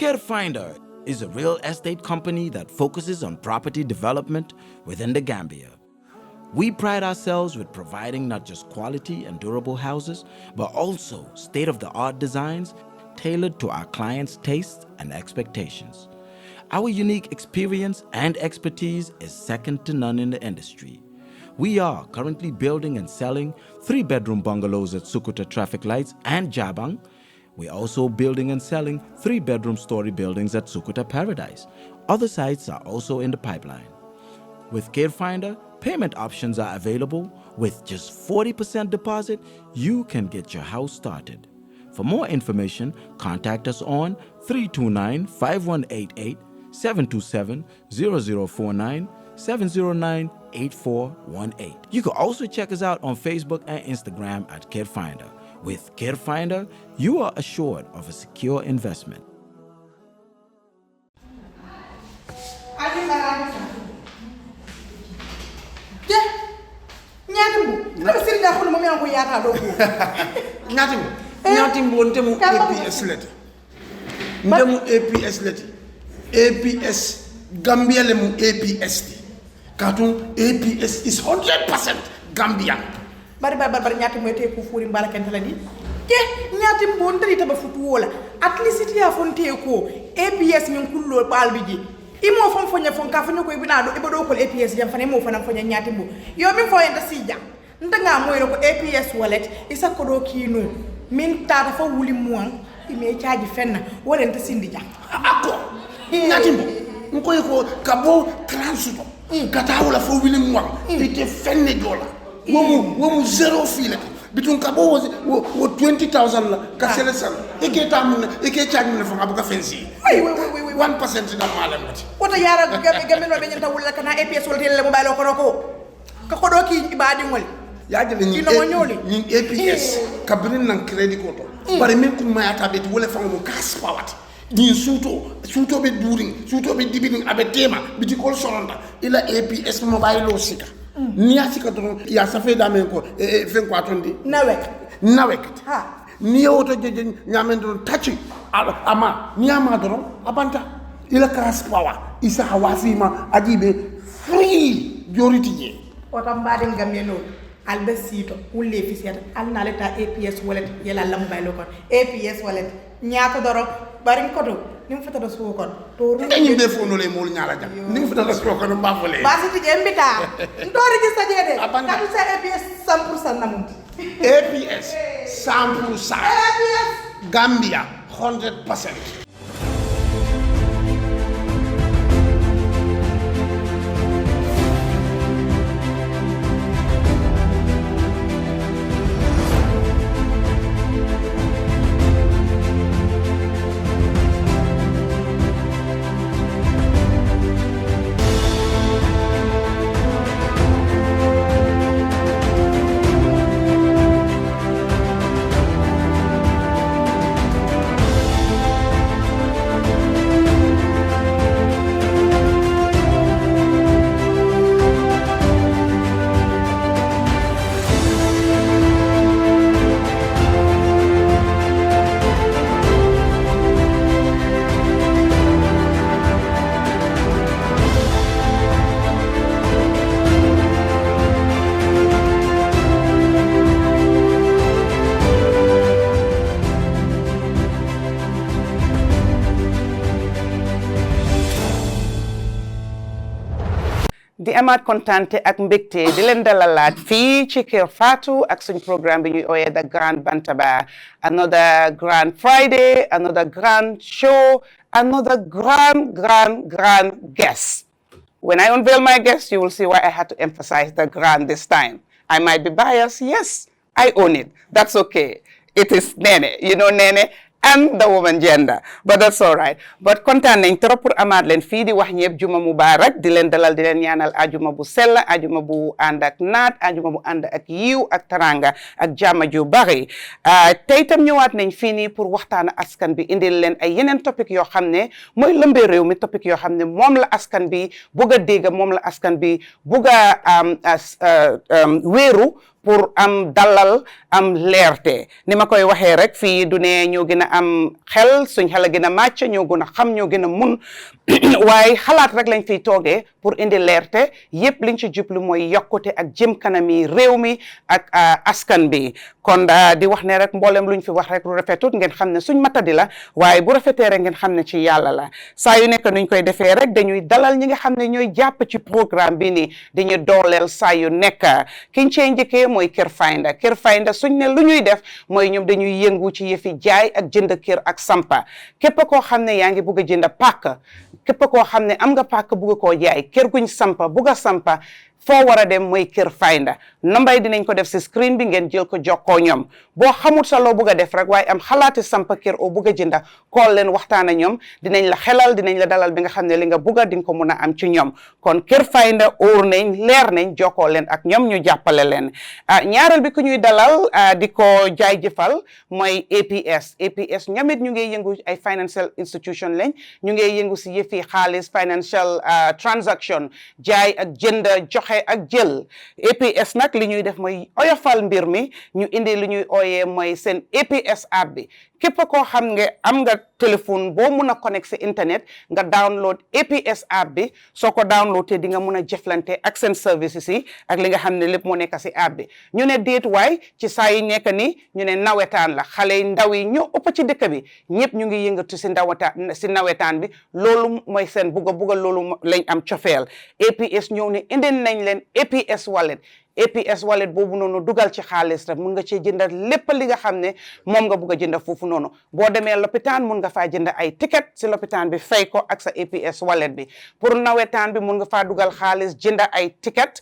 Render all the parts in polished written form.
CareFinder is a real estate company that focuses on property development within the Gambia. We pride ourselves with providing not just quality and durable houses, but also state-of-the-art designs tailored to our clients' tastes and expectations. Our unique experience and expertise is second to none in the industry. We are currently building and selling 3-bedroom bungalows at Sukuta Traffic Lights and Jabang. We're also building and selling 3-bedroom story buildings at Sukuta Paradise. Other sites are also in the pipeline. With CareFinder, payment options are available. With just 40% deposit, you can get your house started. For more information, contact us on 329-5188, 727-0049, 709-8418. You can also check us out on Facebook and Instagram at CareFinder. With CareFinder, you are assured of a secure investment. Nyatimbo ntemu APS leti. Ndemu APS leti. APS Gambia lemu APS ti. Katun APS is 100% Gambian. Bari nyatimbo ete kufuri mbala kentala di. Ke nyatimbo ntali taba futu wola. At least ya fonte ko APS min kullo balbiji. Imo fon fonya fon ka fonyo ko ibinado ibodo ko APS jam fane mo fana fonya nyatimbo. Yo min fo enta sija. Ndanga moyro ko APS wallet isa kodo kino. Min tata fa wuli muan ime charge fenna wala nta sindi jang ako ngatimbo nko ko kabo transuto kata wala fa wuli muan ite fenne dola womu zero file bitun kabo wo 20,000 la ka sele sal eke tamna eke charge na fa abuka fensi oui 1% na malam mati wota yara gamen no be nyanta wala kana APS wala tele mobile ko ka kodo ki ibadi ngol yaje ni APS kabrin nan credit ko to bari min kum mayata be wala fa mo kas pawat ni suto be during suto be dibidin abe tema biti kol sonda ila APS mobile lo sika ni asika to ya safe da men ko fen ko atondi nawek ha ni oto je nyamen do tachi ama ni ama do abanta ila kas power isa hawasima ajibe free joriti je otam baden gameno albe sito wulle fisiyata alna leta APS wallet yela la mobile kon APS wallet nyaata doro barin kodo nim fata do so kon to dañu be fo no le mol ñala jam nim fata do so kon ba fo le basi ti jembita ndori gi sajede kadu sa APS 100% namuti APS 100% APS Gambia 100%. di amaat kontante ak mbégte di leen dalalaat fii ci Kër Fatou ak suñ programme bi ñuy ooyee the Grand Bantaba, another Grand Friday, another grand show, another grand guest. When I unveil my guest, you will see why I had to emphasize the grand this time. I might be biased, yes, I own it. That's okay. It is Neneh, you know Neneh, and the woman gender, but that's all right. But kontaan nañ trop pour amaat leen fii di wax ñëpp juma mubarak di leen dalal di leen ñaanal ajuma bu sell, ajuma bu ànd ak naat, ajuma bu ànd ak yiw ak taranga ak jàmm ju bari. Tey tam ñëwaat nañ fii nii pour waxtaan askan bi indil leen ay yeneen topic yoo xam ne mooy lëmbee réew mi, topic yoo xam ne moom la askan bi bugg a dégg, moom la askan bi bugg a wéeru pour am dalal am leerte ni ma koy waxee rek fii du ne ñoo gën a am xel suñ xel a gën a màcc ñoo gën a xam ñoo gën a mun waaye xalaat rek lañ fiy toogee pour indi leerte yépp liñ ci jublu mooy yokkute ak jëm kanami réew mi ak askan bi kon di wax ne rek mboolem luñ fi wax rek lu rafetut ngeen xam ne suñ matadi la waaye bu rafetee rek ngeen xam ne ci yàlla la saa yu nekk nuñ koy defee rek dañuy dalal ñi nga xam ne ñooy jàpp ci programme bi ni dañuy dooleel saa yu nekk kiñ cee njëkkee mooy Kër Fayda suñ ne lu ñuy def mooy ñoom dañuy yëngu ci yëfi jaay ak jënd kër ak sampa képp koo xam ne yaa ngi bugg a jënd pàkk képp koo xam ne am nga pàkk bugg koo jaay kër guñ sampa bugg a sampa foo war a dem mooy Kër Fayda nombay dinañ ko def si screen bi ngeen jël ko jokkoo ñoom boo xamul sa loo bugg a def rek waaye am xalaati sampa kër oo bugg a jënda kool leen waxtaan ak ñoom dinañ la xelal dinañ la dalal bi nga xam ne li nga bugg a di nga ko mun a am ci ñoom kon Kër Fayda óor nañ leer nañ jokkoo leen ak ñoom ñu jàppale leen ñaareel bi ku ñuy dalal di ko jaay jëfal mooy APS ñamit ñu ngi yëngu ay financial institution lañ ñu ngi yëngu si yëfi xaalis financial transaction jaay ak jënd joxe ak jël APS nag li ñuy def mooy oyofal mbir mi ñu indi li ñuy ooyee mooy seen APS app bi képp koo xam nga am nga téléphone boo mun a connect si internet nga download APS app bi soo ko download te di nga mun a jëflante ak seen services yi ak li nga xam ne lépp moo nekk si app bi ñu ne déet waay ci saa yi nekk ni ñu ne nawetaan la xale yi ndaw yi ñoo ëpp ci dëkk bi ñëpp ñu ngi yëngatu si nawetaan bi loolu mooy seen bugga loolu lañ am cofeel APS ñëw ne indi nañ leen APS wallet boobu noonu dugal ci xaalis rek mun nga cee jëndal lépp li nga xam ne moom nga bugg a jënd foofu noonu boo demee lopitaan mun nga faa jënd ay ticket si lopitaan bi fay ko ak sa APS wallet bi pour nawetaan bi mun nga faa dugal xaalis jënd ay ticket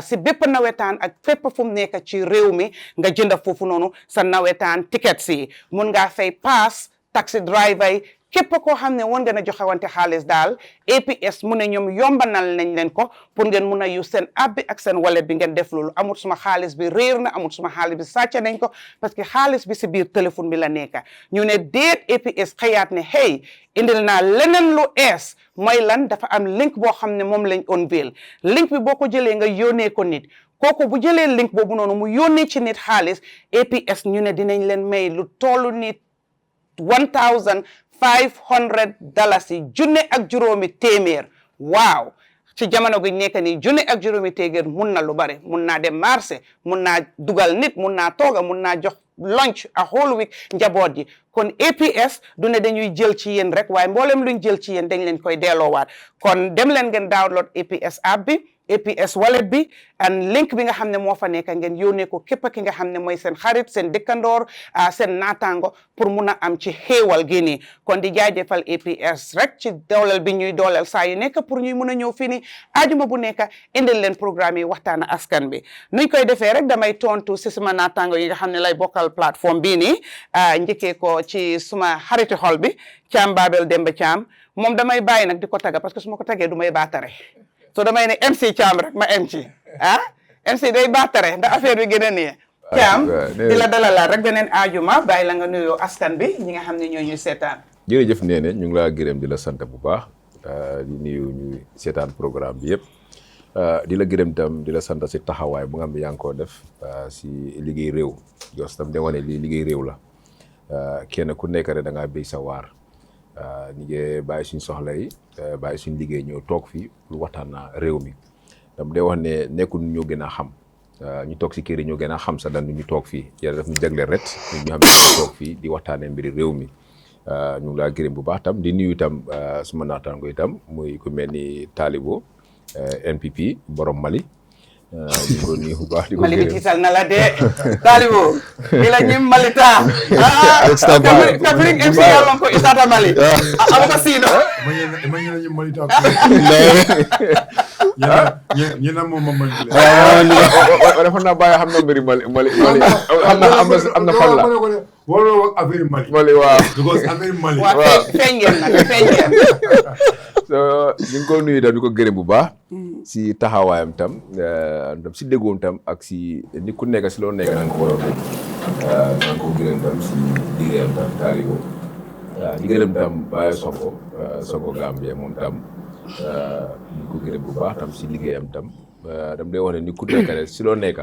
si bépp nawetaan ak fépp fu mu nekk ci réew mi nga jënd foofu noonu sa nawetaan ticket si mun ngaa fay pass taxi driver yi képp koo xam ne woon ngeen a joxe wante xaalis daal APS mu ne ñoom yombanal nañ leen ko pour ngeen mun a use seen app bi ak seen wallet bi ngeen def loolu amul suma xaalis bi réer na amul suma xaalis bi sàcc nañ ko parce que xaalis bi si biir téléphone bi la nekka ñu ne déet APS xëyaat ne hey indil naa leneen lu ees mooy lan dafa am link boo xam ne moom lañ unveil link bi boo ko jëlee nga yónnee ko nit kooku bu jëlee link boobu noonu mu yónnee ci nit xaalis APS ñu ne dinañ leen may lu tollu nit $1,500 junne ak juróomi téeméer waaw ci jamono gi nekk nii junne ak juróomi téeméer mun na lu bare mun naa dem marché mun naa dugal nit mun naa tooga mun naa jox lunch a whole week njaboot ji kon APS du ne dañuy jël ci yéen rek waaye mboolem luñ jël ci yéen dañ leen koy delloowaat kon dem leen ngeen download APS app bi APS wallet bi and link bi nga xam ne moo fa nekk ngeen yónnee ko képp ki nga xam ne mooy seen xarit seen dëkkandoor seen naataango pour mun a am ci xéewal gi nii kon di jaajëfal APS rek ci dooleel bi ñuy dooleel saa yu nekk pour ñuy mun a ñëw fii nii ajuma bu nekk indil leen programme yi waxtaan askan bi nuñ koy defee rek damay tontu si suma naataango yi nga xam ne lay bokkal plateforme bii nii njëkkee ko ci suma xariti xol bi Thiam Babel Demba Thiam moom damay bàyyi nag di ko tagga parce que su ma ko taggee du may baatare so damay ne MC Thiam rek ma MC MC day baatare ndax affaire bi gën a nii Thiam di la dalalaat rek beneen aajuma bàyyi la nga nuyoo askan bi ñi nga xam ne ñoo ñuy seetaan jërëjëf Neneh ñu ngi laa gërëm di la sant bu baax di nuyu ñuy seetaan programme bi yëpp di la gërëm tam di la sant si taxawaay bu nga xam ne yaa ngi koo def si liggéey réew jos tam de wane lii liggéey réew la kenn ku nekk rek da ngaa béy sa waar ñu ngi bàyyi suñ soxla yi bàyyi suñ liggéey ñëw toog fii lu waxtaan na réew mi dam day wax ne nekkul ñoo gën a xam ñu toog si kër yi ñoo gën a xam sa dan ñu toog fii yàlla daf ñu jagleel ret ñu xam ne ñu toog fii di waxtaanee mbiri réew mi ñu ngi laa gërëm bu baax tam di nuyu itam suma naataango itam muy ku mel ni Talibo NPP borom Mali di ko nuyu bu baax di ko Mali bi tiital na la de Talibo di la ñim Mali ta Kaffrine MC yàlla ko itata Mali ama ko siino ma ñena ñim Mali ta ñena mo ma Mali dafa naa bàyyi xam na mbiri Mali am na fan la wala wax affaire Mali waaw because affaire Mali waaw feeñ ngeen so ñu ngi ko nuyu tam di ko gërëm bu baax si taxawaayam tam si déggoom tam ak si ni ku nekk si loo nekk na nga ko waroon na nga ko gërëm tam si liggéeyam tam Talibo di gërëm tam Baye Sonko Gambie moom tam ñu ko gërëm bu baax tam si liggéeyam tam dam day wax ne ni ku nekk rek si loo nekk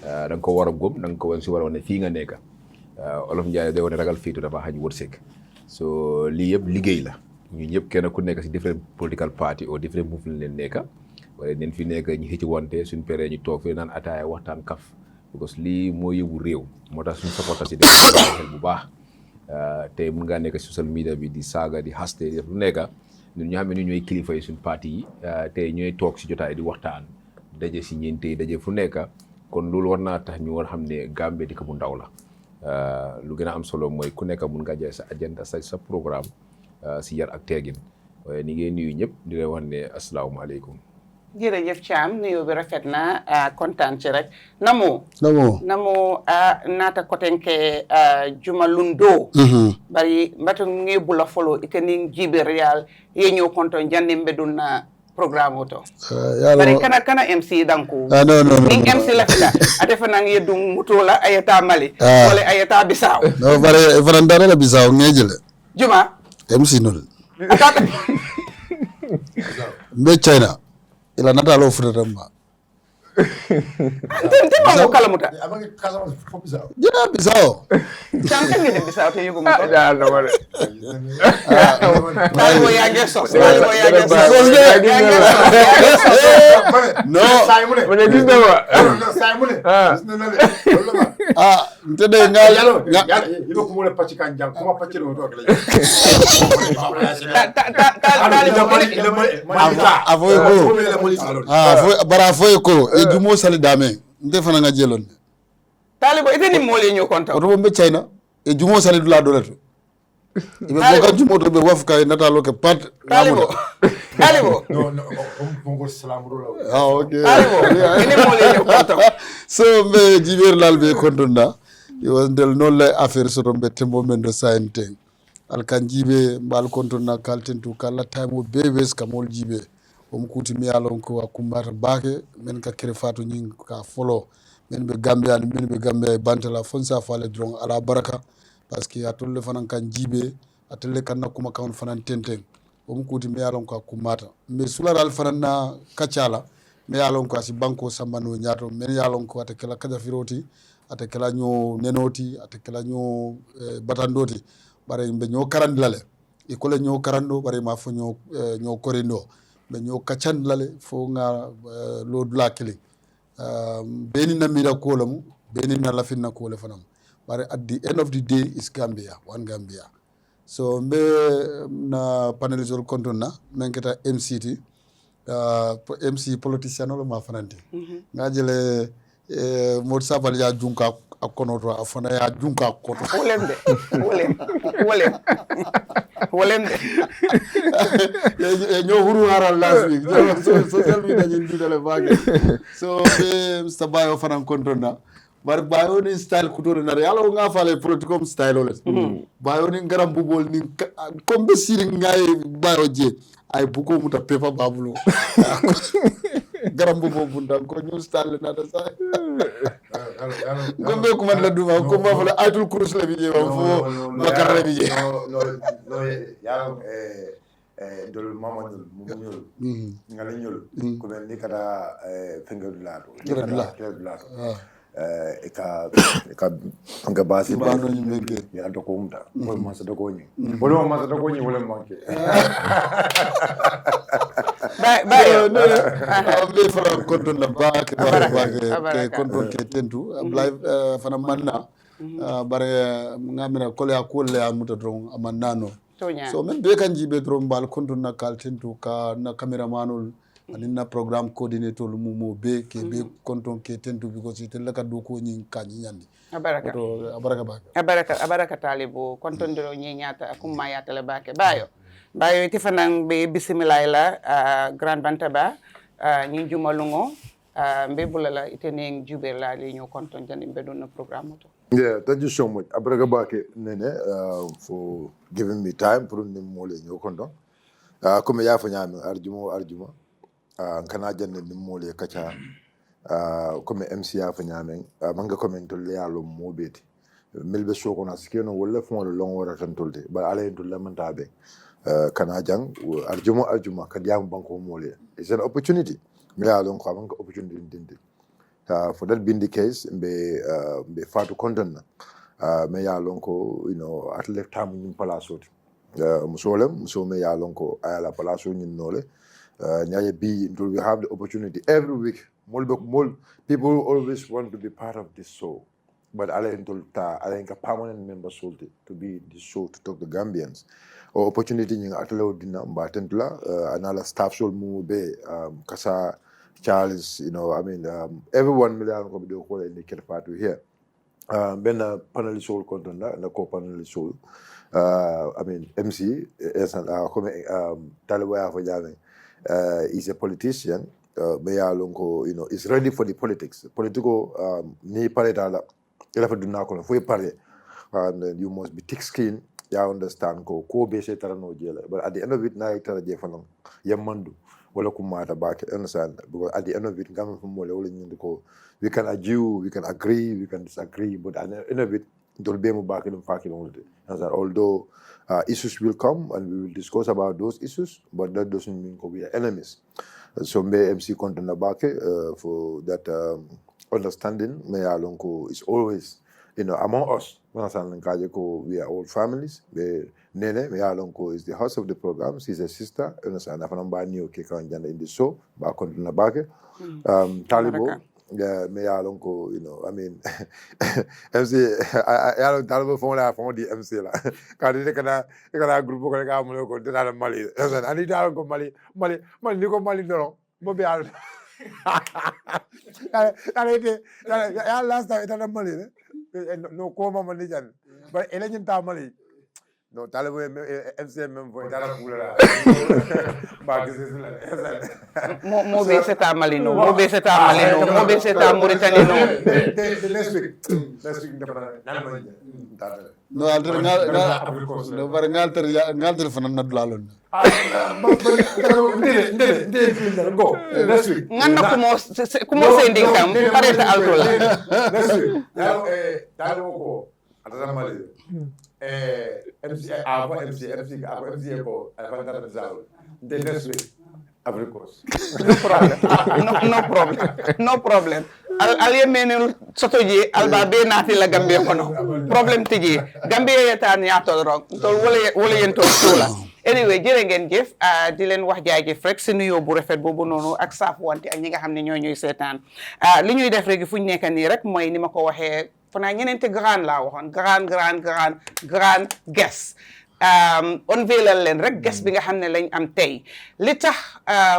da nga ko war a góob da nga ko si war a wane fii nga nekk olof Njaay day wane ragal fiitu dafa xaj wërsëg so lii yëpp liggéey la ñu ñëpp kenn ku nekk si different political party ou different movement leen nekk wala neen fi nekk ñu xëcc wante suñ peree ñu toog fi naan ataaya waxtaan kaf because lii moo yóbbu réew moo tax suñ supporter si def xel bu baax te mun ngaa nekk social media bi di saaga di haste di def lu nekk ñun ñu xam ne ñooy kilifa yi suñ parti yi te ñooy toog si jotaay di waxtaan daje si ñeente yi daje fu nekk kon loolu war naa tax ñu war xam ne Gambie dëkk bu ndaw la lu gën a am solo mooy ku nekk mun nga jaay sa agenda sa programme si yar ak teegin waaye ni ngeen nuyu ñëpp di leen wax ne asalaamaaleykum. jërëjëf Thiam nuyoo bi rafet na kontaan ci rek namo naata kotenke juma lundo bari mbatu ngi bula follow ite ni jibe real ye ñoo konton jandi mbedun na programme oto bari kana MC danku no ni MC la fita ate fa nang yedum mutola ayata mali wala ayata bisaw no bari farandara la bisaw ngejele juma MC nul atata mbe China ila natalo futatamba ante mango kala muta Abang kala fo bisa. jena bisaw Thiam kan ngeen bisaw te yugo muto daa na wala Talibo yange sos talibo yange no Say mu ne. mu ne gis na ma Say mu ne. Gis na le. ntede nga Yalo ido ko mo le pacci kan jang ko ma pacci do to kala. bara foye ko e jumo sali dame nte fana nga jelon talibo ite ni mole ñu konta oto mbe China e jumo sali dula doleto ibe boka jumo to be wafka natalo ke pat talibo No, bongo salam ro la. okay talibo ite mole ñu konta so mbe jiber lal be kontunda yo ndel non la affaire soto mbe tembo men do sainte alkan jibe mbal kontuna kaltentu kala time be wes kamol jibe kuti mi yalon ko akumbata bake men ka kere fatu nyin ka folo men be Gambia men be Gambia bantala fonsa fale dron ala baraka parce que atolle fanan kan jibe atolle kan nakuma kan fanan tenten kuti mi yalon ko akumbata me sularal fanan na kachala mi yalon ko asi banko sambano nyato men yalon ko atakela kaja firoti atakela nyo nenoti atakela nyo batandoti bare be nyo karandlale ikole nyo karando bare ma fo nyo korindo ɓe ñoo kacandlale fo nga lodula kili beni na mira kola mu beni na lafinna kola fanam bare at the end of the day is Gambia one Gambia so mbe na panelisol konton na men keta MCT MC politicien lo ma fanante nga jele mod sabal ya junka akonoto afana ya junka koto wolem de ñoo huru haral last week social media ñin dudale bage so be sabayo fanan kontona bar bayo ni style kutore na yalo nga fale politicom style ole bayo ni ngaram bubol ni kombe siri ngay bayo je ay buko muta pepa babulo garam bubo bunda ko ñu style na da sa kombe ko man la duma ko ma fala aytul kurus la bi je fo bakar la bi je No, ya dol mama dol mu ñul ngala ñul ko ben ni kada fengel lato eka nga basi ba no ñu meke ya do ko umta ko ma sa do ko ñi wala ma sa do ko ñi wala manke be fara konton la baake ke konton ke tentu live fana manna bare ngamira kole akole amuta dron amannano so men be kan jibe dron bal konton na kal tentu ka na cameramanul anin na programme coordinator lu mo be ke be konton ke tentu because it la ka do ko nyin kan nyandi abaraka talibo konton do nyi nyata akumma yata le baake bayo tifanang be bismillah la Grand Bantaba ñi jumalungo mbe bulala iteneng juber la li ñoo konton jandi mbe don programme to. Yeah, thank you so much. Abraga bake Neneh for giving me time pour ni mole ñoo konton. Comme ya fa ñami arjuma kana jande ni mole kacha comme MC ya fa ñami manga comment to le yalo mo beti. Melbe soko na skeno wala fon long wara tan tolde ba ala en to lamanta be. Kana jang arjuma kad yam banko mole. It's an opportunity. Me ya lon ko manga opportunity dindi. For that being the case, be far to content me ya lonko, at left time in palaso. So me ya lonko ayala palaso in nole. Nyaye be until we have the opportunity every week. People always want to be part of this show. But I think a permanent member solely to be in this show to talk to Gambians. Or opportunity in Atlo Dina Mbatentula, another staff should move Kasa Charles, everyone million come to the indicate part to here. Ben a panelist soul content and a co-panelist soul. MC is Talawaya for Jami is a politician. Is ready for the politics. Political ni paretala. And you must be thick-skinned. You understand ko base tarano jela. But at the end of it, na itara jefanong yamandu wala kumata back. Understand? Because at the end of it, coming from we can argue, we can agree, we can disagree. But at the end of it, don't be back in the although issues will come and we will discuss about those issues, but that doesn't mean we are enemies. So may MC content back for that. Understanding is always, among us. We are all families. Neneh is the host of the program. She's a sister. In the show, back on the back. Talibo, MC. I Talibo phone the MC la. Kadi group ko Mali. I need to go Mali no. Last time it Mali. No coma Malijan. But election Tamali. No Taliban MCM for Mo bese ta Malino, mo bese ta Malino, mo bese ta Mauritania. Next week no alter no bar ngal fana nadlalon go next week Ngana kumo sending kam pareta altola. Next week Talibo atata Mali MC ko alfantara zalo the next week Africos. No problem. Aliye menul sotoji alba be nati la Gambia kono. Problem tiji. Gambia yeta ni atol rok. Tol wole yen to tula. Anyway, jërë ngeen jëf di leen wax jaajëf rek si nuyoo bu rafet boobu noonu ak saafu wante ak ñi nga xam ne ñoo ñuy seetaan li ñuy def rek fu ñu nekk nii rek mooy ni ma ko waxee fanaa ñeneenti grand laa waxoon grand guest unveilal leen rek guest bi nga xam ne lañ am tey li tax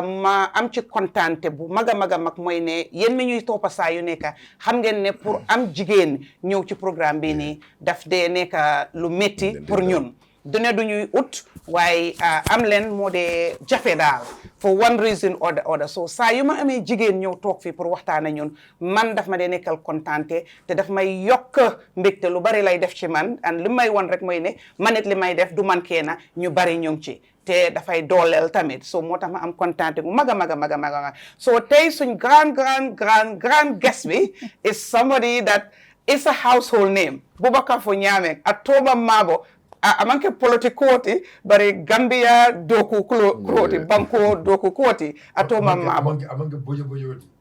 ma am ci kontaante bu mag a mag mooy ne yéen mi ñuy toppa saa yu nekk xam ngeen ne pour am jigéen ñëw ci programme bi nii daf dee nekk lu métti pour ñun dune du ñuy ut waaye am leen moo dee jafe daal for one reason or the other so saa yu ma amee jigéen ñëw toog fii pour waxtaan ak ñun man daf ma dee nekkal kontaante te daf may yokk mbégte lu bari lay def ci man and li may won rek mooy ne man it li may def du man keena ñu bari ñu ngi ci te dafay dooleel tamit so moo tax ma am kontaante gu mag a so tey suñ grand guest bi is somebody that is a household name Boubacar Fo Nyame a Toba Mabo amanke politikoti bari Gambia doku kloti banko doku koti atoma mabo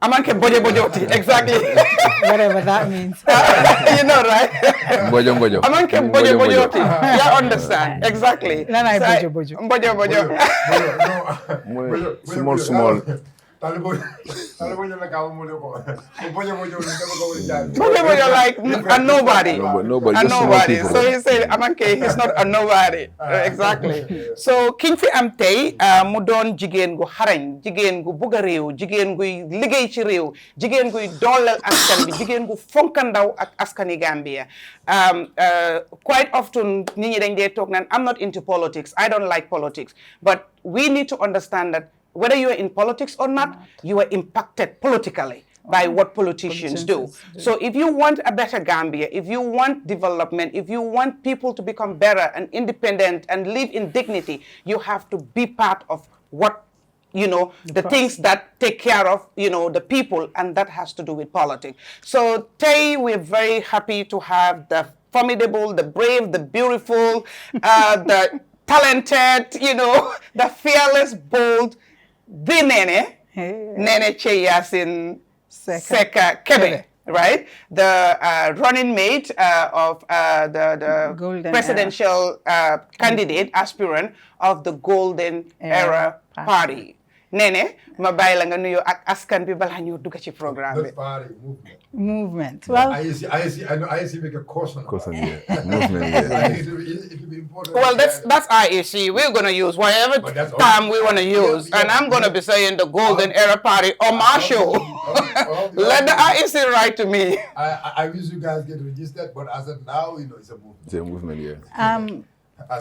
amanke bojo exactly whatever that means you know right bojo amanke bojo yeah understand exactly nana bojo small Bojo like a nobody. Nobody. So he said, Amanke, he's not a nobody. Exactly. So King fi am tay mu doon jigéen gu xarañ jigéen gu bugg a réew jigéen guy liggéey ci réew jigéen guy dooleel askan bi jigéen gu fonkandaw ak askani Gambia. Quite often nit ñi dañ dee toog naan I'm not into politics. I don't like politics. But we need to understand that whether you are in politics or not, you are impacted politically by what politicians do. So if you want a better Gambia, if you want development, if you want people to become better and independent and live in dignity, you have to be part of what, the things that take care of, the people, and that has to do with politics. So today we're very happy to have the formidable, the brave, the beautiful, the talented, the fearless, bold, the Neneh Cheyassin Secka Kebe, right? The running mate of the Golden presidential candidate, aspirant of the Golden Era Party. Neneh, ma bàyyi la nga nuyu ak askan bi balaa ñoo dugg ci programme bi. Party movement. Well, I know IEC make a caution. Yeah. Movement, yeah. It will be important. Well, that's IEC. We're going to use whatever term we want to use. And I'm going to be saying the Golden Era Party on my show. Let the IEC write to me. I wish you guys get registered, but as of now, it's a movement. It's a movement, yeah.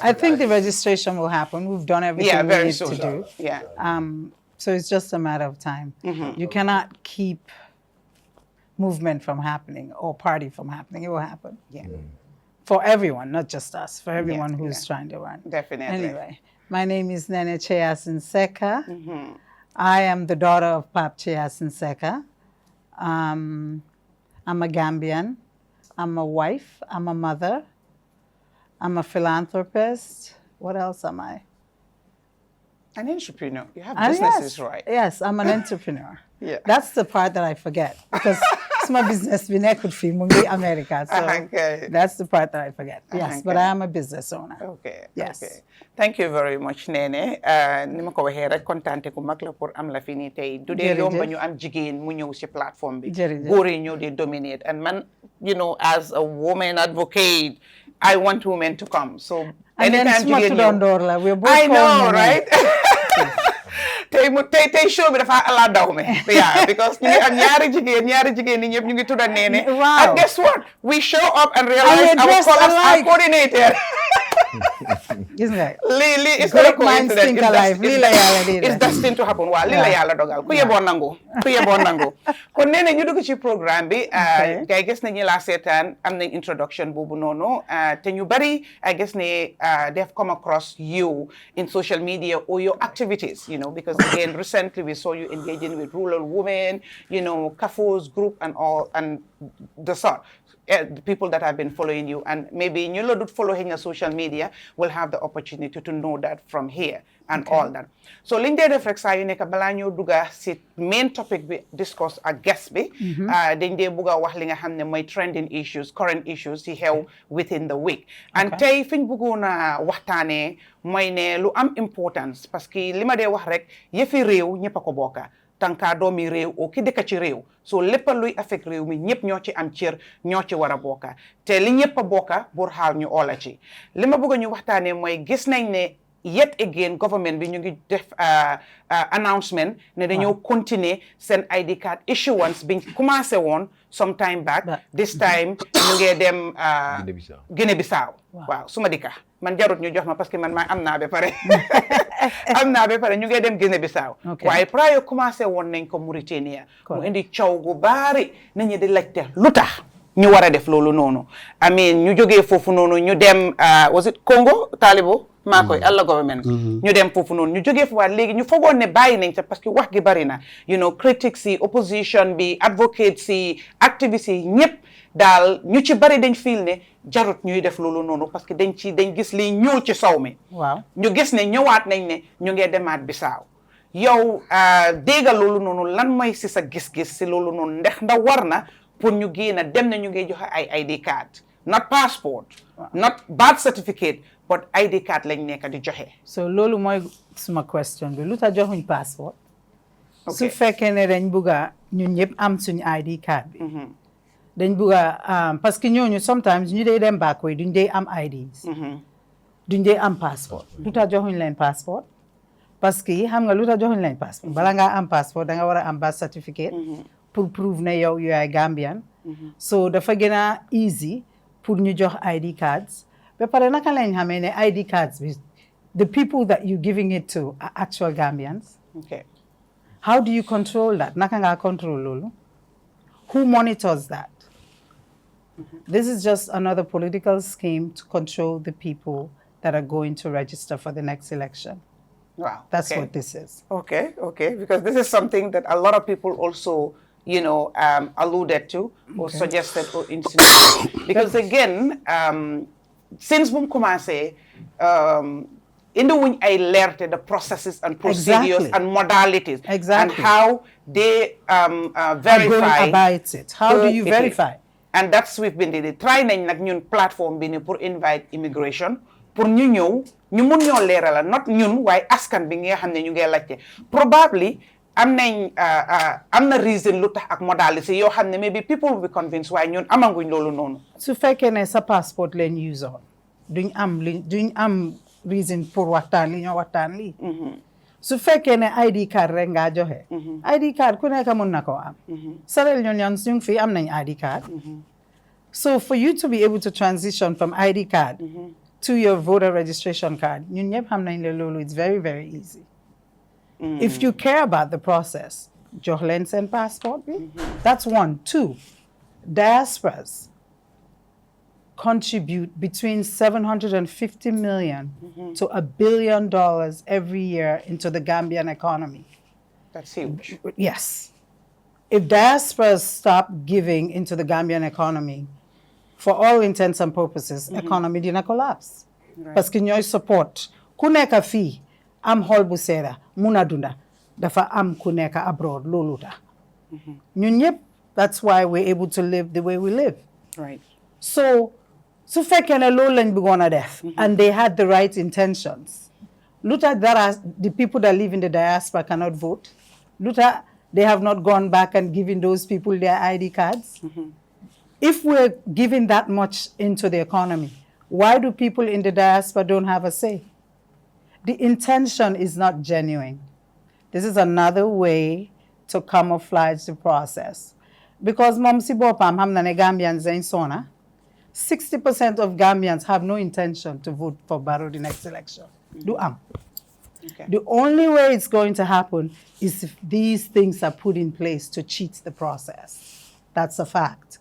I think the registration will happen. We've done everything we need to do. Yeah. So it's just a matter of time. You cannot keep movement from happening or party from happening. It will happen. Yeah. For everyone, not just us, for everyone who's trying to run. Definitely. Anyway, my name is Neneh Cheyassin Secka. I am the daughter of Pap Cheyassin Secka. I'm a Gambian. I'm a wife. I'm a mother. I'm a philanthropist. What else am I? An entrepreneur. You have businesses, right? Yes, I'm an entrepreneur. Yeah. That's the part that I forget because it's my business in America. So that's the part that I forget. Yes, but I am a business owner. Okay. Yes. Okay. Thank you very much, Neneh. Ni ma ko waxee rek kontaante ku mag la pour am la fi nii tey. Du dee yomba ñu am jigéen mu ñëw ci plateforme bi. Góor yi ñoo di dominate. And man, as a woman advocate, I want women to come. So anytime jigéen ñëw. I know, right? tey show bi dafa ala daw me. Yeah, because ñu ngi am ñaari jigéen ñi ñëpp ñu ngi tudda Neneh. And guess what? We show up and realize our colors are coordinated. Isn't it? It's not a coincidence. It's destined to happen. Waaw lii la yàlla dogal ku yeboon nangu kon Neneh ñu dugg ci programme bi gay gis nañu la seetaan am nañ introduction boobu noonu te ñu bari I guess ne they've come across you in social media or your activities, because again recently we saw you engaging with rural women, CAFO's group and all and the sort. The people that have been following you and maybe you not following your social media will have the opportunity to know that from here and all that. So liñ dee def rek saa yu nekk balaa ñoo dugga si main topic bi discuss ak guest bi dañ dee bugg a wax li nga xam ne mooy trending issues, current issues si xew within the week. And tey fiñ bëggoon a waxtaanee mooy ne lu am importance parce que li ma dee wax rek yëfi réew ñëpp a ko bokka tanka doomi réew o ki dëkk ci réew so lépp luy affect réew mi ñëpp ñoo ci am cër ñoo ci war a bokka te li ñëpp a bokka bur xaal ñu oola ci li ma bëgg ñu waxtaanee mooy gis nañ ne yet again government bi ñu ngi def announcement ne dañoo continuer seen ID card issuance biñ commencé woon some time back this time ñu ngee dem Guinée Bissau waaw suma dikka man jarut ñu jox ma parce que man maa am naa ba pare ñu ngee dem Guinée Bissau waaye prior commencé woon nañ ko Mauritania mu indi coow gu baari nit ñi di laajte lu tax ñu war a def loolu noonu amiin ñu jógee foofu noonu ñu dem was it Congo Talibo maa koy Allah government ñu dem foofu noonu ñu jógee fu waat léegi ñu fogoon ne bàyyi nañ sa parce que wax gi bari na critics yi opposition bi advocates yi activists yi ñëpp daal ñu ci bari dañ fiil ne jarut ñuy def loolu noonu parce que dañ gis lii ñuul ci sow mi waaw ñu gis ne ñëwaat nañ ne ñu ngee demaat Bissau yow dégga loolu noonu lan mooy si sa gis-gis si loolu noonu ndax war na pour ñu génn dem na ñu ngay joxe ay ID card not passport not birth certificate but ID card lañ nekk di joxe. So loolu mooy suma question bi lu tax joxuñ passport su fekkee ne dañ bugga ñun ñëpp am suñu ID card bi dañ bugga parce que ñooñu sometimes ñu dee dem back way duñ dee am IDs duñ dee am passport lu tax joxuñ leen passport parce que xam nga lu tax joxuñ leen passport bala ngaa am passport da nga war a am birth certificate pour prove ne yow yaay Gambian so dafa gën a easy pour ñu jox ID cards ba pare naka lañ xamee ne ID cards bi the people that you giving it to are actual Gambians how do you control that naka nga control loolu who monitors that this is just another political scheme to control the people that are going to register for the next election. Wow. That's what this is. Okay, because this is something that a lot of people also alluded to or suggested or insinuated. Because again, since boom commencé, indi wuñ ay leerte the processes and procedures Exactly. and modalities Exactly. and how they verify going about it. How do you it is. verify? And that's we've been doing. Try nañ nag ñun plateforme bi ni pour invite immigration pour ñu ñëw ñu mun ñoo leerala not ñun waaye askan bi nga xam ne ñu ngi laajte probably am na reason lu tax ak modalité yoo xam ne maybe people will be convinced waaye ñun amanguñ loolu noonu. Su fekkee ne sa passport leen use on duñ am reason pour waxtaan li ñoo waxtaan lii. Su fekkee ne ID card rek nga joxe. ID card ku nekk mun na ko am. Sarel ñoon ñu fi am nañ ID card. So for you to be able to transition from ID card to your voter registration card, ñun ñëpp xam nañ le loolu it's very, very easy. If you care about the process, jox leen seen passport bi. That's one. Two, diasporas contribute between $750 million to $1 billion every year into the Gambian economy. That's huge. Yes. If diasporas stop giving into the Gambian economy, for all intents and purposes, economy dina collapse. Parce que ñooy support ku nekk fii am xol bu seeda mun a dunda dafa am ku nekk abroad loolu tax ñun ñëpp that's why we're able to live the way we live. Right. So su fekkee ne loolu lañ bëggoon a def and they had the right intentions lu tax the people that live in the diaspora cannot vote lu tax they have not gone back and given those people their ID cards. If we're giving that much into the economy, why do people in the diaspora don't have a say? The intention is not genuine. This is another way to camouflage the process. Because Momsi Bopam Hamnane Gambians in Sona, 60% of Gambians have no intention to vote for Barrow the next election. Okay. The only way it's going to happen is if these things are put in place to cheat the process. That's a fact.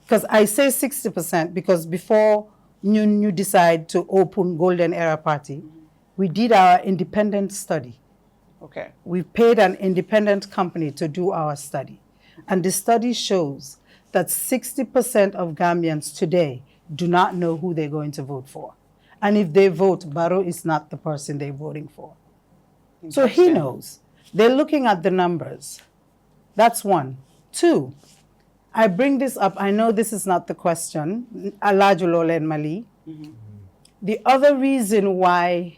Because I say 60% because before you decide to open Golden Era Party, we did our independent study. Okay. We paid an independent company to do our study. And the study shows that 60% of Gambians today do not know who they're going to vote for. And if they vote, Barrow is not the person they're voting for. So he knows. They're looking at the numbers. That's one. Two, I bring this up. I know this is not the question. Alajulole and Mali. The other reason why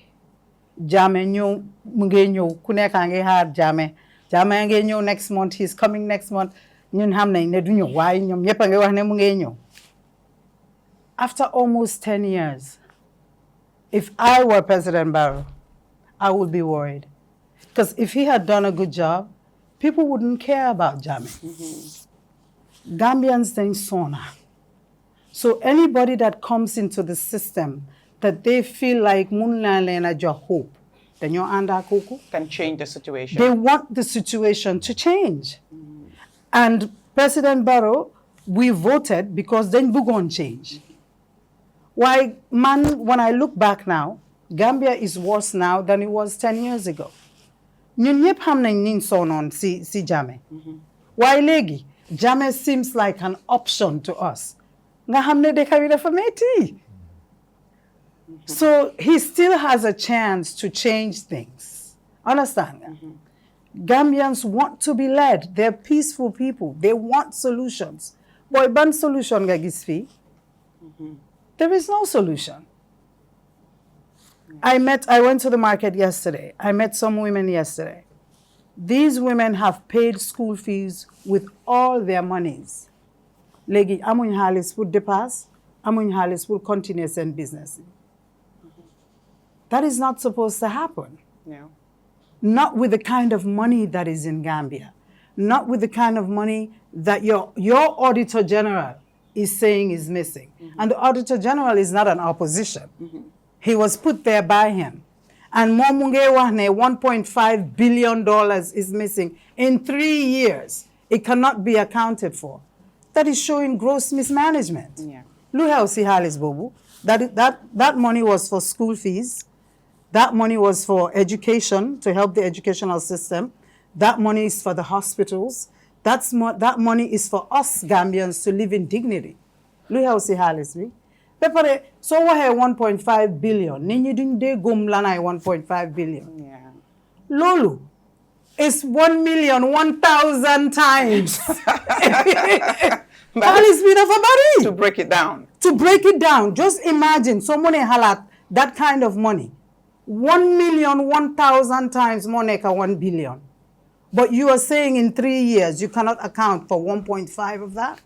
Jame nyo mungenyo kunekange har Jame ngenyo next month. He's coming next month. Nyun hamne ne dunyo why nyom yepange wahne mungenyo. After almost 10 years, if I were President Barrow, I would be worried. Because if he had done a good job, people wouldn't care about Jame. Gambians then sona. So anybody that comes into the system that they feel like munlalena jo hope, then you're under kuku. Can change the situation. They want the situation to change. And President Barrow, we voted because then bugon change. Why, man, when I look back now, Gambia is worse now than it was 10 years ago. Ñun ñepp xam nañ niñ sonon si Jammeh. Why legi? Jammeh seems like an option to us. Nga xam ne dëkk bi dafa metti. So he still has a chance to change things. Understand? Gambians want to be led. They're peaceful people. They want solutions. Boy, ban solution nga gis fi. There is no solution. I went to the market yesterday. I met some women yesterday. These women have paid school fees with all their monies. Legi amuñ xaalis pour dépasse, amuñ xaalis pour continuer seen business. That is not supposed to happen. Yeah. Not with the kind of money that is in Gambia. Not with the kind of money that your Auditor General is saying is missing. And the Auditor General is not an opposition. He was put there by him. And Momunge Wahne, $1.5 billion is missing in 3 years. It cannot be accounted for. That is showing gross mismanagement. Yeah. Look how Halis Bobu. That money was for school fees. That money was for education, to help the educational system. That money is for the hospitals. That money is for us Gambians to live in dignity. Look how Halis. Pepare, so what have 1.5 billion? Ninyi ding de gum lana 1.5 billion. Yeah. Lulu, it's 1,000,000 times. All is been of a body. To break it down. To break it down, just imagine someone halat that kind of money. 1,000,000 times more than 1 billion. But you are saying in 3 years you cannot account for 1.5 of that?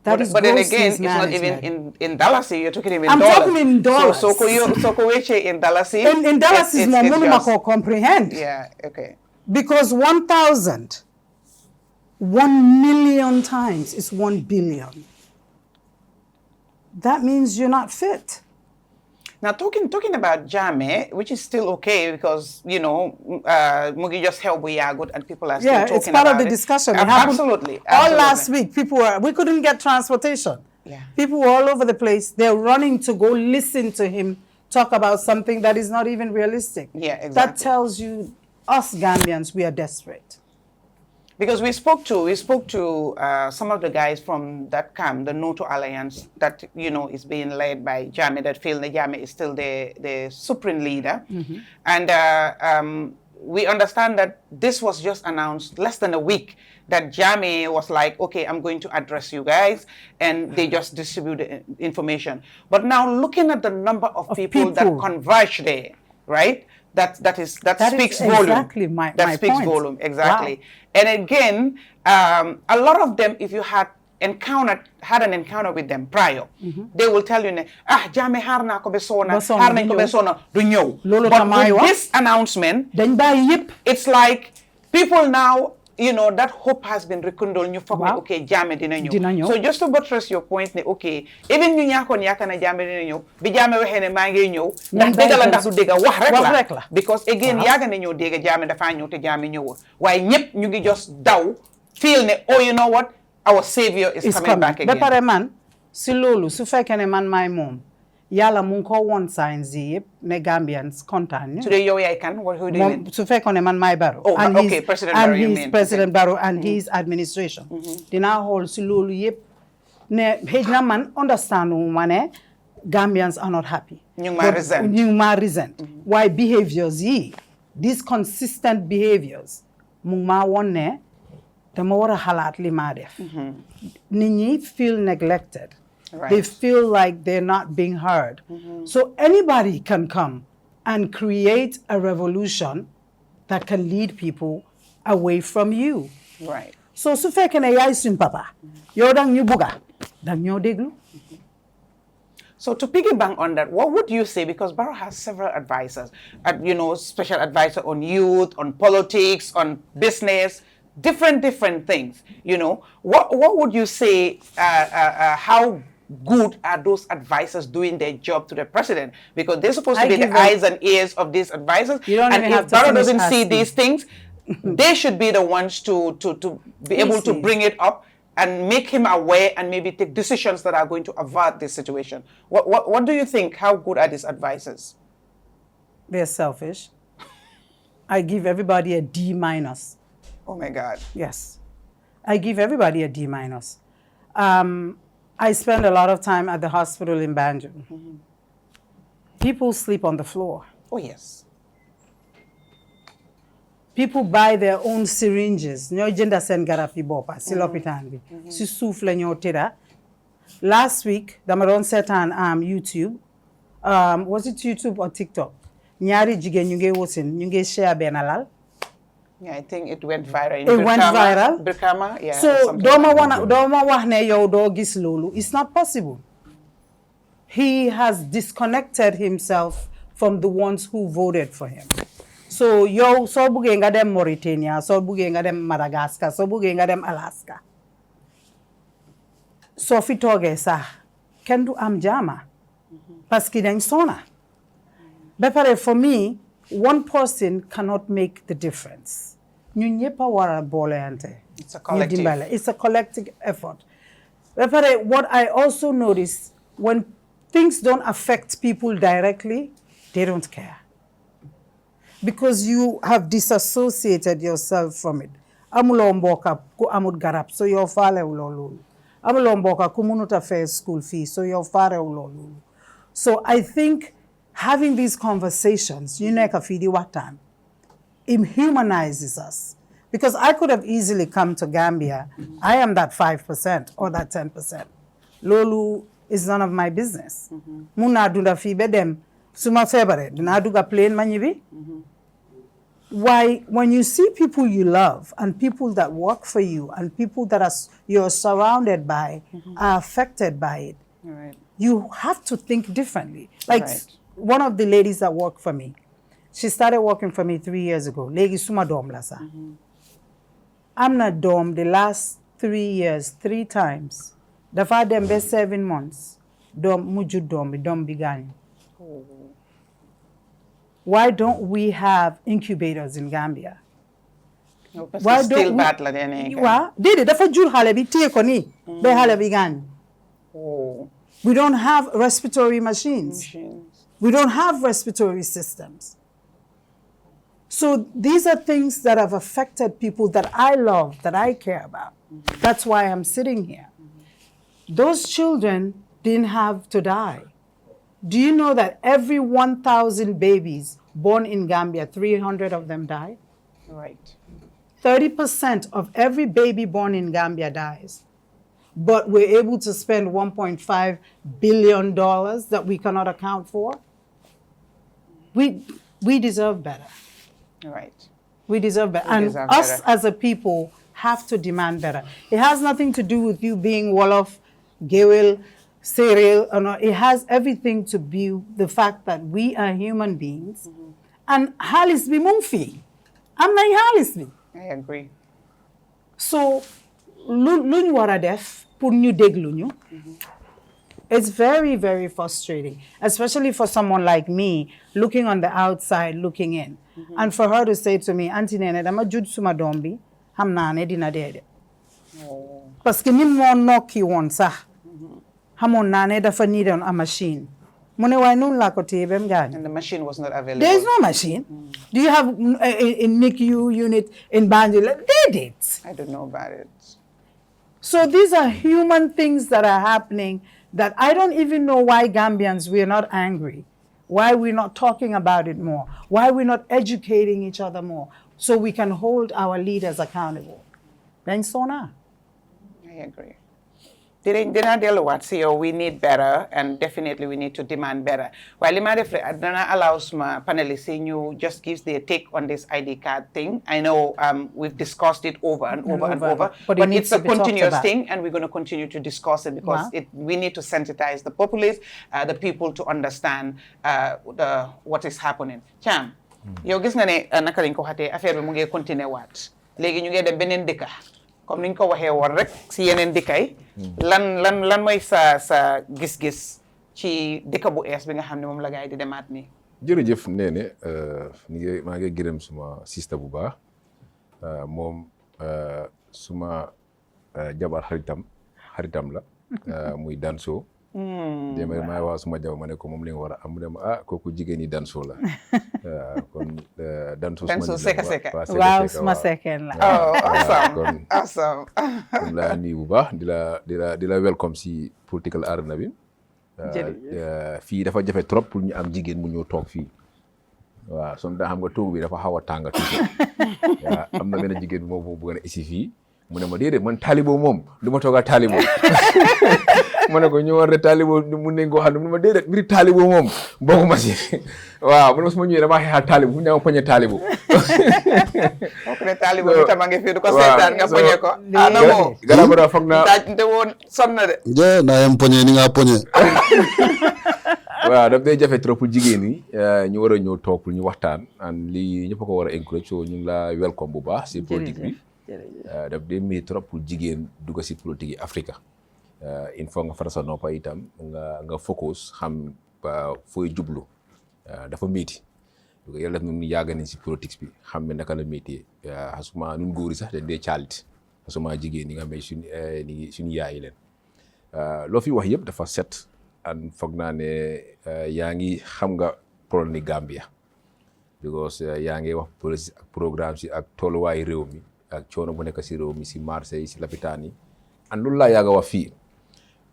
That is But then gross again, it's not mismanagement. even in dollars. You're talking in I'm dollars. talking in dollars. So in dollars. In dollars is more money I comprehend. Yeah, okay. Because 1,000, 1,000,000 times is 1 billion. That means you're not fit. Now, talking about Jame, which is still okay because, you know, Mugi just helped we are good and people are still talking about it. Yeah, it's part of the discussion. It happened Absolutely. All last week, we couldn't get transportation. Yeah. People were all over the place. They're running to go listen to him talk about something that is not even realistic. Yeah, exactly. That tells you, us Gambians, we are desperate. Because we spoke to some of the guys from that camp, the No to Alliance, that, you know, is being led by Jame, that feel that Jame is still the supreme leader. Mm-hmm. And we understand that this was just announced less than a week, that Jame was like, okay, I'm going to address you guys, and they just distributed information. But now looking at the number of people that converge there, right? That speaks volume. Exactly my speaks point. volume, exactly. Wow. And again, a lot of them, if you had an encounter with them prior, they will tell you, Jame harna ko besona, harna ko besona, do ñew. But with this announcement, it's like people now, you know, that hope has been rekindled. You forget, okay, Jame dina ñew. So just to buttress your point, okay, even ñu ñakon yakana Jame dina ñew, bi Jame waxe ne ma ngay ñew, ndax dega la ndax du dega wax rek la. Because again, yaga na ñew dega Jame dafa ñew te Jame ñewul. Waye ñep ñu ngi just daw, feel ne, oh, you know what, our savior is coming back again. Bepare man, si lolu su fekkene man my mom, yalla mu ko won signs yep ne Gambians kontaan. Today yow yaay kan, what who do you mean? Su fekkone man my Barrow. Oh, and okay, President Barrow you mean. President Barrow and his administration. Dina hol si lolu yep ne hejna man understand mané Gambians are not happy. You ma resent. Why behaviors these consistent behaviors mu ma won ne dama wara halat li ma def. Nit feel neglected. Right. They feel like they're not being heard. So anybody can come and create a revolution that can lead people away from you. Right. So su fekkene yaay sun papa, yow dang ñu buga, dang ñoo déglu. So to piggyback on that, what would you say? Because Barrow has several advisors, you know, special advisor on youth, on politics, on business, different things. You know, what would you say? How good are those advisors doing their job to the president? Because they're supposed to be the eyes and ears of these advisors. And if Barrow doesn't see these things, they should be the ones to be able to bring it up and make him aware and maybe take decisions that are going to avert this situation. What do you think? How good are these advisors? They're selfish. I give everybody a D-. Oh my God. Yes. I give everybody a D-. I spend a lot of time at the hospital in Banjul. People sleep on the floor. Oh, yes. People buy their own syringes. Ñoo jënda seen garab yi boppa si lopitaan bi. Si suuf la ñoo tëdda. Last week, dama doon seetaan YouTube. Was it YouTube or TikTok? Ñaari jigéen ñu ngi wosin, ñu ngi share benn lal. Yeah, I think it went viral. It went viral. Brikama, yeah. So doma wax ne yow do gis lolu. It's not possible. He has disconnected himself from the ones who voted for him. So yow so buge nga dem Mauritania, so buge nga dem Madagascar, so buge nga dem Alaska. So fi toge sa ken du am jama. Parce que dañ sona. But for me, one person cannot make the difference. It's a collective. It's a collective effort. What I also notice, when things don't affect people directly, they don't care. Because you have disassociated yourself from it. So you're amuloo mbokk ku mënut a fay school fees so yow faarewuloo loolu so I think having these conversations you nekk fii di waxtaan it humanizes us because I could have easily come to Gambia I am that 5% or that 10% loolu is none of my business mun naa dunda fii ba dem suma feebare dinaa dugga plane ma ñibbi why when you see people you love and people that work for you and people that you're surrounded by are affected by it Right. you have to think differently like Right. one of the ladies that work for me she started working for me 3 years ago léegi suma doom la sax am na doom the last 3 years 3 times dafa dem ba 7 months doom mujju doom bi gaañu why don't we have incubators in Gambia Why still bad la dene waaw déedéet dafa jur xale bi téye ko nii ba xale bi gaañu we don't have respiratory machines. We don't have respiratory systems. So these are things that have affected people that I love, that I care about. That's why I'm sitting here. Those children didn't have to die. Do you know that every 1,000 babies born in Gambia, 300 of them die? Right. 30% of every baby born in Gambia dies. But we're able to spend $1.5 billion that we cannot account for. We deserve better. Right. We deserve better. We And deserve us better. as a people have to demand better. It has nothing to do with you being Wolof, Gewil, Serial. Or not. It has everything to do with the fact that we are human beings. And halis bi mumfi. I'm not halis bi. I agree. So, luñ wara def pour ñu déglu ñu. It's very, very frustrating, especially for someone like me, looking on the outside, looking in. And for her to say to me, Auntie Neneh, dama jud suma doom bi, xam naa ne dina dee de. Parce que nim moo nokki woon sax, xamoon naa ne dafa needoon a machine. Mu ne waaye noonu laa ko téye ba mu gaañ. And the machine was not available. There is no machine. Do you have a NICU unit in Banjul? They did. I don't know about it. So these are human things that are happening that I don't even know why Gambians, we're not angry, why we're not talking about it more, why we're not educating each other more, so we can hold our leaders accountable. Then so now. I agree. Dina delluwaat si yow we need better and definitely we need to demand better. While li ma def rek dana allow suma panelists yi ñu just gives their take on this ID card thing. I know we've discussed it over and over, but it needs it's to a be talked continuous about. thing and we're going to continue to discuss it because Wow. we need to sensitize the populace, the people to understand what is happening. Cham, yow gis nga ne naka lañ ko waxatee affaire bi mu ngi continuer waat léegi ñu ngi dem beneen dëkka comme niñ ko waxee woon rek si yeneen dëkkay lan mooy sa gis-gis ci dëkk bu ees bi nga xam ne moom la gaay di demaat nii. jërëjëf Neneh maa ngi gërëm suma sista bu baax moom suma jabar xaritam la muy Danso. Démé maa waa suma jabar ma ne ko moom la ñu war a am mu ne ma kooku jigéen ñi Danso la kon Danso Secka Waaw suma sekkeen la. Awesome. Awesome. kon laa nuyu bu baax di la welcome si political arena bi. Fii dafa jafe trop pour ñu am jigéen mu ñëw toog fii waaw som daa xam nga toog bi dafa xaw a tàng tuuti waaw am na benn jigéen bi moom bëgg na isi fii mu ne ma déedéet man taalibo moom du ma tooga taalibo ma ne ko ñu war de taalibo mun nañ koo xam ne mu ne ma déedéet mbiri taalibo moom bokkuma si waaw mu ne ma su ma ñëwee damaa xeexal taalibo fu ñu ma poñe taalibo ok ne taalibo bi tam a ngi fii du ko seetaan nga poñe ko ana moo garab da foog naa nte woon sonn na de je na yem poñe ni nga poñe waaw daf day jafe trop pour jigéen ñi ñu war a ñëw toog pour ñu waxtaan and lii ñëpp a ko war a encourage so ñu ngi la welcome bu baax si politique bi daf day métti trop pour jigéen dugg si politique yi Afrique il faut nga fara sa noppa itam nga focus xam fooy jublu dafa métti yàlla def nun yàgg nañ si politique bi xam ne naka la métti xasuma nun góor yi sax dañ dee caalit xasuma jigéen ñi nga xam ne suñu yaayi leen loo fi wax yëpp dafa set and foog naa ne yaa ngi xam nga problème ni Gambia because yaa ngi wax politique ak programme si ak tolluwaayu réew mi ak coono bu nekk si réew mi si marché yi si lapitaan yi and loolu laa yàgg a wax fii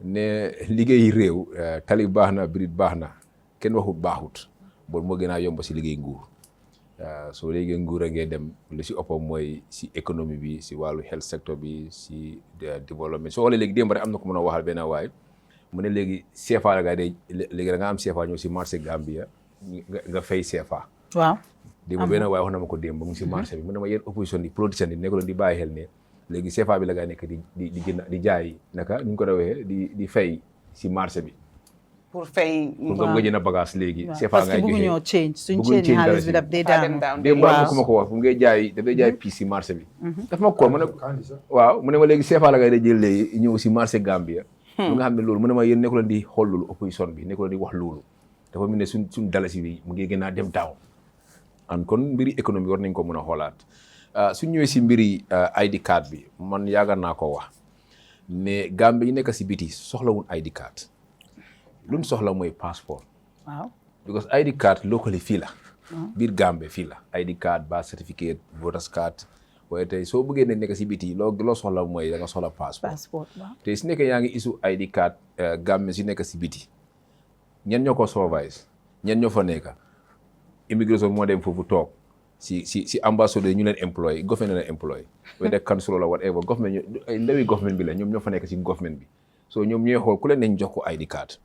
ne liggéey réew tali baax na birit baax na kenn waxut baaxut bon moo gën a yomb si liggéey nguur soo léegi nguur a ngee dem lu si ëpp mooy si économie bi si wàllu health sector bi si développement soo xoolee léegi démb rek am na ko mën a waxal benn waaye mu ne léegi CFA la gaa day léegi da nga am CFA ñëw si marché Gambia nga fay CFA. waaw démb benn waaye wax na ma ko démb mu ngi si marché bi mu ne ma yéen opposition di politicien di nekk di bàyyi xel ne léegi CFA bi la gaa nekk di gën di jaay naka ñu ko waxee di fay si marché bi. pour fay. pour nga jënd bagage léegi. CFA parce ngay que joxe bëgguñoo change suñ change xaalis bi daf dee daanu. démb am na ku ma ko wax bu ngay jaay dafay jaay piis si marché bi. daf ma ko mu ne waaw mu ne ma léegi CFA la gaa day jël léegi ñëw si marché Gambia. lu nga xam ne loolu mu ne ma yéen nekku leen di xool loolu opposition bi nekku leen di wax loolu dafa mel ne suñ dalasi bi mu ngi gën a dem daaw an kon mbiri économie war nañ ko mën a xoolaat suñ ñëwee si mbiri ID card bi man yaaga naa ko wax ne Gambie yi nekk si biti soxlawul ID card luñ soxla mooy passeport waaw because ID card locally fii la biir Gambie fii la ID card birth certificate voters card waaye tey soo bëggee ne nekk si biti loo soxla mooy da nga soxla passeport te si nekkee yaa ngi isu ID card Gambie si nekk si biti ñen ñoo ko supervise ñen ñoo fa nekk immigration moo dem foofu toog si ambassadeur ñu leen employé government leen employé whether council la whatever government ndawi government bi la ñoom ñoo fa nekk si government bi so ñoom ñooy xool ku leen nañ jox ko ID card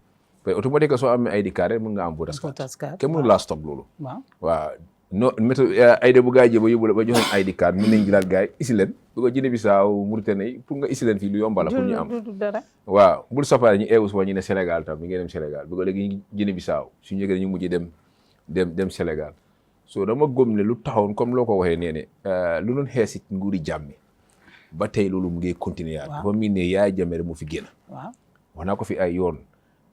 parce que automatique soo amee ID card rek mën nga am voters card kenn mënu laa stop loolu waaw no méthode ID bu gaa yi ba yóbbu la ba jox leen ID card mën nañ jëlaat gars yi isi leen bu ko Guinée Bissau Mauritanie pour nga isi leen fii lu yomba la pour ñu am waaw bul soppaale ñu eewu suba ñu ne Sénégal tam ñu ngi dem Sénégal bu ko léegi Guinée Bissau suñu yëgee ñu mujj dem Sénégal so dama gëm ne lu taxawoon comme loo ko waxee nee ne lu doon xees si nguuri jàmmi ba tey loolu mu ngi continuer dafa miin ne Yaya Jammeh rek mu fi génn wax naa ko fi ay yoon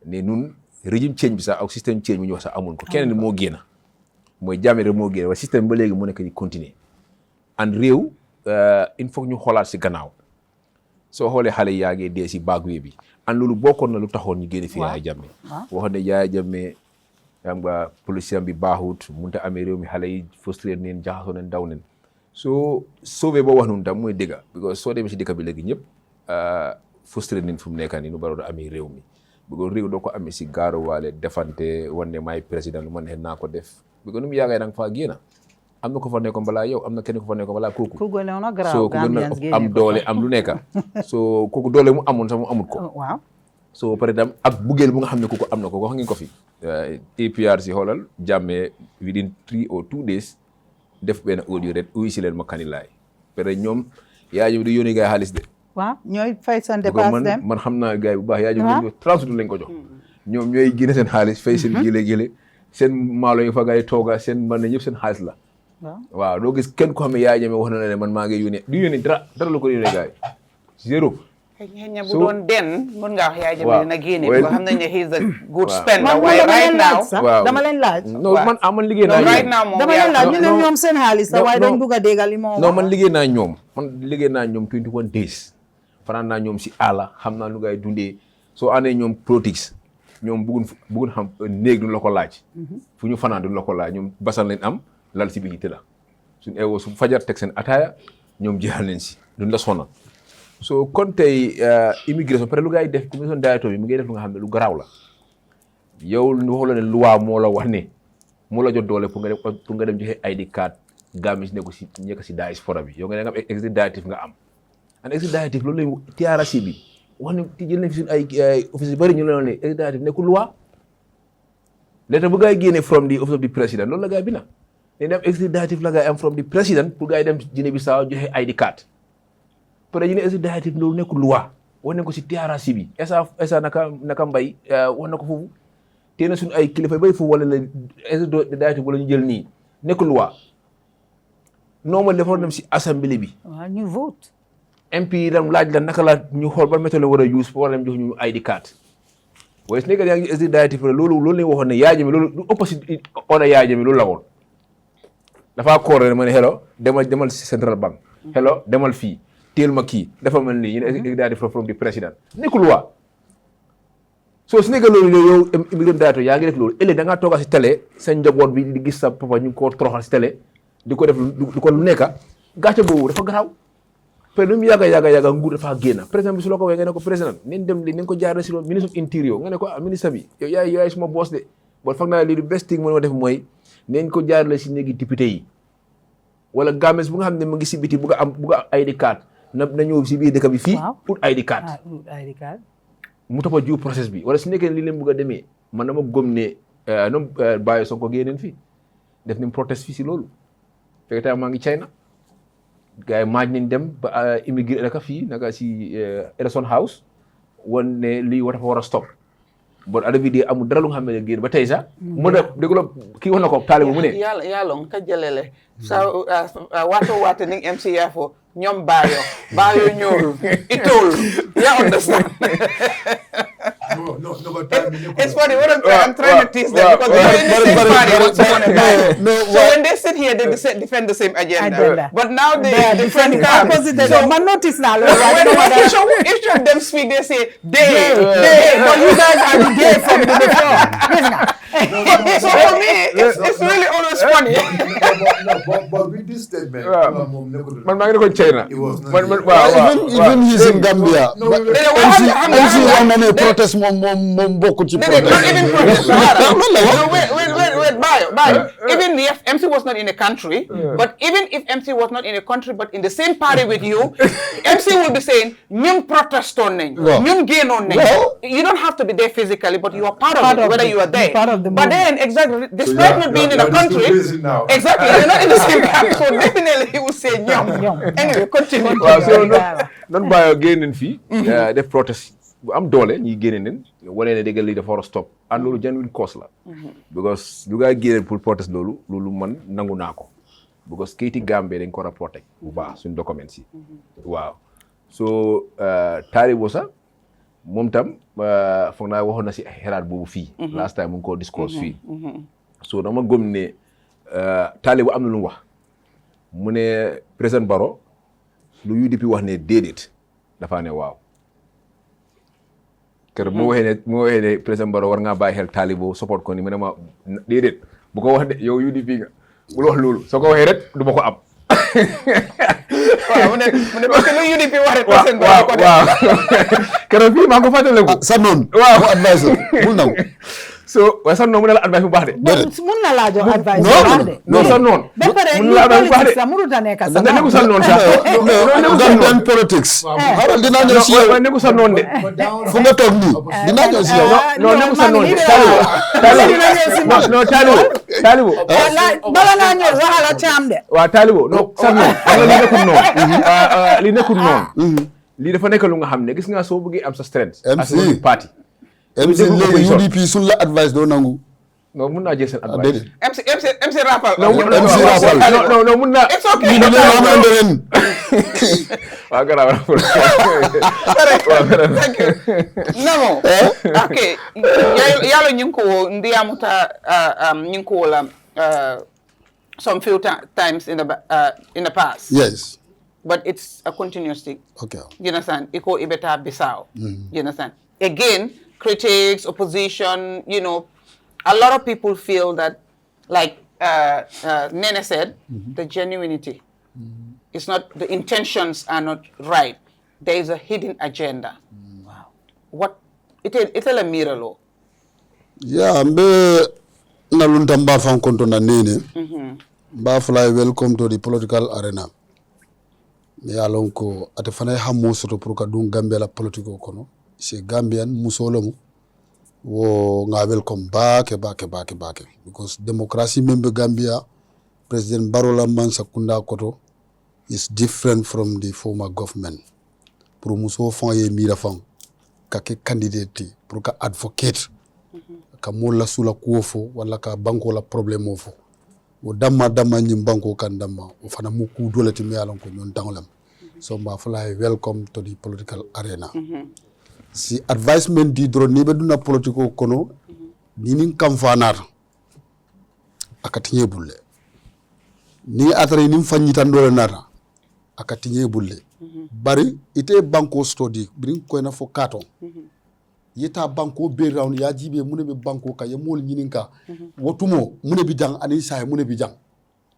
ne nun régime change bi sax ak système change bi ñu wax sax amun ko keneen moo génn mooy Jammeh rek moo génn waaye système ba léegi mu nekk di continuer and réew il faut ñu xoolaat si gannaaw soo xoolee xale yaa ngi dee si bagwe bi and loolu bokkoon na lu taxoon ñu génne fi Yaya Jammeh waxoon ne Yaya Jammeh xam nga policier bi baaxut mënut a amee réew mi xale yi frustré neen jaxasoo neen daw neen soo sauvé boo wax noonu tam mooy dëgga because soo demee si dëkk bi léegi ñëpp frustré neen fu mu nekk nii nu baroon a amee réew mi because réew doo ko amee si gaaruwaale defante wane maay président lu ma neex naa ko def because nu mu yaakaar da nga faa génn am na ko fa nekkoon balaa yow am na kenn ko fa nekkoon balaa kooku soo ku gën a am doole am lu nekk soo kooku doole mu amoon sax mu amut ko so par exemple ak buggeel bu nga xam ne kooku am na ko wax ngeen ko fi APRC xoolal Jammeh within 3 or 2 days def benn audio rek uy si leen ma kanilaay parce que ñoom yaa jëm di yónnee gars yi xaalis de ñooy fay seen dépasse dem man xam naa gars yi bu baax yaa jëm lañ transit lañ ko jox ñoom ñooy génne seen xaalis fay seen gile seen maalo yi fa gars yi tooga seen man ne ñëpp seen xaalis la waaw doo gis kenn ko xam ne Yaya Jammeh wax na ne man maa ngi yónnee du yónnee dara la ko yónnee gars yi zéro xëy na bu doon den mën ngaa wax Yaya Jammeh dina génne ko xam nañ ne he is a good spender waaye right now dama leen laaj man liggéey naa right now moom dama leen laaj ñu ne ñoom seen xaalis la waaye dañ bugg a déggal li moo non man liggéey naa ñoom 21 days fanaan naa ñoom si àlla xam naa lu ngay dundee soo àndee ñoom politics ñoom bëggun xam néeg duñ la ko laaj fu ñu fanaan duñ la ko laaj ñoom basan leen am lal si biti tëdda suñ eewoo su fajar teg seen ataaya ñoom jeexal leen si duñ la sonal so kon tey immigration peut-être lu ngay def commission directeur bi mu ngi def lu nga xam ne lu garaaw la yow waxu la ne loi moo la wax ne moo la jot doole pour nga dem joxe ID card Gambie si nekk si diaspora bi yow nga ne nga am executive nga am an executive loolu lañ TRC bi wax ne jël nañ fi suñu ay office yu bëri ñu la ne executive nekkul loi lettre bu ngay génnee from the office of the president loolu la gaa bi na ne dem executive la ngay am from the president pour ngay dem Guinée Bissau joxe ID card peut-être ñu ne executive loolu nekkul loi wax nañ ko si TRC bi esa naka mbay wax na ko foofu tee na suñu ay kilifa bay foofu wala la executive wala ñu jël nii nekkul loi normal dafa dem si assemblée bi ñu vote MP dam laaj la naka la ñu xool ban méthode la war a use pour war a dem jox ñu ID card waaye su nekkee yaa ngi executive loolu lañ waxoon ne Yaya Jammeh loolu lu ëpp si on a Yaya Jammeh loolu la woon dafaa koor ma ne hello demal si central bank hello demal fii teel ma kii dafa mel nii ñu ne executive from the président nekkul loi soo su nekkee loolu yow immigrant director yaa ngi def loolu ëllëg da ngaa tooga si télé sa njaboot bi di gis sa papa ñu ngi ko toroxal si télé di ko def lu ko lu nekka gàcce boobu dafa garaaw pe lu mu yaga nguur dafa génn président bi su la ko waxee nga ne ko président nañ dem li nañ ko jaarale si loolu ministre of interior nga ne ko ministre bi yow yaay suma boss de bon foog naa lii du best thing moo def mooy nañ ko jaarale si néegi député yi wala games bu nga xam ne mu ngi si biti bugg a ID card na ñëw si biir dëkk bi fii ut ID card mu toppa jiw process bi wala su nekkee li leen bugg a demee man dama gëm ne ñoom Bayo Sonko génneen fii def nañ protest fii si loolu fekk tey maa ngi China gars yi maaj nañ dem ba immigré naka fii naka si Election House wan ne lii dafa war a stop bon ada bi amul dara lu nga xam ne génn ba tey sax mu ne dégg la kii wax na ko taalibu mu ne yàlla ka jëlele sa wato ni MC yafo ñoom Bayo ñëwul itol ya understand no, but it's funny. What I'm trying to tease them because they're in the same party. So when they sit here, they defend the same agenda. But now they different camps. So man notice now. When each of them speak, they say they. But you guys are the they from the before. So for me, it's really always funny. But with this statement, man maa ngi ko China. Even he's in Gambia. MC Wamane protest moom bokku ci protest. Not even protest. Wait, Bayo. Even if MC was not in a country, but even if MC was not in a country, but in the same party with you, MC will be saying, "Nyum protest on nañ, nyum gain on nañ." You don't have to be there physically, but you are part of it, whether you are there. But then, exactly, despite not being in a country, exactly, you're not in the same camp, so definitely he will say nyum. Anyway, continue. So non Bayo génn fii def protest bu am doole ñi génne nen wane ne dégg lii dafa war a stop and loolu genuine cause la because lu gaa génne pour protest loolu man nangu naa ko because kayiti Gambie dañ ko war a protect bu baax suñ documents yi waaw so Talibo sax moom tam foog naa waxoon na si xelaat boobu fii last time mu ngi ko discourse fii so dama gëm ne Talibo am na lu mu wax mu ne président Barrow lu UDP wax ne déedéet dafa ne waaw kër mu waxee ne président Barrow war ngaa bàyyi xel Talibo support ko ni mu ne ma déedéet bu ko wax de yow UDP nga bul wax loolu soo ko waxee rek du ma ko am waaw mu ne parce que lu UDP wax rek président Barrow ko def waaw keroog fii maa ngi ko fàttaliku sa noonu waaw advisor bul nangu so waaye sax noonu mu ne la advice bu baax de. mun na laa jox advice bu baax de. non sax noonu. ba pare mun na la advice bu baax de. sax mënut a nekk sax. nga nekku sax noonu sax. Gambian politics. xaaral dinaa ñëw si yow. nekku sax noonu de. fu nga toog nii dinaa ñëw si yow. non nekku sax noonu de. Talibo. bala ngaa ñëw waxala caam de. waaw Talibo non sax noonu. li nekkul noonu. li nekkul noonu. lii dafa nekk lu nga xam ne gis nga soo bëggee am sa strength. MC parti. MC léegi UDP suñ la advice doo nangu. non mun naa jël seen advice. MC rappel. MC rappel non mun naa. it's okay. waaw garaaw. Thank you. Namo. Okay. Yalo nyinko ndiamuta nyinko la some few times in the past. Yes. But it's a continuous thing. Okay. You understand? Iko ibeta Bissau. You understand? Again, critics, opposition, you know, a lot of people feel that, like Neneh said, the genuinity is not, the intentions are not right. There is a hidden agenda. Wow. What, it's a mirror law. Yeah, mbe nalunta mba fan konto na Neneh. Mba fly welcome to the political arena. Ya lonko ate fana hammo soto pour ka dun Gambia la politiko kono. C'est Gambian musolomu wo nga welcome back because democracy member Gambia President Barrow la man sakunda koto is different from the former government pour muso fon ye mira fon ka ke candidate pour ka advocate ka mola sula kuofo wala ka banko la problème ofo o damma nyim banko kan damma o fana mu ku dolati mi yalon ko non tangolam so mba fly welcome to the political arena. Si advisement di dro ni be duna politiko kono ni nin kam fanar akati bulle ni atare ni fanyita ndole nata akati bulle bari ite banko study bring ko na fo katon yeta banko be round ya jibe mune be banko ka ye mol nyininka wotumo mune bi jang ani say mune bi jang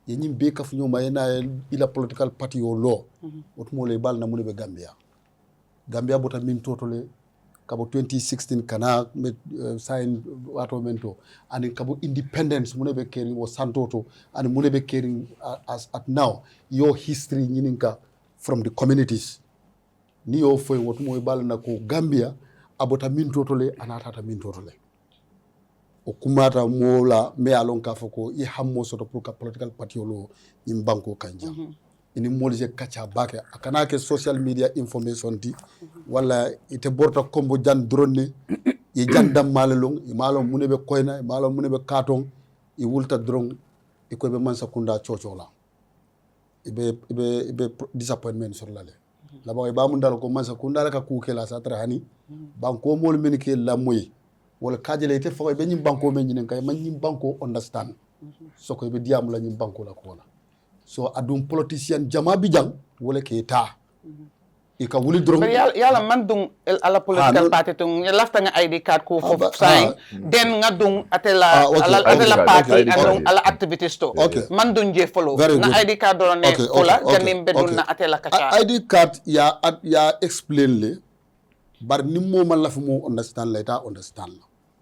ye nyim be kaf nyoma ena ila political party o law otmo le bal na mune be Gambia bota min totole kabo 2016 kana met sign wato mento and kabo independence mune be caring o santoto and mune be caring as at now your history nyininka from the communities ni yo foy wotmo e bal na ko Gambia abota min totole anata min totole o kumata mola me alon ka foko i hammo soto pour ka political party lo nyim banko kanja ini molje kacha bake akana ke social media information di wala ite borta kombo jan drone e jandam malalong e malom munebe koyna e malom munebe katon e wulta drone e ko be mansa kunda chochola ibe disappointment sur lale la ba ba mun dal ko mansa kunda ka kukela satra hani banko mol men ke la moy wala kajele ite fo be nyim banko men nyinen kay man nyim banko understand so ko be diam la nyim banko la ko la so adum politician jama bijang wala ke ta ika wuli drone yalla man dung ala political party tung lafta nga ID card ko fo sign den nga dung atela party and ala activities to man dung je follow na ID card do ne fola ganim bedun na atela kacha ID card ya explain le bar ni mo man la fu mo understand la ta understand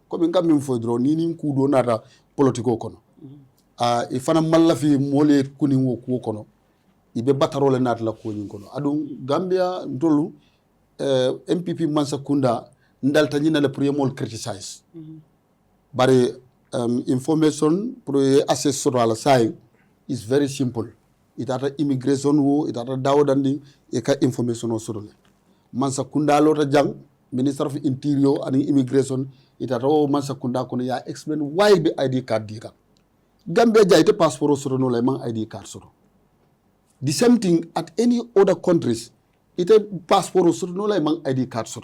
ko min kam min fo drone ni ku do nata politico kono ifana man la fi mole kuni wo ku kono ibe batarole nat la ko nyin kono adum Gambia ndolu MPP Mansa Kunda ndalta nyina le premier criticize bari information pour access sur la side is very simple itata immigration wo itata dawdandi e ka information o sur le Mansa Kunda lota jang minister of interior and immigration itata o Mansa Kunda kono ya explain why be ID card dika Gambia jaite passport sur no le man ID card sur the same thing at any other countries ite passport sur no la mang ID card sur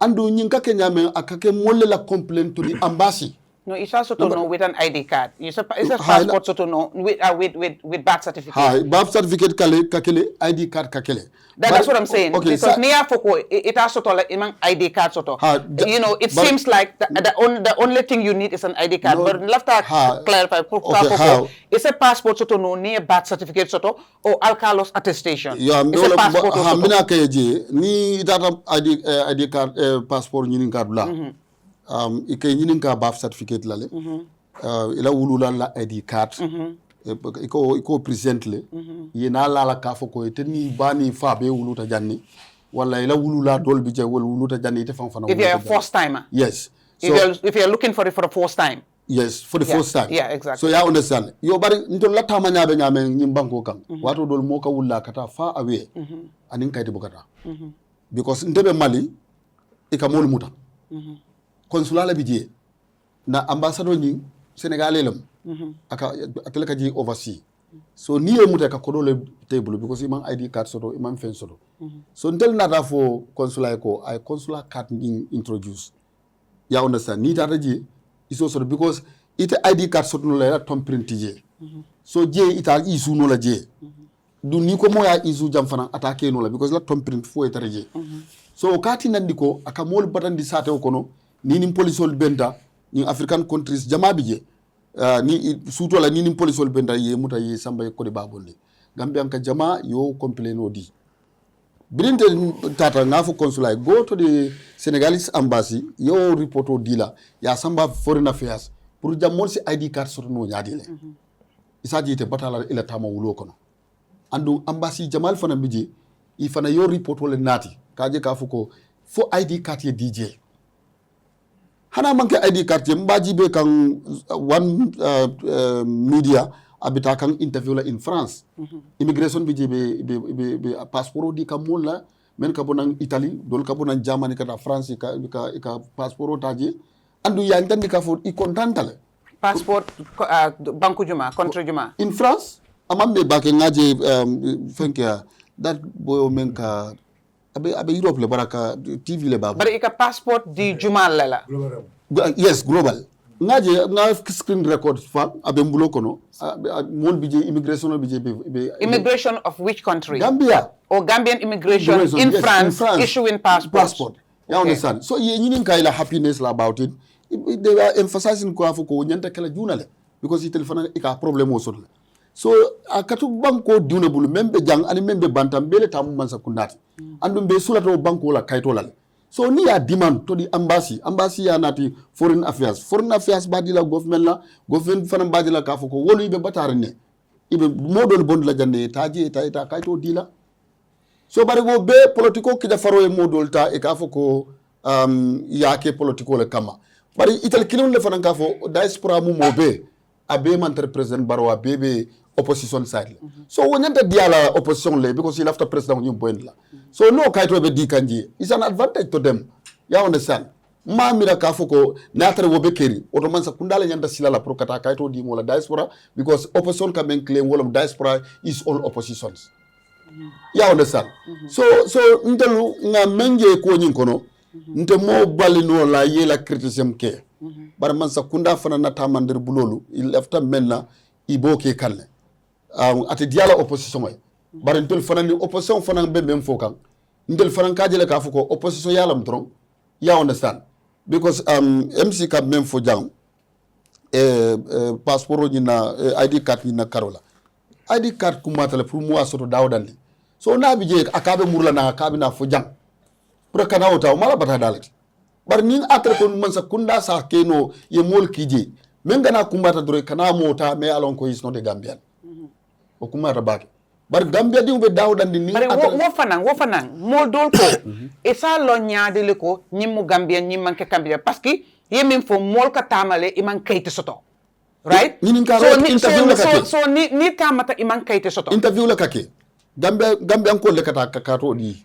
andu nyinka Kenya me akake molle la complaint to the embassy no it's also to know with an ID card it's a passport to know with birth certificate birth certificate kakele ID card kakele that's what I'm saying because near foko it also to like ID card soto you know it seems like the only thing you need is an ID card but lafta clarify foko it's a passport to know near birth certificate soto or alkalos attestation it's a passport mina kayeje ni data ID card passport nyinin card la ike nyinin ka birth certificate lale ila wulula la ID card iko presently yena la ka foko eteni bani fa be wuluta janni wala ila wulula dol bi je wala wuluta janni te fan if you're a first timer yes so if you're looking for it for the first time yes for the first time yeah exactly so ya understand yo bari ntol la tama nyaabe nyame nyim banko kan wato dol mo ka wulla kata fa away anin kayti bukata because ndebe Mali ikamol muta consulat la bidje na ambassadeur ñi Sénégalais lam aka atele ka ji overseas so ni e muta ka kodo le table because imam ID card soto imam fen soto so ntel nata fo consulat ko ay consulat card ñi introduce ya understand ni tata ji iso soto because ite ID card soto no la tom print je so je ita isu no la je du ni ko moya isu jam fana attaquer no la because la tom print fo etare je so kati nandiko aka mol batandi sate ko no ni polisol benda ni African countries jama bije ni suto la ni polisol benda ye muta ye samba ko de babonde Gambia ka jama yo complain odi bilinte tata ngafo consulat go to the Senegalese embassy yo report o dila ya samba foreign affairs pour jamol si ID card sur no nyaadile isa jite batala ila tama wulo kono andu embassy jamal fana bije i fana yo report wala nati kaje ka fuko fo ID card ye DJ hana manke ID card ye mbaji be kan one media abita kan interview la in France immigration bi be passeport di kam la men ka bonan Italie dol ka bonan Germany ka France ka passeport taji andu ya ndandi ka fo i contantale passport banku juma contre juma in France amambe bake ngaje fenkia that boy men ka abe Europe le baraka TV le babu but ika passport di juma lela yes global ngaje na screen record fa abe mbulo kono mon bije immigration bije be immigration of which country Gambia or Gambian immigration in France issuing passport you understand so ye nyinin kay la happiness la about it they were emphasizing ko afoko nyanta kala junale because it telephone ika problem o sodla so akatu banko diuna bulu membe jang ani membe bantam bele tamu mansa kundati andum be sulato banko la kayto lale so ni ya demand to di embassy ya nati foreign affairs badi la government fana badi la kafo ko wolu ibe batare ne ibe modon bond la jande taji ta kayto dila so bari go be politiko kida faro e modol ta e kafo ko yake politiko le kama bari ital kilon le fana kafo diaspora mu mobe abe manter president barwa bebe opposition side so wonyanta diala opposition le because he left the president you point la so no kayto be di kanji is an advantage to them you understand ma mira kafo ko natare wo be keri oto man sa kundala nyanta silala pro kata kayto di mo la diaspora because opposition can ben claim wolom diaspora is all oppositions you understand so ntelu nga menje ko nyin kono nte mo balino la yela criticism ke bar man sa kunda fana na tamandir bulolu il lefta menna iboke kalle ati diala opposition way bar ntel fana ni opposition fana be même fokan ntel fana ka jele ka fuko opposition yalam tron you understand because MC ka même fo jang passeport ni na ID card ni na karola ID card kumatale pour moi soto dawdandi so na bi je akabe murla na akabe na fo jang pour kana wota mala bata dalati bar nin atre ko man sa kunda sa keno ye mol kije men gana kumbata dore kana mota me alon ko is not a Gambian o kumata bake bar Gambia di ube dawdandi ni atre wo fanang mo dol ko e sa lo nyaade le ko nyimmu Gambian nyimman ke Gambia parce que yemin fo mol ka tamale iman kayti soto right so ni tamata iman kayti soto interview la kake Gambia ko le kata kakato di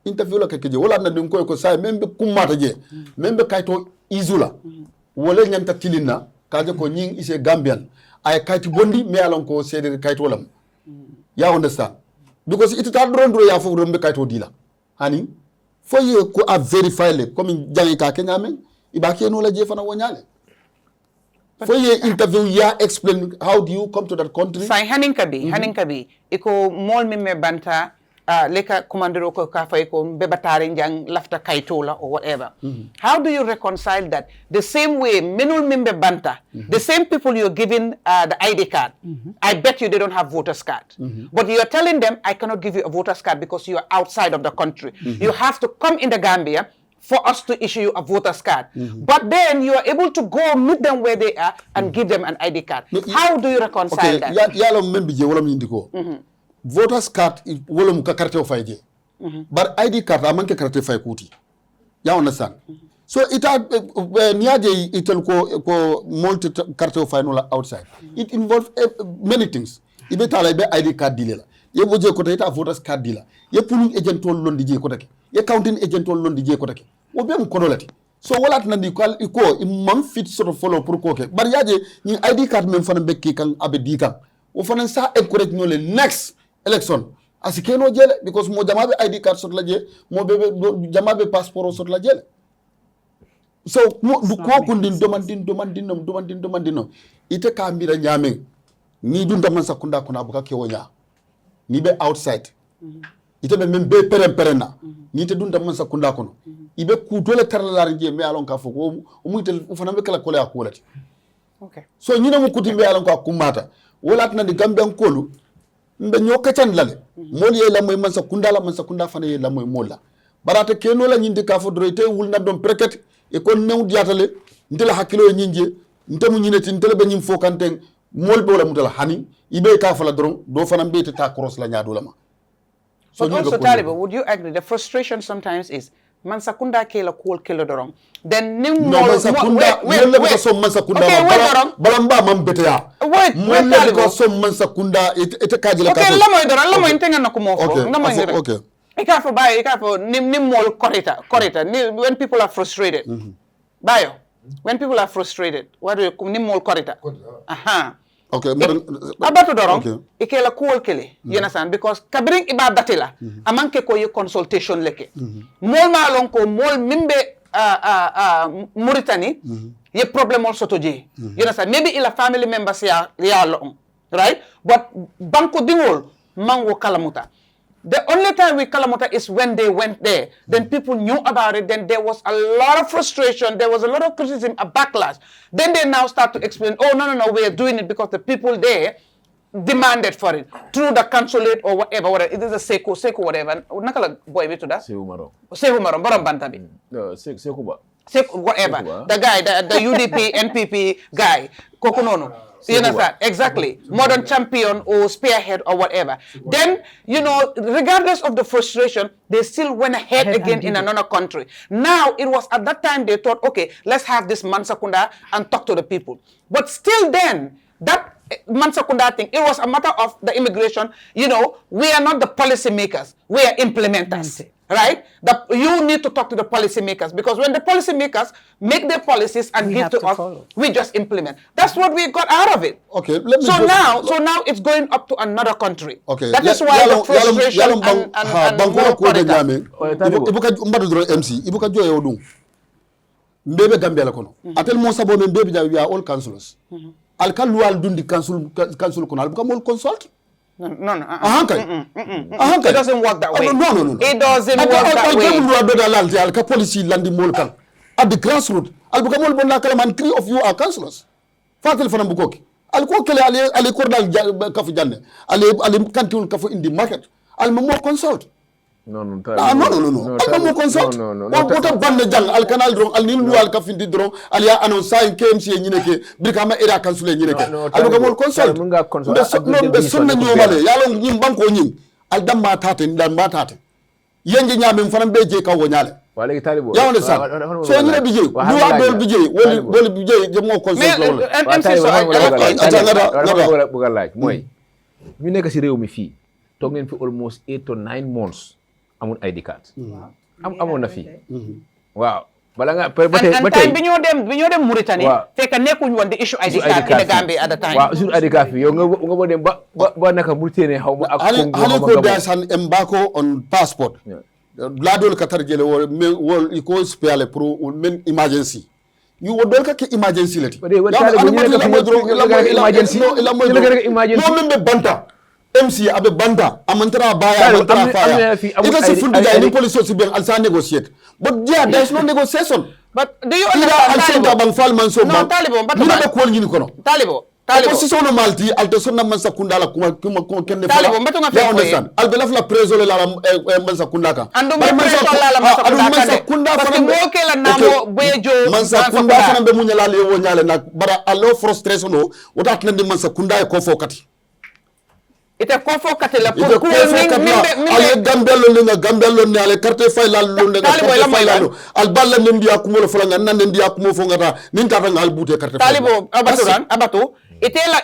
interview la kake je wala na dum ko say membe kumata je membe kayto izula wala nyanta tilina kaje ko nying ise Gambian ay kayti bondi me alon ko sede kayto lam ya understand because it ta drondro ya fo rombe kayto dila hani fo ye ko a verify le comme jangi ka kenya men ibake no la je fana wonyale fo ye interview ya explain how do you come to that country sai hanin kabi iko mol me banta leka commandero ko ka fay ko bebatare jang lafta kaytola or whatever how do you reconcile that the same way menul membe banta the same people you're giving the ID card I bet you they don't have voters card but you're telling them I cannot give you a voters card because you are outside of the country you have to come in the Gambia for us to issue you a voters card but then you are able to go meet them where they are and give them an ID card how do you reconcile that yalo membe je wala ndiko voters card wolum ka carte o fayje bar ID card amanke carte fay kuti ya understand so ita niaje itel ko multi carte o fay no la outside it involve many things ibe tala be ID card dilela ye boje ko ita voters card dila ye pulling agent tol londi je ko take ye counting agent tol londi je ko take o be ko dolati so walat na di ko imam fit sort of follow pour ko ke bar yaje ni ID card men fana bekki kan abe di kan o fana sa encourage no le next election asikeno jele because mo jamabe ID card sot la je mo bebe jamabe passport sot la jele so mo du ko kundin domandin ite ka mbira nyame ni dun man sakunda kuna buka ke wonya ni be outside ite be membe perena ni te dun man sakunda kono ibe ku dole tarla je me alon ka foko o mu ite fana be kala kola akolati okay so nyina mu kuti be alon ka kumata wolat na di Gambian kolu mbe nyoka chan lale moli ye la moy man sakunda fana ye la moy mola barata keno la nyindi ka fo droite wul na dom preket e kon new diatale ndela hakilo nyinje ntemu nyineti ndele be nyim fokanteng mol be wala mutala hani ibe ka fala dron do fana mbete ta cross la nyaado lama so also Taliba, would you agree the frustration sometimes is man sakunda kela kool kelo dorong then nim no man sakunda wala be so man sakunda balamba man bete ya wala be so man sakunda ete kajila ka okay la moy tenga nako mo fo ngam okay ika fo nim mol korita when people are frustrated bayo when people are frustrated what do you nim mol korita aha okay abato dorong ikela kool kele you understand because kabring iba datila amanke ko ye consultation leke mol ma lon ko mol mimbe Mauritanie ye problem also to je you understand maybe ila family members ya long right but banko dingol mango kalamuta the only time we kalamuta is when they went there then people knew about it then there was a lot of frustration there was a lot of criticism a backlash then they now start to explain oh no we are doing it because the people there demanded for it through the consulate or whatever. It is a Seku, whatever. Nakala boy to that. Sehu Marom, Borom Bantabi. No, Sekuba. Whatever. The guy, the UDP, NPP guy, Kokunono. You understand? Exactly. Modern champion or spearhead or whatever. Then, you know, regardless of the frustration, they still went ahead again in another country. Now, it was at that time they thought, okay, let's have this Mansakunda and talk to the people. But still then, that Mansakunda thing, it was a matter of the immigration. You know, we are not the policy makers. We are implementers. Right? You need to talk to the policymakers, because when the policymakers make their policies and give to us, we just implement. That's what we got out of it. Okay. So now it's going up to another country. Okay. That is why the frustration and more political. MC. Ibuka joye odun. Mbebe Gambia la kono. Atel mo sabo mbebe we are all councillors. Al kalual dundi council kono. Al buka mo consult. No. It doesn't work that way. No. It doesn't work that way. Policy landi molkan. At the grassroots, al buka mol bonna kala man 3 of you are councillors. Fatel fanam bukoki. Al ko kele ali kordal kafu janne. Ali kantiun kafu in the market. Al mo consult. No. Al mo consult. What bande jang al canal drong al nim al kafin di drong al ya annonce in KMC ñineke brikama era council ñineke. Al buka mol consult. Be sunna ñomale yalo ñim banko ñim al damma tate ndam matate. Yengi ñamem fanam be je kawo ñale. Wale talibo. Ya understand? So ñine bi je, du abel bi je, woli bi je je mo consult la. Buga laaj moy ñu nekk ci réew mi fi tok ngeen fi almost 8 to 9 months amul ID card. Amoon na fi. Waaw. Bala nga ba tey bi ñoo dem Mauritanie fekk nekkuñ woon di issue ID card in the Gambia at the time. Waaw issue ID card fi yow nga bo dem ba naka Mauritanie xaw ma ak Congo ko das an embargo on passport. La dol ka tarjele wol iko spécial pour men emergency. You would not get emergency leti. No membe banta. MC abe banda amantara baya amantara fire. It doesn't fund the any police to be also negotiate. But yeah, there's no negotiation. But do you understand? No, Taliban, but Taliban. Opposition no malti alto sonna man sakunda la kuma kenne fala. Taliban beto nga ya understand. Albela fla preso la man sakunda ka. Andu preso la man sakunda ka. Parce que mo ke la namo bejo man sakunda fana be munyala le wo nyale nak bara allo frustration no wota tande man sakunda e ko fokati. Ite kofo katela pour ale gambello ne ale carte fayla lo ne al balla ne ndiya kumo fala ngana ne ndiya kumo fo ngata nin tata ngal bute carte talibo abato itela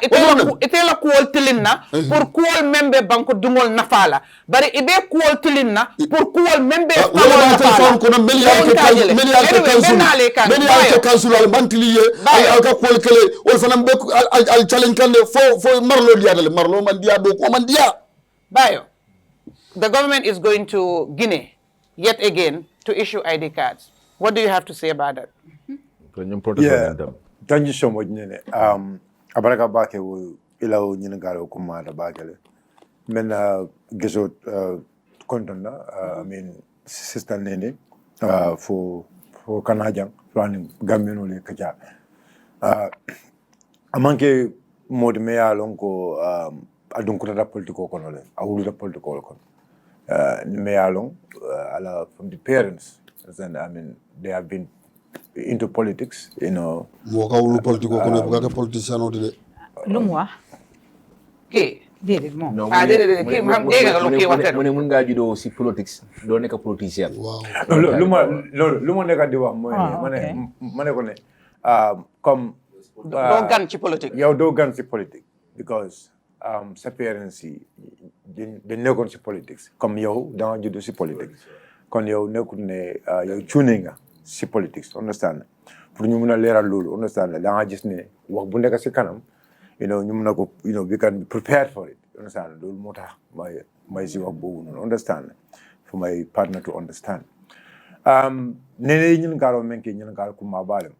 kuol tilinna pour kuol membe banko dungol nafala bari ibe kuol tilinna pour kuol membe wala telefon ko no milliard ke council al mantiliye al ka kuol kele wol fanam be al challenge kan fo marlo diadale marlo man dia do ko man dia bayo the government is going to Guinea yet again to issue ID cards. What do you have to say about that? Thank you so much, Neneh. Abaraka bake wo ilaw ñina garo ko ma da bakele men gesot kontona I mean sister Neneh for Canadian planning gamino le kaja amanke mode me alon ko adun ko da politiko kono le awulu da politiko kono me alon ala from the parents and I mean they have been into politics, you know. Moka ulu politiko kono buka politician o de. Lumwa. Ke dede mo. Dede ke mam dega lo ke water. Mun nga judo si politics do nek politicien. Wow. Luma neka di wax moy mané ko ne comme do gan ci politique. Yow do gan ci politique because sa parents de nekon ci politics comme yow da nga judo ci politique. Kon yow nekul ne yow tuné nga si politics, understand? Pour ñu mëna léral loolu, understand? Da nga gis ne wax bu nekk ci kanam, you know, ñu mëna ko, you know, we can be prepared for it, understand? Loolu motax may si wax boobu noonu, understand? For my partner to understand. Neneh ñun garo menke ñun garo kuma balem.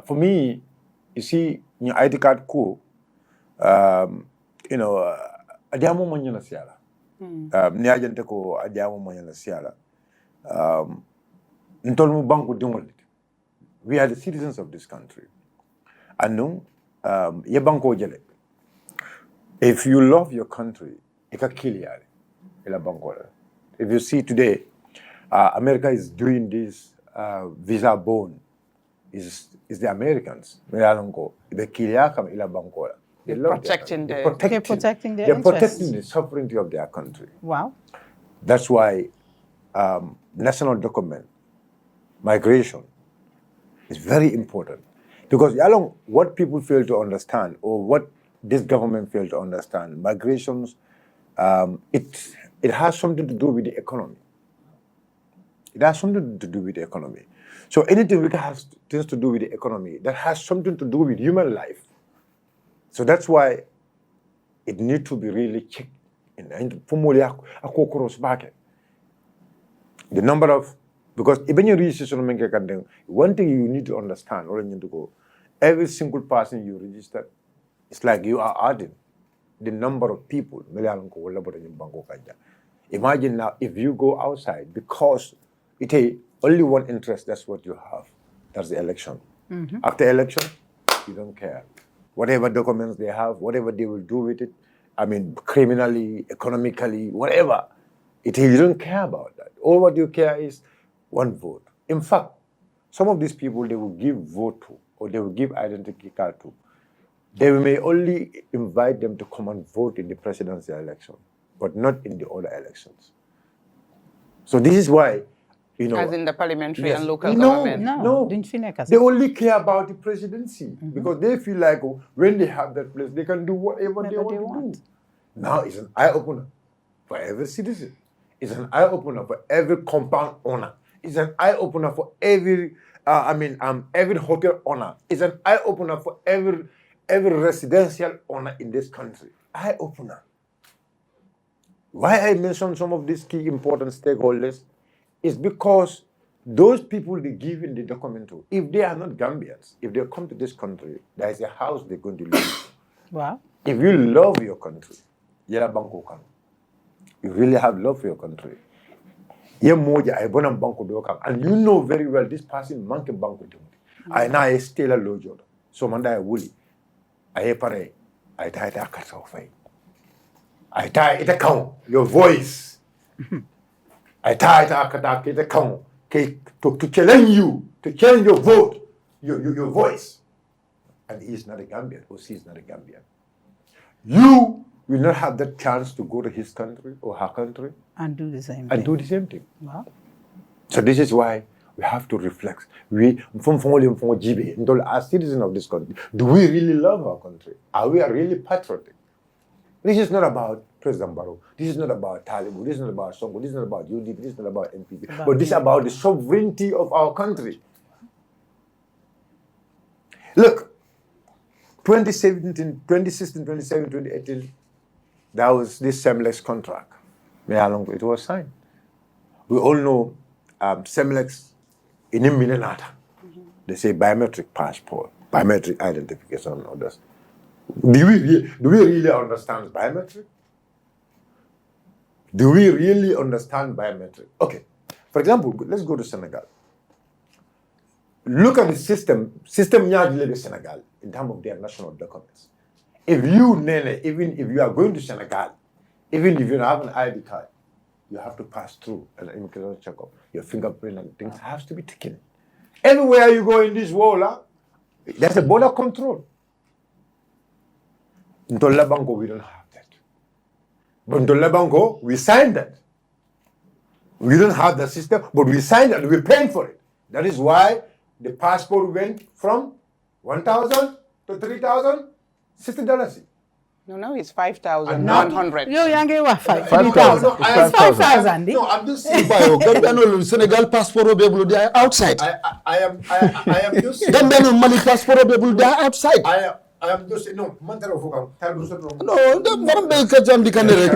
For me, you see, ñu ID card ko, you know, adiamo mo ñuna siala. Ni ajante ko adiamo mo ñuna siala. We are the citizens of this country. And no, ye banko jele. If you love your country, it can kill you. If you see today, America is doing this visa bond. Is the Americans? They kill you. They're protecting They're protecting their They're interests. protecting the sovereignty of their country. Wow. That's why national document, migration, is very important. Because what people fail to understand, or what this government fails to understand, migrations, it has something to do with the economy. It has something to do with the economy. So anything which has things to do with the economy, that has something to do with human life. So that's why it needs to be really checked. The number of, because even your research, one thing you need to understand, every single person you register, it's like you are adding the number of people. Imagine now if you go outside, because it is only one interest, that's what you have. That's the election. After election, you don't care. Whatever documents they have, whatever they will do with it, I mean, criminally, economically, whatever, you don't care about that. All what you care is one vote. In fact, some of these people, they will give vote to, or they will give identity card to. They may only invite them to come and vote in the presidential election, but not in the other elections. So this is why, as in the parliamentary and local No, government. no. Didn't They only care about the presidency because they feel like when they have that place, they can do whatever they want to do. Now it's an eye-opener for every citizen. It's an eye-opener for every compound owner. It's an eye-opener for every, every hotel owner. It's an eye-opener for every residential owner in this country. Eye-opener. Why I mention some of these key important stakeholders is because those people they give in the document to, if they are not Gambians, if they come to this country, there is a house they're going to live in. Wow. If you love your country, you really have love for your country. And you know very well this person monkey banku. I na I still a lojo. So manda I wuli. I pare. I tie it a cut off. I tie it a count. Your voice. I tie it a count. To challenge you, to change your vote, your voice. And he is not a Gambian, or she is not a Gambian. You will not have that chance to go to his country or her country And do the same and thing. do the same thing. Wow. So this is why we have to reflect. As citizens of this country, do we really love our country? Are we really patriotic? This is not about President Barrow. This is not about Taliban. This is not about Songo. This is not about UDP. This is not about NPP. But this is about the sovereignty of our country. Look, 2017, 2016, 2017, 2018, that was this Semlex contract. It was signed. We all know Semlex in Minenata. They say biometric passport, biometric identification and others. Do we really understand biometric? Do we really understand biometric? Okay. For example, let's go to Senegal. Look at the system Nyadile Senegal in terms of their national documents. If you, Neneh, even if you are going to Senegal, even if you don't have an ID card, you have to pass through an immigration checkup. Your fingerprint and things have to be taken. Everywhere you go in this world, there's a border control. In Tolabango, we don't have that. But in Tolabango, we signed that. We don't have the system, but we signed it and we're paying for it. That is why the passport went from $1,000 to $3,060. No, it's 5,100. Yo, yange wa 5,000. 3,000. It's 5,000. No, I'm just saying. Gambia Senegal passport be able to outside. I am just saying. Gambia Mali passport be able to outside. I am just saying. No, Mantara Fukam. No, the Bombay Kajandi Kanere. I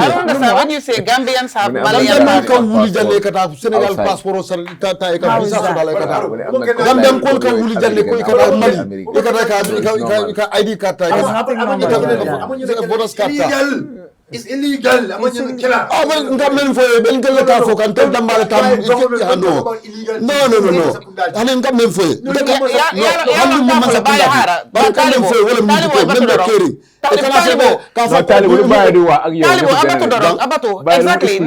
don't understand when you say Gambians have Malian Gambia passport. kan wuli jalle kata Senegal passport sa ta ka visa so dala kata. Gambia ko kan wuli jalle ko kata Mali. Ka ID card ta. It's illegal. Ngam fo ben gele ta fo kan tel dambale tam no. Hani ngam men fo. Talibo abato exactly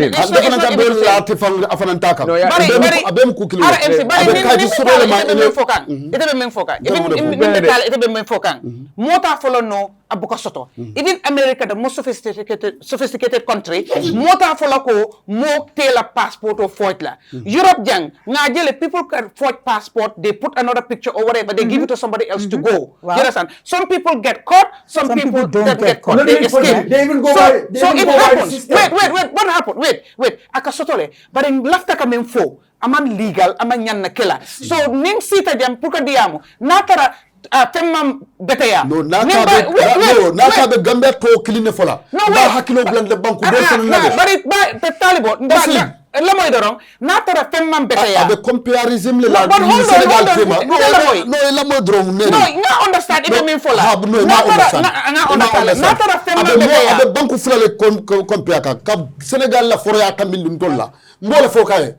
mota follow no abuka soto even America the most sophisticated country mota follow ko mo tela passport or forge la Europe jang nga jele people can forge passport they put another picture or whatever they give it to somebody else to go. You understand? Some people get caught, some people don't get caught. They escape. They even go So it happens. by What happened? Wait. Akasotole. But in lafta kamen fo, aman legal, aman yan na kila. So ning sita jam puka diamo. Natara femma beteya. No, nata be Gambia to kiline fola. No, ba hakilo blan le banku do son na. But the Taliban. Lamo idorong natara femma beteya. Abe comparison le la. But hold on. No, lamo drom ne. No, nga understand even mean fola. No, understand. Natara femma beteya. Abe banku fula le compare ka Senegal la foro ya tambil dum tolla. Mbole fo kaye.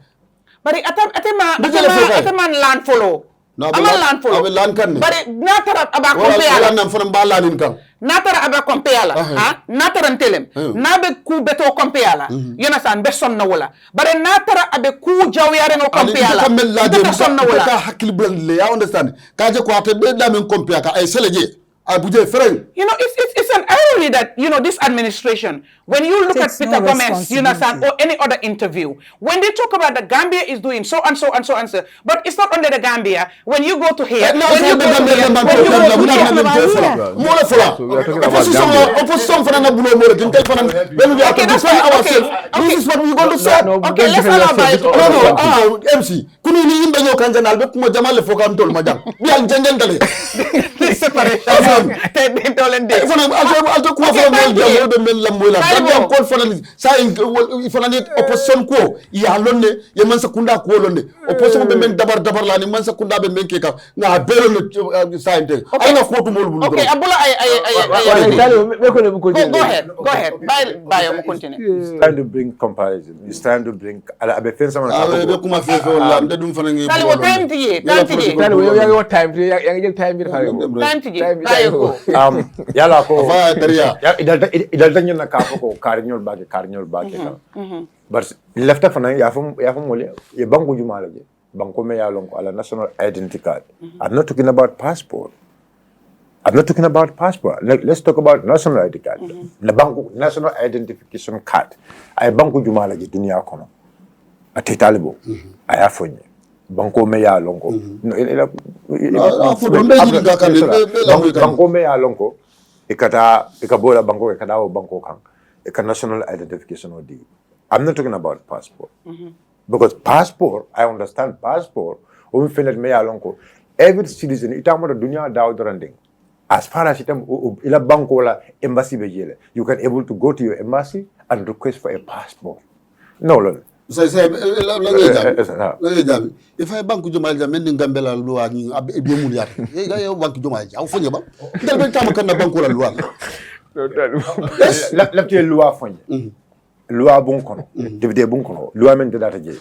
Bari atema land follow. No, aman land follow. Abe land kan. Bari natara aba compare. Wala nam fona ba landin kan. Natara aba compare la. Natara ntelem. Nabe ku beto compare la. Yona san be sonna wala. Bari natara abe ku jawyare no compare la. Beto sonna wala. Ka hakil blan le ya understand. Ka je ko ate be da men compare ka ay seleje. Abuje freng. You know, it's an irony that, you know, this administration, when you look at Peter Gomez, you understand, or any other interview, when they talk about the Gambia is doing so and so and so and so, but it's not only the Gambia. When you go to here, opposition for an this is what we're going to say. Okay, let's allow by MC. Kuni ni imbe yo kanjana albe kuma jamale fokan tol majang. Bi al jengentale. Separation. Alto kuwa fana mol jamo de men lam mola. Gambia ko fana sa fana ni opposition ko ya lonne ye man sakunda ko lonne. Opposition be men dabar la ni man sakunda be men keka nga belo no sa inte. Ay na ko to mol bulu. Okay, Abula go ahead. Bye, I'm continue. It's trying to bring comparison. It's trying to bring abe fensa man ka ko kuma fe la de dum fana ngi. Tali wo time tiye. Yala ko idal tanyo na kapo ko karnyol bake but lefta fana ya fam mole ye banko jumala je banko me ya lon ko ala national identity card. I'm not talking about passport. Let's talk about national ID card. Na banko national identification card ay banko jumala je dunia kono ate talibo ay afonye banko me ya lonko banko me ya lonko ikabola banko ikadawo banko kan ika national identification odi. I'm not talking about passport because passport, I understand passport o fenet me ya lonko every citizen itamo da dunia dawo doranding as far as itam ila banko la embassy be jele you can able to go to your embassy and request for a passport. No. If I bank jumal jam men ngambela loi ni be muliat e ga yo bank jumal ja fonye ba dal ben tam kan banko la loi la loi fonye loi bon kono député bon kono loi men data je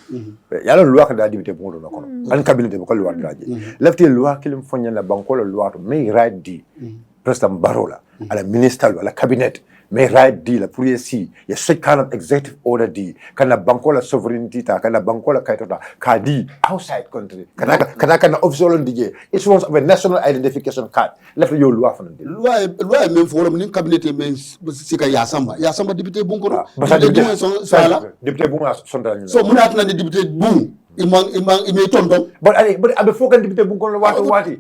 yalla loi ka da député bon do kono an cabinet ko loi da je lafte loi kilim fonye la banko la loi to may right di president barola ala minister ala cabinet may right deal pour yesi ya such kind of executive order di kana bankola sovereignty ta kana bankola kaitota ka di outside country kana official DJ it was of a national identification card left yo loi fana di loi même forum ni cabinet men sika ya samba député bunkoro député bunga sonda so munat na député bung imang tonton but abe fokan député bunkoro wati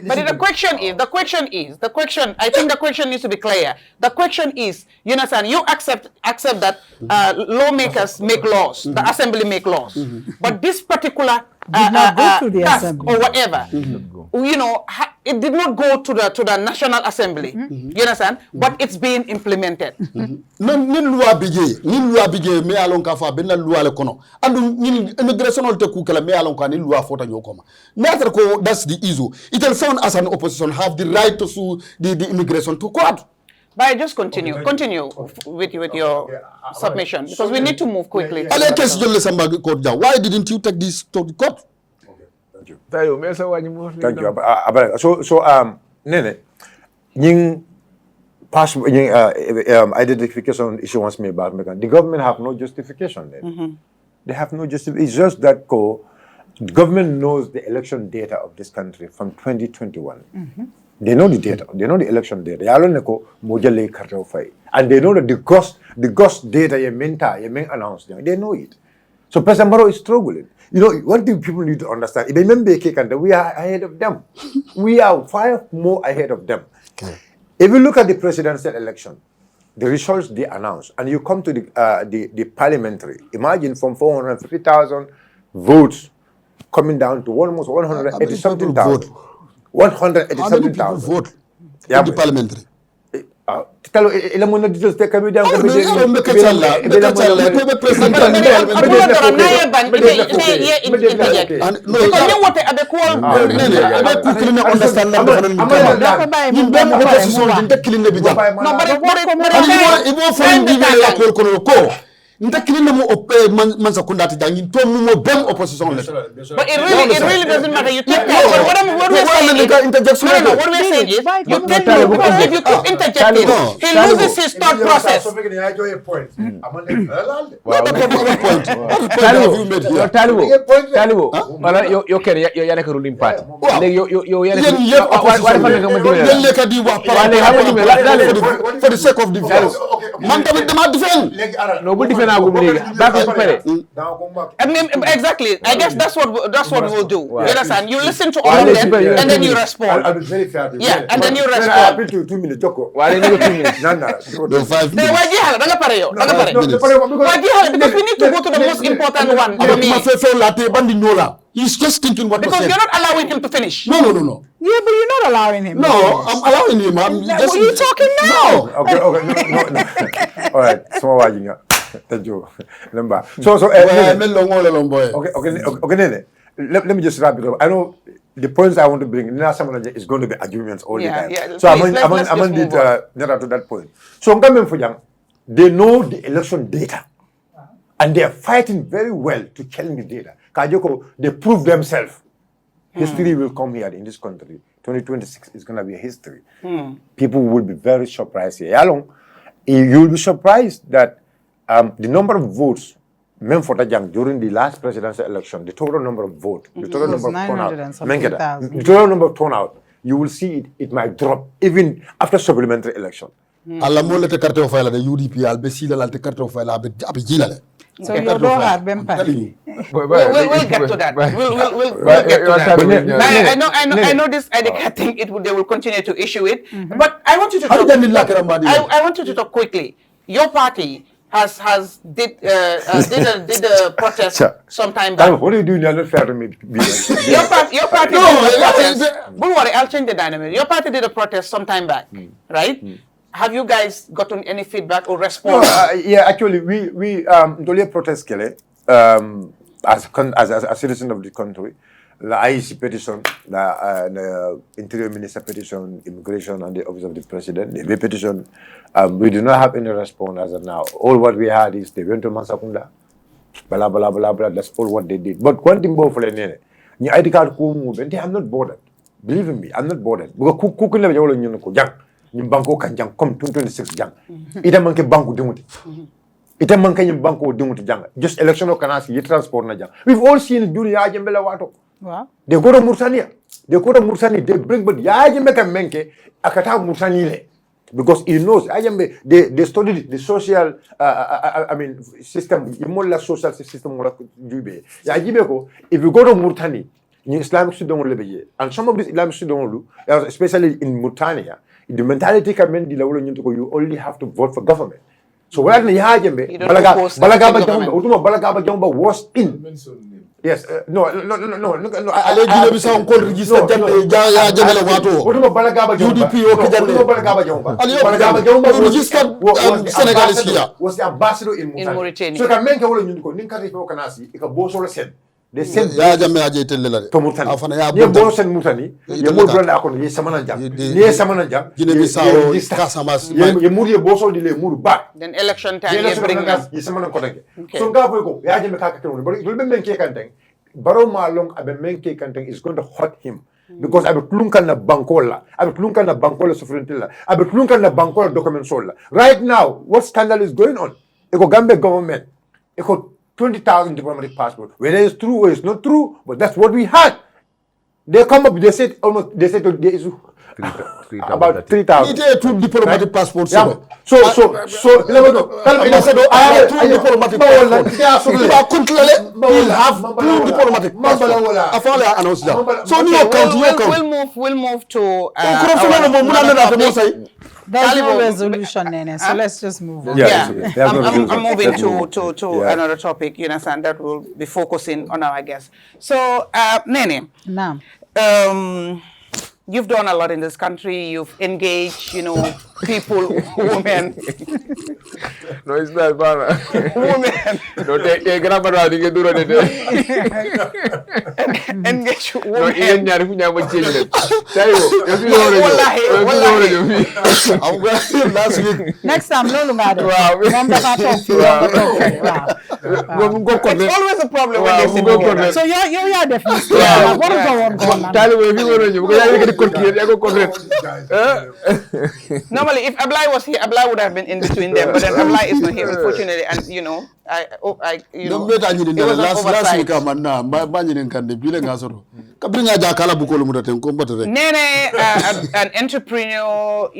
but the question, I think the question needs to be clear. The question is, you understand, you accept that lawmakers make laws, the assembly make laws, but this particular task or whatever, you know, it did not go to the National Assembly, you understand, but it's being implemented. Nin loi bije me alon ka fa benna loi le kono andu nin immigration te ku kala me alon ka ni loi fota nyokoma matter ko that's the issue it will sound as an opposition have the right to sue the immigration to court. But just continue with your submission because we need to move quickly. Why didn't you take this to the court? Thank you. So Neneh, nying passport, identification issuance me about the government have no justification then. They have no justification. It's just that the government knows the election data of this country from 2021. They know the data. They know the election data. And they know that the ghost data you mean announced. They know it. So President Barrow is struggling. You know, one thing people need to understand, if they remember we are ahead of them. We are 5 more ahead of them. Okay. If you look at the presidential election, the results they announced, and you come to the parliamentary, imagine from 450,000 votes coming down to almost 180-something thousand. 180-something How many people thousand. vote in the parliamentary? Tell ila mo na details te kami diam kami opposition. But it really doesn't matter. You take that. What we're saying is, you take that because if you keep interjecting, he loses his thought process. For the sake of defense. Exactly. I guess that's what we'll do. You understand? You listen to all of them and then you respond. I'll be very fair. Yeah, and then you respond. I'll be 2 minutes. Joko. No, 5 minutes. Because we need to go to the most important one. He's just thinking what because you're not allowing him to finish. No. Yeah, but you're not allowing him. No, I'm allowing him. I'm just... What are you talking now? Okay. No. All right. Small watching. Thank you. Number. So. Okay, Neneh. Let me just wrap it up. I know the points I want to bring. Someone is going to be arguments all the time. Yeah. So I'm going to get to that point. So they know the election data, and they are fighting very well to challenge the data. Kajoko, they prove themselves. History will come here in this country. 2026 is going to be a history. People will be very surprised here. You will be surprised that the number of votes during the last presidential election, the total number of votes, the total number of turnout, you will see it might drop even after supplementary election. So you don't have them. We'll get to that. We'll get to that. I know this ID card thing. They will continue to issue it. But I want you to talk. I want you to talk quickly. Your party did a protest sometime back. What are you doing? You're not fair to me. Your party did a protest. Don't worry, I'll change the dynamic. Your party did a protest sometime back, right? Have you guys gotten any feedback or response? Yeah, actually, we Dolia protest kele as a citizen of the country. The IEC petition, the Interior Minister petition, Immigration, and the Office of the President, the petition. We do not have any response as of now. All what we had is they went to Mansakunda, blah blah blah blah. That's all what they did. But one thing about Neneh, the ID card movement, I'm not bothered. Believe in me, I'm not bothered. Because who never young. Banko kan jang come 2026 jang ita manke banko dimuti ita manke banko dimuti jang just election o kanasi yi transport na jang we've all seen during ya jembe la wato wow they go to Mauritania they bring but ya jembe kan menke akata Mauritania le because he knows ya jembe they studied the social system yimola social system wala jube ya jibe ko if you go to Mauritania ni Islamic student lebe and some of these Islamic student especially in Mauritania the mentality coming you only have to vote for government. So where the Balagaba Jamba was in. Yes, no. Was the ambassador in Mauritania. So can make a they sent to Mauritania. You both send Mauritania. You move brother akon ye samana jam. Ye samana jam. You move your boss or delay move back. Then election time you bring them. Ye samana konage. So ga ko ya jame ka ka but you remember ke kan teng. Baro Malong abe menke kanteng is going to hurt him. Because abe klunkan na bankola, abe klunkan na bankola sovereignty la, abe klunkan na bankola document sola. Right now, what scandal is going on? Eko Gambia government, eko 20,000 diplomatic passports. Whether it's true or it's not true, but that's what we had. They come up, they said there is about 3,000. It two diplomatic passports. Yeah. So let me know. I said I have two diplomatic passports. He'll have two diplomatic passports. After announced that. So New York County, we'll move to There's no resolution, Neneh, so let's just move on. I'm moving to another topic, you understand, that will be focusing on our guests. So, Neneh, you've done a lot in this country. You've engaged, people, women. No, it's not bad. Women. No, take grab around. You can do it. Engage women. No, even nyari punya macam ni. Tahu? I'm going last week. Next time, no longer. It's always a problem when they see women. So you're definitely. What is going on? Normally, if Ablai was here, Ablai would have been in between them, but then Ablai is not here, unfortunately, and it was last week Neneh, an entrepreneur,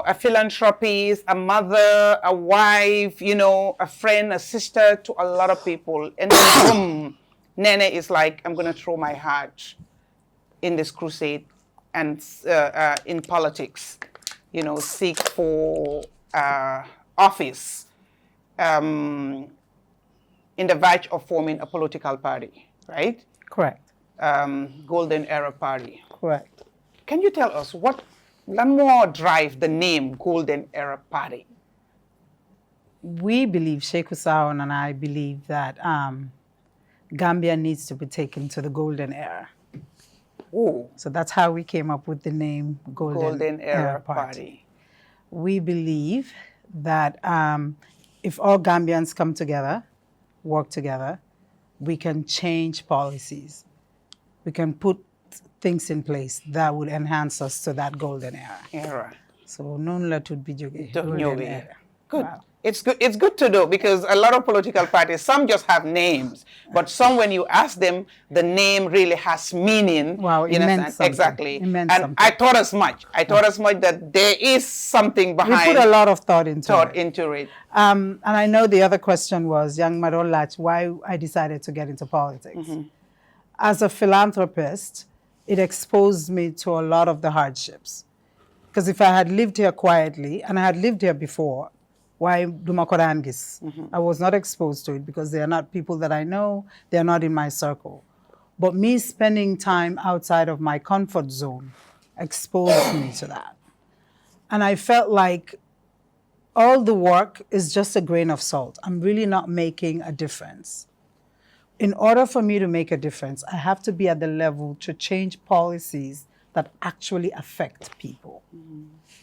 a philanthropist, a mother, a wife, a friend, a sister to a lot of people, and then boom, Neneh is like, I'm going to throw my heart in this crusade and in politics, seek for office in the verge of forming a political party, right? Correct. Golden Era Party. Correct. Can you tell us what more drive the name Golden Era Party? We believe, Sheikh Hussain and I believe that Gambia needs to be taken to the golden era. Oh. So that's how we came up with the name Golden Era Party. We believe that if all Gambians come together, work together, we can change policies. We can put things in place that would enhance us to that golden era. So nunla would be golden era. Good. Wow. It's good to know, because a lot of political parties, some just have names, but some, when you ask them, the name really has meaning. Wow, it meant something. Exactly. It meant and something. I thought as much. I thought as much that there is something behind. We put a lot of thought into it. And I know the other question was, Young Madon Latch, why I decided to get into politics. Mm-hmm. As a philanthropist, it exposed me to a lot of the hardships. Because if I had lived here quietly, and I had lived here before, why Dumakorangis? I was not exposed to it because they are not people that I know, they are not in my circle. But me spending time outside of my comfort zone exposed me to that. And I felt like all the work is just a grain of salt. I'm really not making a difference. In order for me to make a difference, I have to be at the level to change policies that actually affect people.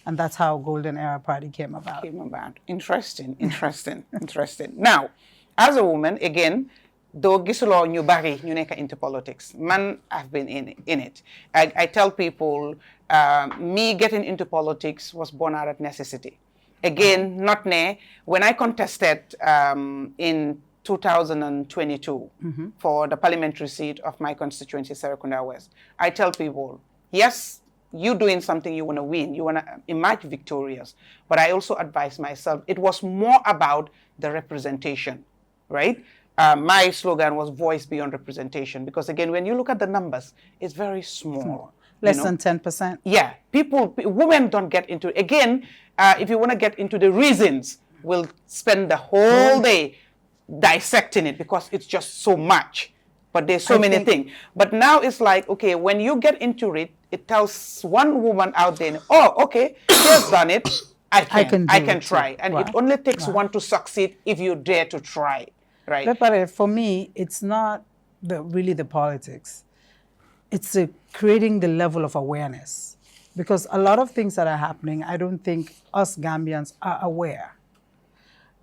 And that's how Golden Era Party came about. Interesting. Now, as a woman, again, though gisulo ñu bari ñu nekk into politics, man, I've been in it. I tell people, me getting into politics was born out of necessity. Again, not ne. When I contested in 2022 for the parliamentary seat of my constituency, Serekunda West, I tell people, yes, you doing something, you want to win, you want to emerge victorious. But I also advise myself, it was more about the representation, right? My slogan was voice beyond representation, because again, when you look at the numbers, it's very small. Less than 10%? Yeah, women don't get into it. Again, if you want to get into the reasons, we'll spend the whole day dissecting it because it's just so much. But there's so many things. But now it's like, okay, when you get into it, it tells one woman out there, oh, okay, she has done it. I can try. And it only takes one to succeed if you dare to try, right? But for me, it's not really the politics. It's creating the level of awareness. Because a lot of things that are happening, I don't think us Gambians are aware.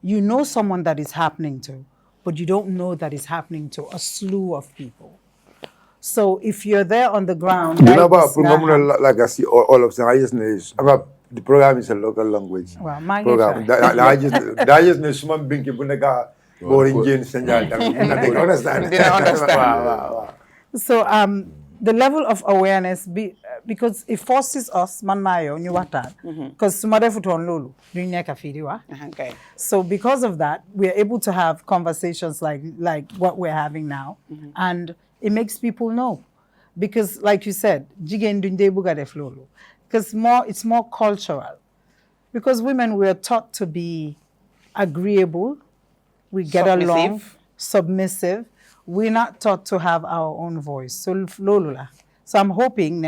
You know someone that is happening to, but you don't know that it's happening to a slew of people. So if you're there on the ground, You know like about like I see all of them. I just know the program is a local language program. I just know some big people boring Jane Senjal. They understand. They don't understand. So the level of awareness, because it forces us, man mayo, ñu waxtaan, because su ma defutoon loolu duñ nekk fii di wax. Okay. So because of that, we are able to have conversations like what we're having now, and it makes people know. Because like you said, jigéen duñ dee bugg a def loolu. Because it's more cultural. Because women were taught to be agreeable, we get along, submissive. We're not taught to have our own voice. So lolula. So I'm hoping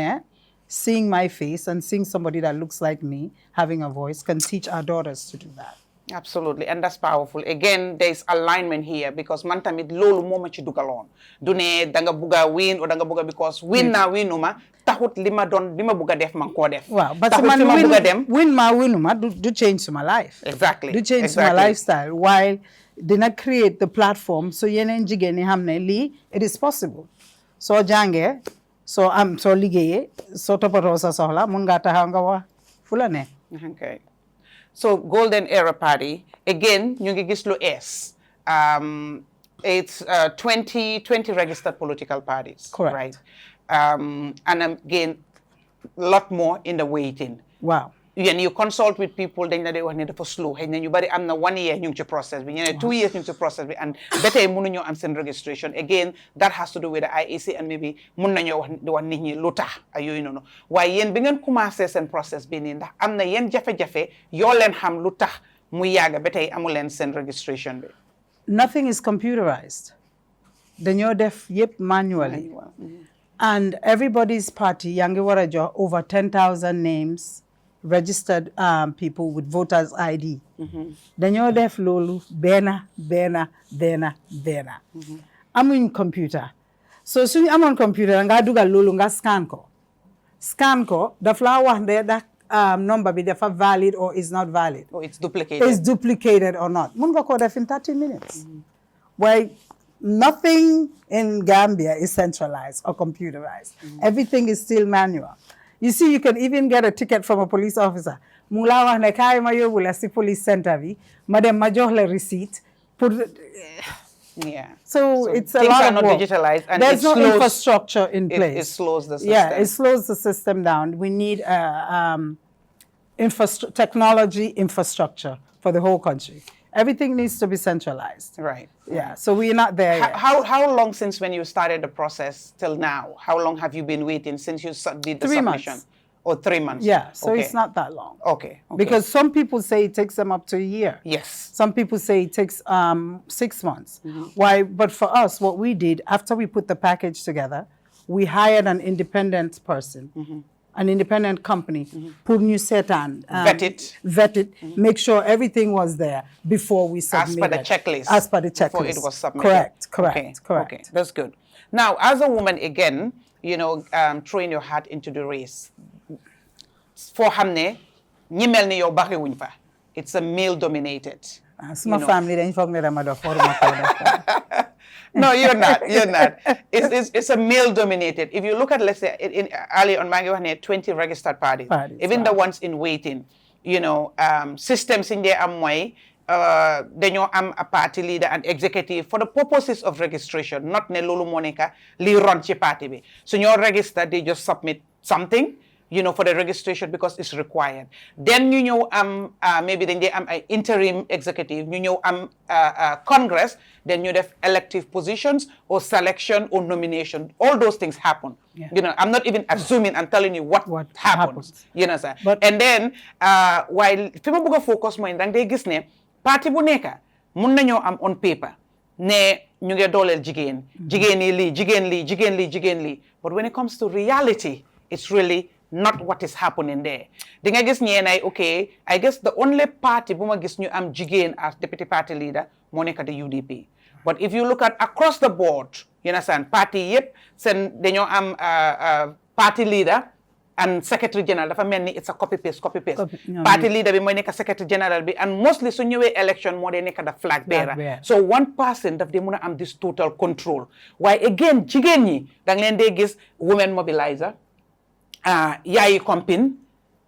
seeing my face and seeing somebody that looks like me having a voice can teach our daughters to do that. Absolutely, and that's powerful. Again, there's alignment here because man tamit lolu moma ci dugalon. Dune danga buga win or danga buga because win na winuma taxut lima buga def man ko def. Wow, but man win ma winuma do change my life. Exactly. Do change my lifestyle while did not create the platform so yenen jigéen ñi xamne li it is possible. So jange so am so liggéeyee so topato sa soxla mun nga taxaw nga wax fu la ne. Okay. So Golden Era Party again ñu ngi gis lu es. It's 20 registered political parties. Correct. Right. And again a lot more in the waiting. Wow. When you consult with people, dañ la dee wax ne dafa slow xëy na ñu bari am na 1 year ñu ngi ci process bi ñeneen 2 years ñu ngi ci process bi and ba tey mënuñoo am seen registration again that has to do with the IEC and maybe mun nañoo wax nit ñi lu tax ak yooyu noonu waaye yéen bi ngeen commencé seen process bi nii ndax am na yéen jafe-jafe yoo leen xam lu tax muy yàgga ba tey amu leen seen registration bi. Nothing is computerized. Dañoo def yëpp manually. And everybody's party yaa ngi war a jox over 10,000 names. Registered people with voters ID. Dañoo def loolu bena. Amuñ computer. So suñu amoon computer nga dugal loolu nga scan ko daf la wax ne that number bi dafa valid or is not valid. Or it's duplicated. It's duplicated or not. Mun nga ko def in 30 minutes. Why nothing in Gambia is centralized or computerized. Everything is still manual. You see, you can even get a ticket from a police officer. Mula wax ne kaay ma yóbbu la si police center bi ma dem ma jox la receipt. Yeah. So it's a lot of work. Things are not digitalized and there's no infrastructure in place. It slows the system. Yeah, it slows the system down. We need technology infrastructure for the whole country. Everything needs to be centralized. Right. Yeah, so we're not there yet. How long since when you started the process till now? How long have you been waiting since you did the 3 submission? months. Or 3 months? Yeah, so it's not that long. Okay. Because some people say it takes them up to a year. Yes. Some people say it takes 6 months. Why? But for us, what we did, after we put the package together, we hired an independent person. An independent company, put new set and vet it, make sure everything was there before we submitted. As per the checklist. As per the checklist. Before it was submitted. Correct. Okay, that's good. Now, as a woman, again, you know, throwing your heart into the race. For hamne, ñi mel ni yow bari wuñ fa. It's a male-dominated. Suma family dañ fogg ne dama do forma ko. No, you're not. You're not. It's a male-dominated. If you look at, let's say, early on, 20 registered parties, even the ones in waiting, you know, systems in there am way, then you am a party leader and executive for the purposes of registration, not ne lulu monica li run chi party be. So you're registered, they just submit something, you know, for the registration because it's required. Then you know maybe then they am an interim executive, you know Congress, then you have elective positions or selection or nomination. All those things happen. Yeah. You know, I'm not even assuming, I'm telling you what happens. You know, sir. And then while people buga focus more in they gis ne party bu neka mun nañu am on paper ne ñu ngi dolel jigéen li. But when it comes to reality, it's really not what is happening there. Di nga gis ñeenay okay, I guess the only party bu ma gis ñu am jigéen as deputy party leader moo nekk the UDP. But if you look at across the board, you understand, party yep, sen dañoo am party leader and secretary general dafa mel ni it's a copy paste party leader bi mooy nekk secretary general bi and mostly su ñëwee election moo dee nekk the flag bearer so one person daf dee mun a am this total control waaye again jigéen ñi da nga leen dee gis women mobilizer yaayi compine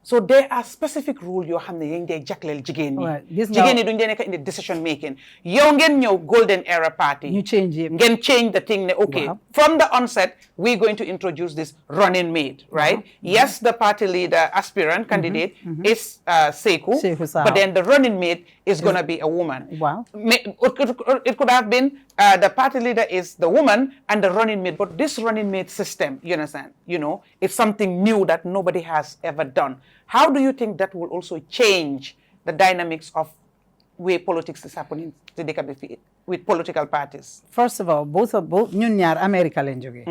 so there are specific rules yoo xam ne yéen dee jagleel jigéen ñi duñ dee nekk in the decision making yow ngeen ñëw golden era party ngeen change the thing ne okay from the onset we're going to introduce this running mate right yes the party leader aspirant candidate is Seku but then the running mate is going to be a woman it could have been the party leader is the woman and the running mate but this running mate system you understand it's something new that nobody has ever done. How do you think that will also change the dynamics of way politics is happening today with political parties? First of all, both ñun ñaar America lañ jógee.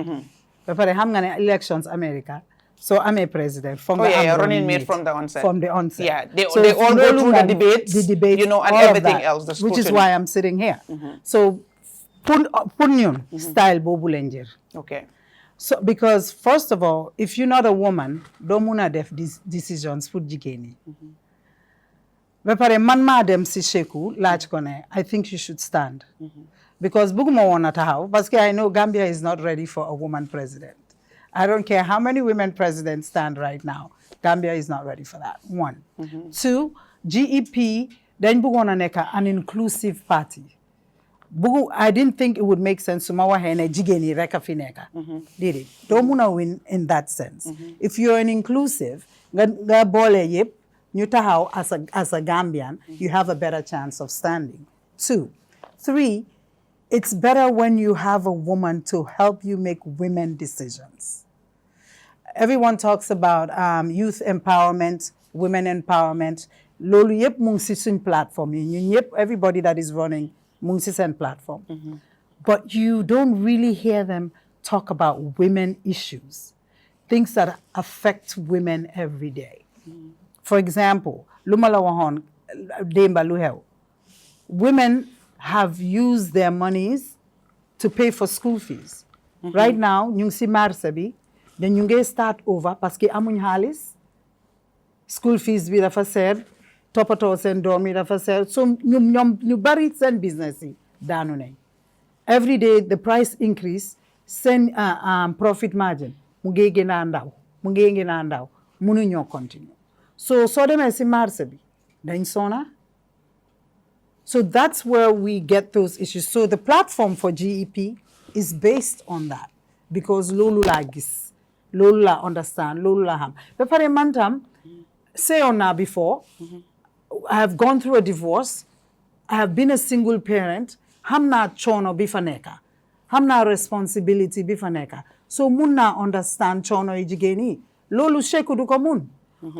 Ba pare xam nga ne elections America. So I'm a president from running mate from the onset. From the onset. Yeah, they all go through the debates, and everything else. The which is why I'm sitting here. So put ñun style boobu lañ jël. Okay. So, because first of all, if you're not a woman, don't muna def these decisions for jigeni. Bepare man ma dem si Seku laaj ko ne I think you should stand. Because buguma wona taxaw parce que I know Gambia is not ready for a woman president. I don't care how many women presidents stand right now. Gambia is not ready for that. One. Two, GEP dañ bugona neka an inclusive party. I didn't think it would make sense to mawahene jigeni reka fineka. Did it? Don't muna win in that sense. If you're an inclusive, ga bole yip, nyutahaw as a Gambian, you have a better chance of standing. 2. 3, it's better when you have a woman to help you make women decisions. Everyone talks about youth empowerment, women empowerment. Lolu yep mung si suñ platform. Yep, everybody that is running Mungsisen platform. But you don't really hear them talk about women issues, things that affect women every day. For example, Lumala Wahon, Demba Luhel, women have used their monies to pay for school fees. Right now, ñu si marché bi, then ñu start over parce que amuñ xaalis, school fees bi dafa seer, toppatoo seen doom yi dafa seer, so ñu bari seen business yi daanu nañ. Every day the price increase, seen profit margin mu ngi gën a ndaw, mënuñoo continue. So demee si marché bi dañ sona. So that's where we get those issues. So the platform for GEP is based on that because loolu la gis, loolu la understand, loolu la xam. Ba pare man tam say on now before, I have gone through a divorce. I have been a single parent. Xam naa coono bi fa nekka. Xam naa responsibility bi fa nekka. So mun naa understand coono yi jigéen yi. Loolu Seku du ko mun.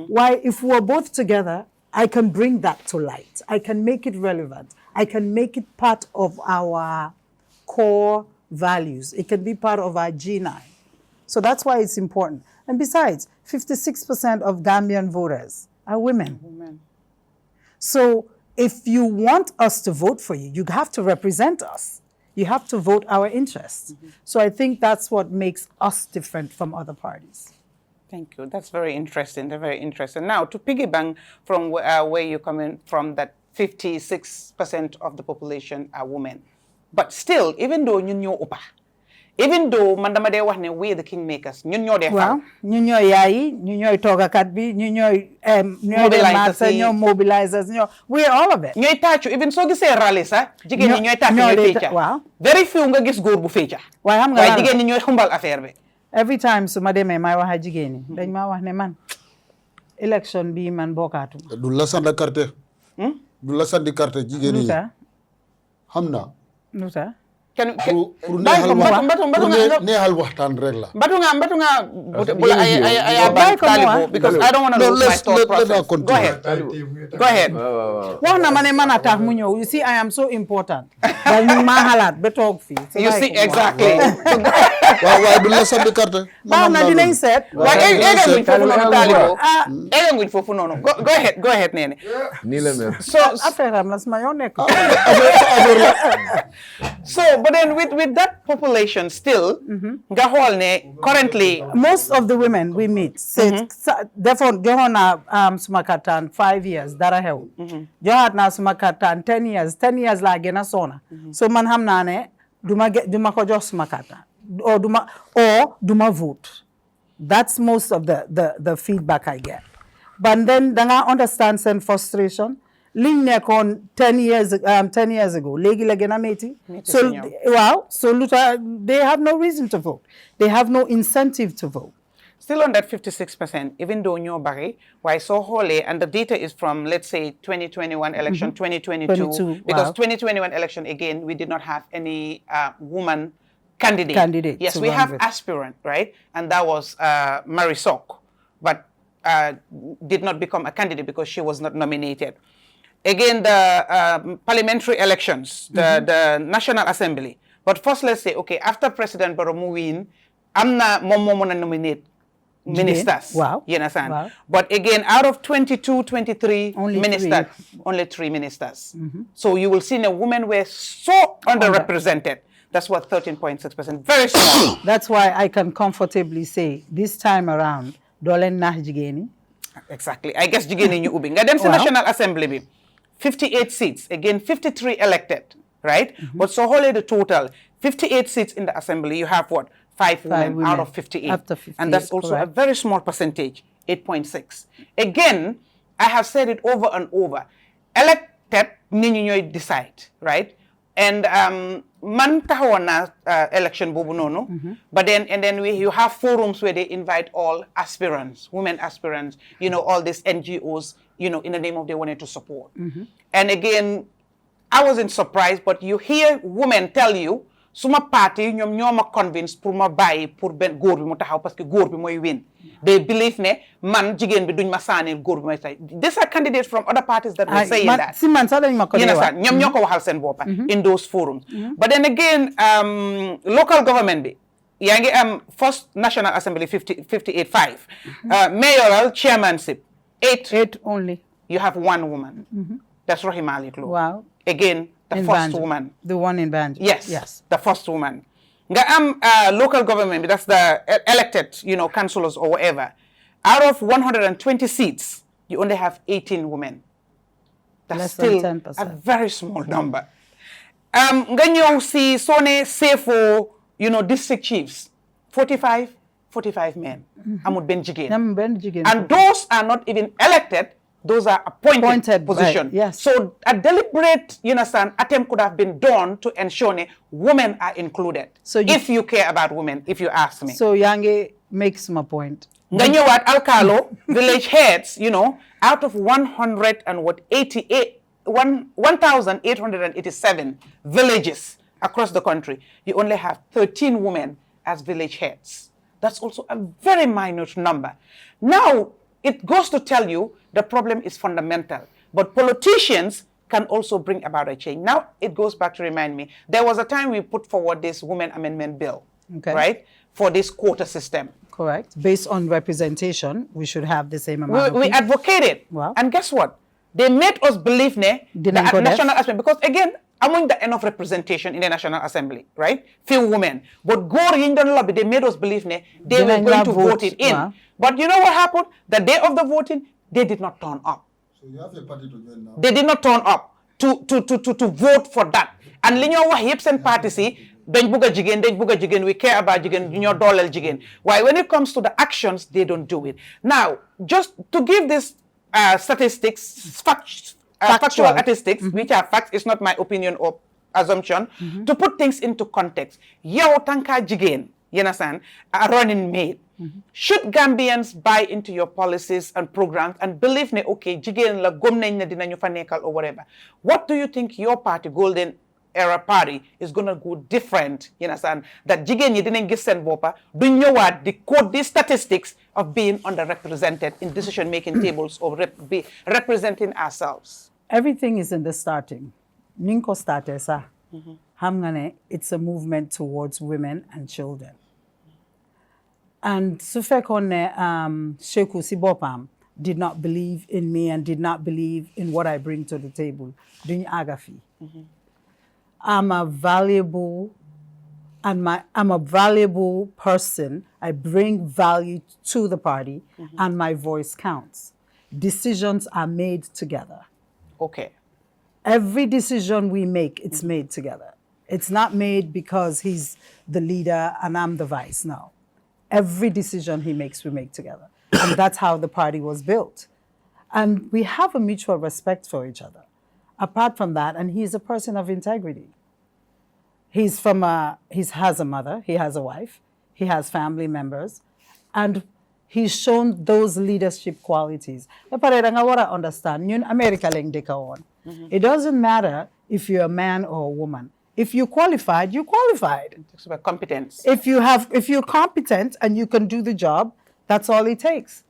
Why, if we're both together, I can bring that to light. I can make it relevant. I can make it part of our core values. It can be part of our G9. So that's why it's important. And besides, 56% of Gambian voters are women. So if you want us to vote for you, you have to represent us. You have to vote our interests. So I think that's what makes us different from other parties. Thank you. That's very interesting. They're very interesting. Now, to piggyback from where you're coming from, that 56% of the population are women. But still, even though ñun ñoo ëppa, even though man dama dee wax ne we the kingmakers, ñun ñoo dee fal. ñun ñooy yaayi, ñun ñooy toogakat bi, ñun ñooy mobilizers, we're all of it. ñooy tàccu, even soo gisee rally sax, jigéen ñi ñooy tàccu ñooy fecca. Very few nga gis góor bu fecca. Waaye jigéen ñi ñooy xumbal affaire bi. Every time su ma demee may wax a jigéen ñi dañ ma wax ne man election bi man bokkaatu. du la sandi carte. du la sandi carte jigéen ñi. xam naa. lu tax. pour neexal waxtaan rek la. mbatu nga bu la ay ban talibo because I don't want to lose my thought process. Go ahead. wax na ma ne man a tax mu ñëw. You see, I am so important. ba ñu ma xalaat ba toog fii. You see, exactly. waaw du la sandi carte. baax na dinañ seet. waaw egganguñ foofu noonu. Go ahead Neneh. nii la mel. So affaire am la suma yoon nekk. So, but then with that population still, currently most of the women we meet say, therefore, Johana Sumakatan 5 years, Dara Hew. Johatna Sumakatan 10 years, 10 years la gena sona. So manham nane, duma ko jo Sumakata. Or duma vote. That's most of the feedback I get. But then danga understand some frustration. Ligne kon 10 years ago. Legi lagena meti. So wow. So they have no reason to vote. They have no incentive to vote. Still on that 56%, even though Nyo Barry, why so holy, and the data is from, let's say, 2021 election, 2022, because 2021 election, again, we did not have any woman candidate. Yes, we have aspirant, right? And that was Marisol, but did not become a candidate because she was not nominated. Again, the parliamentary elections, the National Assembly. But first, let's say, okay, after President Barrow win, I'm not more nominate ministers. Wow. You understand? Wow. But again, out of 22, 23 only ministers, only 3 ministers. So you will see a women were so underrepresented. That's what 13.6%. Very small. That's why I can comfortably say this time around, Dolen nah jigeni. Exactly. I guess jigeni ñu ubi. Nga dem si National Assembly bi. 58 seats, again 53 elected, right? But so wholly the total, 58 seats in the assembly, you have what? 5 women out of 58. After 58, and that's also a very small percentage, 8.6. Again, I have said it over and over. Elected, nini decide, right? And man tahawana election bobu nono, but then you have forums where they invite all aspirants, women aspirants, you know, all these NGOs, you know, in the name of they wanted to support. And again, I wasn't surprised, but you hear women tell you, suma party ñoma convinced pour ma bayyi pour ben goor bi mu taxaw parce que goor bi moy win. They believe ne man jigen bi duñ ma sanel goor bi moy tay. These are candidates from other parties that were saying that. Si man sa dañ ma ko ñom ñoko waxal sen bopa in those forums. But then again, local government bi yaangi first National Assembly 58.5. Mayoral chairmanship 8 only. You have 1 woman. That's Rahima Ali Klo. Wow. Again, the first woman. The one in Banjul. Yes. The first woman. Local government, that's the elected, you know, councillors or whatever. Out of 120 seats, you only have 18 women. That's Less still than 10%. a very small number. Ganyo si Sone Sefo, you know, district chiefs, 45 men. Amud Ben Jigen. And those are not even elected. Those are appointed positions. Right, yes. So a deliberate, you understand, attempt could have been done to ensure women are included. So if you care about women, if you ask me. So Yange makes my point. Then you at Alcalo, village heads, you know, out of 1,887 villages across the country, you only have 13 women as village heads. That's also a very minute number. Now, it goes to tell you the problem is fundamental. But politicians can also bring about a change. Now, it goes back to remind me, there was a time we put forward this Women Amendment Bill, right, for this quota system. Correct. Based on representation, we should have the same amount we advocated. Wow. And guess what? They made us believe the National Assembly, because again, among the enough representation in the National Assembly, right? Few women. But lobby, they made us believe they were going to vote it in. Wow. But you know what happened? The day of the voting, they did not turn up. So you have a party to join now. They did not turn up to vote for that. And linyo wa hips and parties, dañ buga jigen, we care about jigen, ñoo dolel jigen. Why when it comes to the actions, they don't do it. Now, just to give this statistics, factual statistics, which are facts, it's not my opinion or assumption, to put things into context. Yow tanka jigen, you understand, a running mate. Should Gambians buy into your policies and programs and believe ne okay, jigen la gom nañ ne dinañu fa nekkal or whatever? What do you think your party, Golden Era Party, is going to go different, you understand, that jigen ñi dinañ gis sen bopa du ñëwaat di code these statistics of being underrepresented in decision-making tables or be representing ourselves? Everything is in the starting. Ninko started sa. Hamngane, it's a movement towards women and children. And Sufekone Sheku Sibopam did not believe in me and did not believe in what I bring to the table. Dunya agafi. I'm a valuable I'm a valuable person. I bring value to the party, and my voice counts. Decisions are made together. Okay. Every decision we make, it's made together. It's not made because he's the leader and I'm the vice. No. Every decision he makes, we make together. And that's how the party was built. And we have a mutual respect for each other. Apart from that, and he's a person of integrity. He has a mother, he has a wife, he has family members, and he's shown those leadership qualities. Understand, America it doesn't matter if you're a man or a woman. If you're qualified, you're qualified. It's about competence. If you're competent and you can do the job, that's all it takes.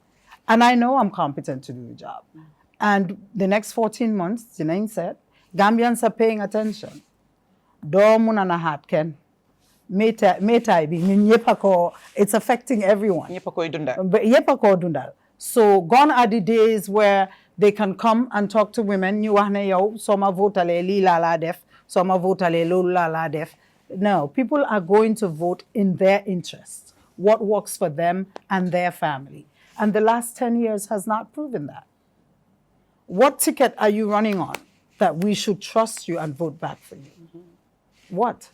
And I know I'm competent to do the job. And the next 14 months, Janine said, Gambians are paying attention. It's affecting everyone. So gone are the days where they can come and talk to women. No, people are going to vote in their interest, what works for them and their family. And the last 10 years has not proven that. What ticket are you running on that we should trust you and vote back for you? What?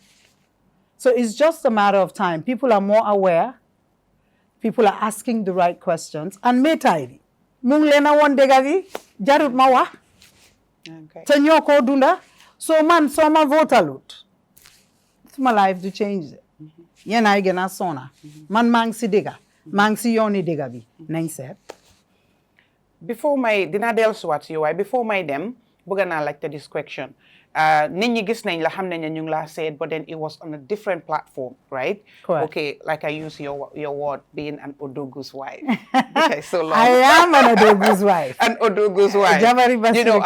So it's just a matter of time. People are more aware. People are asking the right questions. And metaidi. Mung lena won degavi jarut mawa. Okay. Tenyo ko dunda. So man soma vote alut. It's my life to change it. Yen I gena sona. Man mangsi dega. Mangsi yoni degavi. Nang said. Before my dinner dells what you why before my them, bugana like this question. Ninyi gis nañ la xam nañ ñu la said, but then it was on a different platform, right? Correct. Okay, like I use your word being an Odogu's wife. Which I so love. I am an Odogu's wife. An Odogu's wife. You know,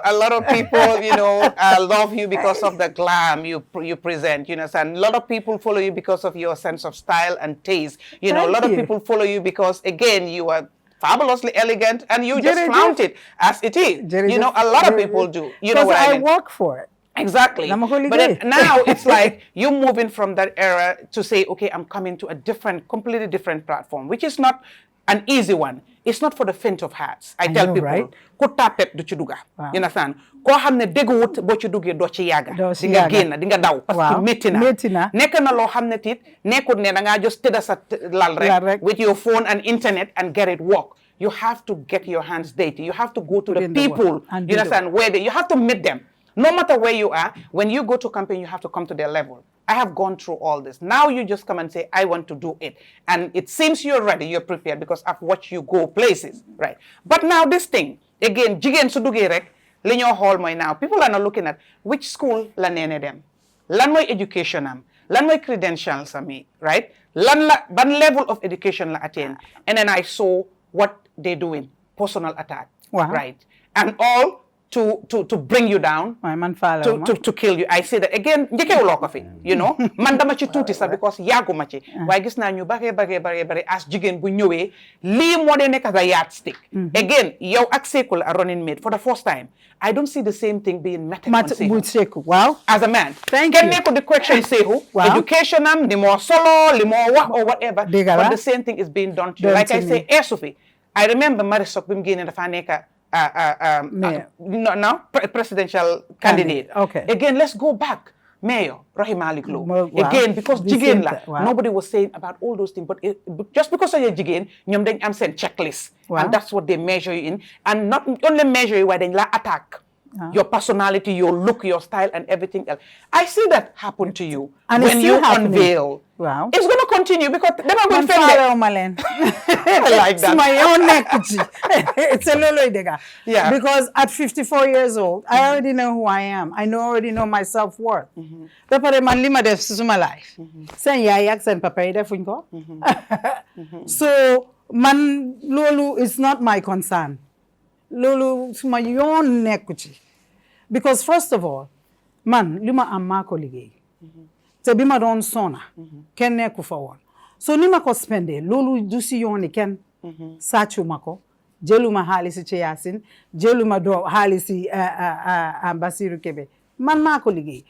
a lot of people, you know, love you because of the glam you present, you know, and a lot of people follow you because of your sense of style and taste. You know, a lot of people follow you because, again, you are fabulously elegant and you just flaunt it as it is. You know, a lot of people do. You know what I mean? I work for it. Exactly. But then now it's like you're moving from that era to say, okay, I'm coming to a completely different platform, which is not an easy one. It's not for the faint of hearts. I tell people, right? Ko tapet du ci duga. You understand? Ko xamne deguut bo ci duggé do ci yaga. Di nga genn, di nga daw parce que metti na. Nek na lo xamne tit nekut ne da nga just tëdda sa lal rek with your phone and internet and get it work. You have to get your hands dirty. You have to go to the people. You understand? You have to meet them. No matter where you are, when you go to campaign, you have to come to their level. I have gone through all this. Now you just come and say, I want to do it. And it seems you're ready, you're prepared, because I've watched you go places, right? But now this thing, again, jigen sudugi rek, linyo hall moy now. People are not looking at which school la nene dem. Lan moy education am. Lan moy credentials ami, right? Ban level of education la attain. And then I saw what they're doing, personal attack, right? And all to bring you down, to kill you. I say that again, you know, man dama ci tuuti sax because yàgguma ci waaye gis naa ñu bare as jigéen bu ñëwee lii moo dee nekk as a yardstick. Again, yow ak Seku are running mate for the first time. I don't see the same thing being met on Seku. Wow. As a man. Thank you. Can make the question Seku, education am, the more solo, the more what or whatever. But the same thing is being done to you. Like I say, Sophie, I remember Marisol bim génne dafa nekk presidential candidate. Okay. Again, let's go back. Mayor Rahim Malik Lo. Again, because jigen la, nobody was saying about all those things, but just because of your jigen, ñom dañ am sen checklist, and that's what they measure you in, and not only measure you where they la attack your personality, your look, your style, and everything else. I see that happen to you and when you unveil. Wow. It's going to continue because they're not going to defend it. I like that. It's my own neck. It's a lolo dega. Yeah. Because at 54 years old, I already know who I am. I already know my self-worth. Papa man lima def suma life. Sen yayak sen papa ide funko. So man lolo is not my concern. Lolo is my own neck. Because first of all, man lima amma ko ligay. Te bima don sona ken ne ku fawon so ni mako spende lolu dusi yoni ken sachu mako jeluma halisi Cheyassin jeluma do halisi ambasiru kebe man mako liggéey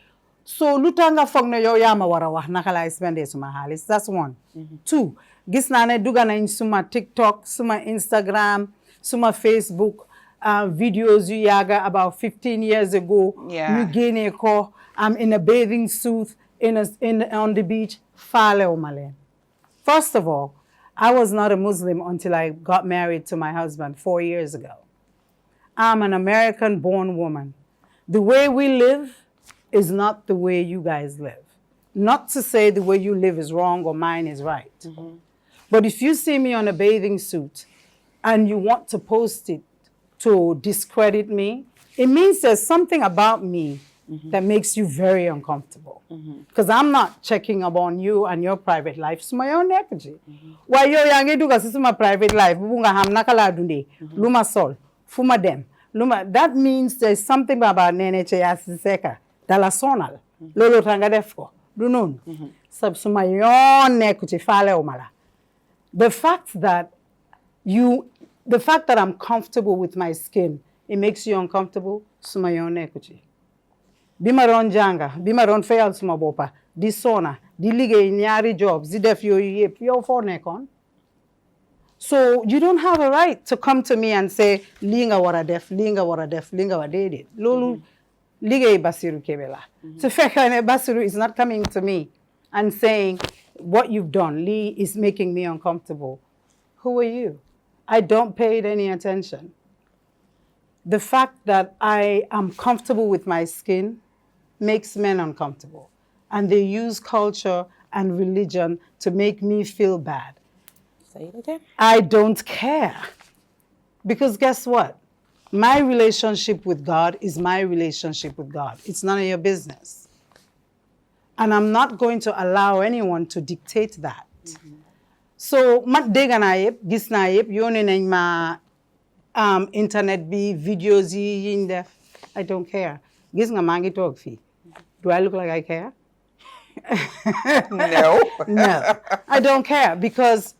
So lutanga fogna yow yama wara wax naka lay spendé suma xaliss. That's one. Two, gis na ne duga nañ suma TikTok, suma Instagram, suma Facebook videos yu yaga about 15 years ago. Yeah. Ñu génné ko I'm in a bathing suit on the beach. Fale omale. First of all, I was not a Muslim until I got married to my husband 4 years ago. I'm an American-born woman. The way we live is not the way you guys live. Not to say the way you live is wrong or mine is right. But if you see me on a bathing suit and you want to post it to discredit me, it means there's something about me that makes you very uncomfortable. Because I'm not checking up on you and your private life. It's my own energy. Why you young do this is my private life. Luma sol, fuma dem. Luma, that means there's something about Neneh Cheyassin Secka. Dala sonal. Lolo tanga defko. Dunun. Sab suma yon nekuchi fale omala. The fact that I'm comfortable with my skin, it makes you uncomfortable. Suma yon nekuchi. Bimaron janga, bimaron fayal suma bopa, di sona, di ligay nyari jobs, di def yo yep, yo for nekon. So you don't have a right to come to me and say, linga wara def, linga wara def, linga wara did. Lulu, ligay basiru kebela. So fekane basiru is not coming to me and saying, what you've done, Lee, is making me uncomfortable. Who are you? I don't pay it any attention. The fact that I am comfortable with my skin makes men uncomfortable. And they use culture and religion to make me feel bad. Say it again. I don't care. Because guess what? My relationship with God is my relationship with God. It's none of your business. And I'm not going to allow anyone to dictate that. So, mat dega na yep, gis na yep, yone nañ ma internet bi, videos yi yiñ def. I don't care. Gis nga mangi talk fi. Do I look like I care? No. No. I don't care because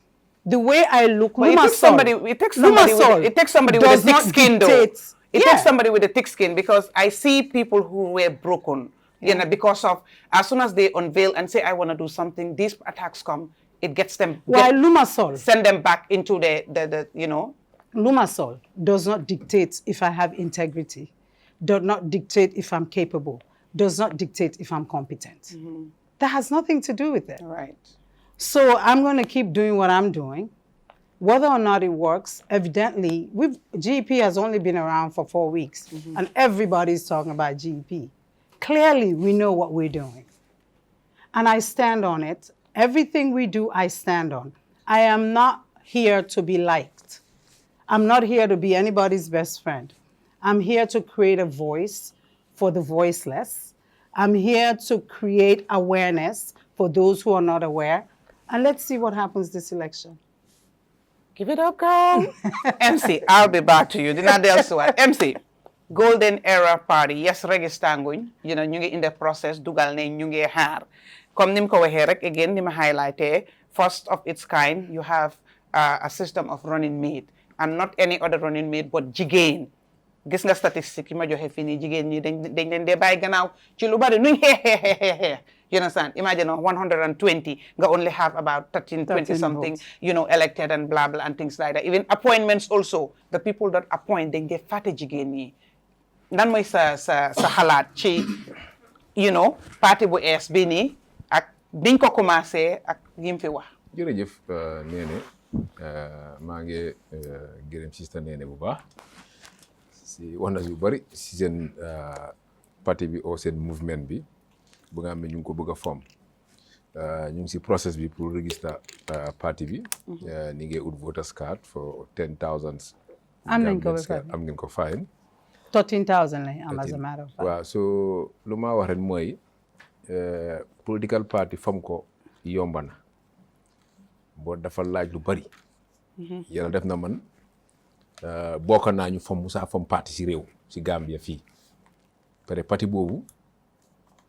the way I look, But it takes somebody with a thick skin though. It takes somebody with a thick skin because I see people who were broken, you know, because of as soon as they unveil and say I want to do something, these attacks come, it gets them send them back into the you know. Lumasol does not dictate if I have integrity, does not dictate if I'm capable, does not dictate if I'm competent. That has nothing to do with it. Right. So I'm going to keep doing what I'm doing. Whether or not it works, evidently, GEP has only been around for 4 weeks, and everybody's talking about GEP. Clearly, we know what we're doing. And I stand on it. Everything we do, I stand on. I am not here to be liked. I'm not here to be anybody's best friend. I'm here to create a voice for the voiceless. I'm here to create awareness for those who are not aware. And let's see what happens this election. Give it up, girl. MC, I'll be back to you. Dina del Suat. MC, Golden Era Party. Yes, registanguñ. You know, ñu ngi in the process. Dugal ne ñu ngi xaar. Comme nim ko waxee rek, again, ni ma highlighté, first of its kind, you have a system of running mate. And not any other running mate, but jigéen. Gis nga statistique yi ma joxe fii nii jigéen ñi dañ leen dee bàyyi gannaaw ci lu bari nuñ xeexeexeexeex. You understand? Imagine 120, nga only have about 13, 20 something, votes. You know, elected and blah, blah, and things like that. Even appointments also, the people that appoint, they get fàtte jigéen ñi. Lan mooy sa xalaat ci, you know, parti bu ees bi nii ak biñ ko commencé ak yim fi wax. Jërëjëf Neneh maa ngi gërëm sister Neneh bu baax si wax na yu bari si seen parti bi o seen mouvement bi bu nga xam ne ñu ngi ko bëgg a form ñu ngi si process bi pour register parti bi ni ngi ut voters card for 10,000 am ngeen ko fine 13,000 lañ am as a matter of fact. waaw so lu ma wax ren mooy political party form ko yomba na boo dafa laaj lu bari yàlla def na man bokk naa ñu fom musa fom parti si réew si Gambia fii pare parti boobu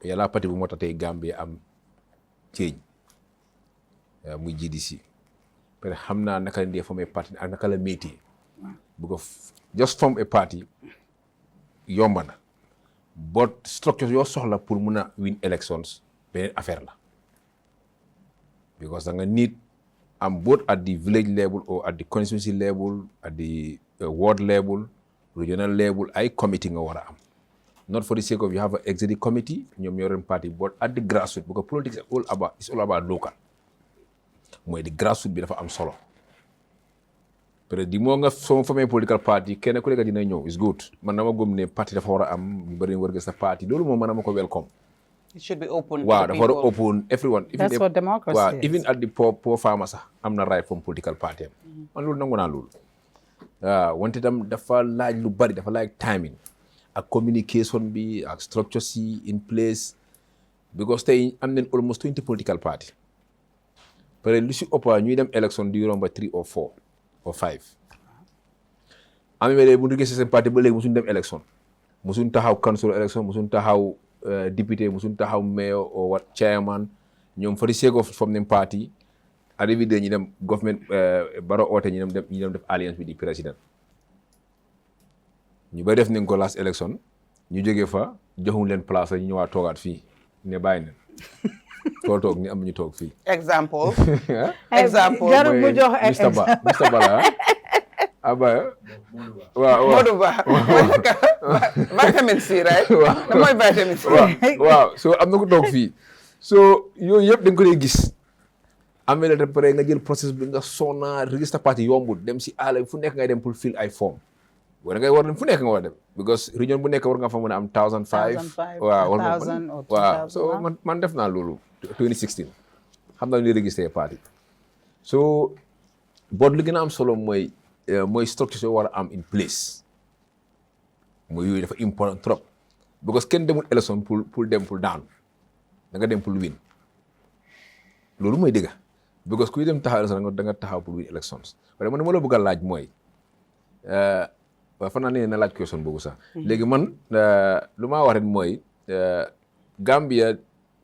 yàlla parti bu moo tax tey Gambia am ceeñ muy GDC pare xam naa naka la ndee fom parti ak naka la métier bu ko just form a party yomba na but structure yoo soxla pour mun a win elections beneen affaire la because da nga need am both at the village level or at the constituency level at the ward level regional level ay committee nga war a am not for the sake of you have an executive committee ñoom ñoo ren party but at the grassroots because politics is all about local mooy di grassroots bi dafa am solo peut être di moo nga soo famee political party kenn ku nekk dina ñëw is good man dama gëm ne parti dafa war a am ñu bëri war nga sa parti loolu moom man dama ko welcome. It should be open. Wow, dafa war a open everyone. That's what democracy is. Even at the poor farmer sax am na right from political party man loolu nangu naa loolu. Wante tam dafa laaj lu bari dafa laaj timing ak communication bi ak structure si in place because tey am nañ almost 20 political party peut être lu si ëpp ñuy dem election di romba 3 or 4 or 5 am na bu ñu gisee seen parti ba léegi musuñ dem election musuñ taxaw council election musuñ taxaw député musuñ taxaw mayor or what chairman ñoom for the sake of from them party arrivé de ñu dem government baro oote ñu dem def alliance bi di président ñu bay def nañ ko last election ñu jógee fa joxuñ leen place ñu ñëwaat toogaat fii ne bàyyi nañ foo toog ni am ñu toog fii. Example. jarul bu jox Mr. Bala Abaya. waaw Modou Ba. vitamin C right. mooy vitamin C. waaw so am na ko toog fii so yooyu yëpp da nga ko dee gis. amee la pare nga jël process bi nga sonna register party yombul dem si àll fu nekk ngay dem pour fill ay form wala ngay war dem fu nekk nga war dem because région bu nekk war nga fa mën a am 1005 waaw so man def naa loolu 2016 xam naa ni registré party so boot li gën a am solo mooy structure yoo war a am in place mooy yooyu dafa important trop because kenn demul élection pour dem pour daanu da nga dem pour win loolu mooy dëgg because kuy dem taxaw élection da nga taxaw pour win elections waaye man ma la bëgg a laaj mooy waaw fan naa ne na laaj question boobu sax léegi man lu maa wax rek mooy Gambia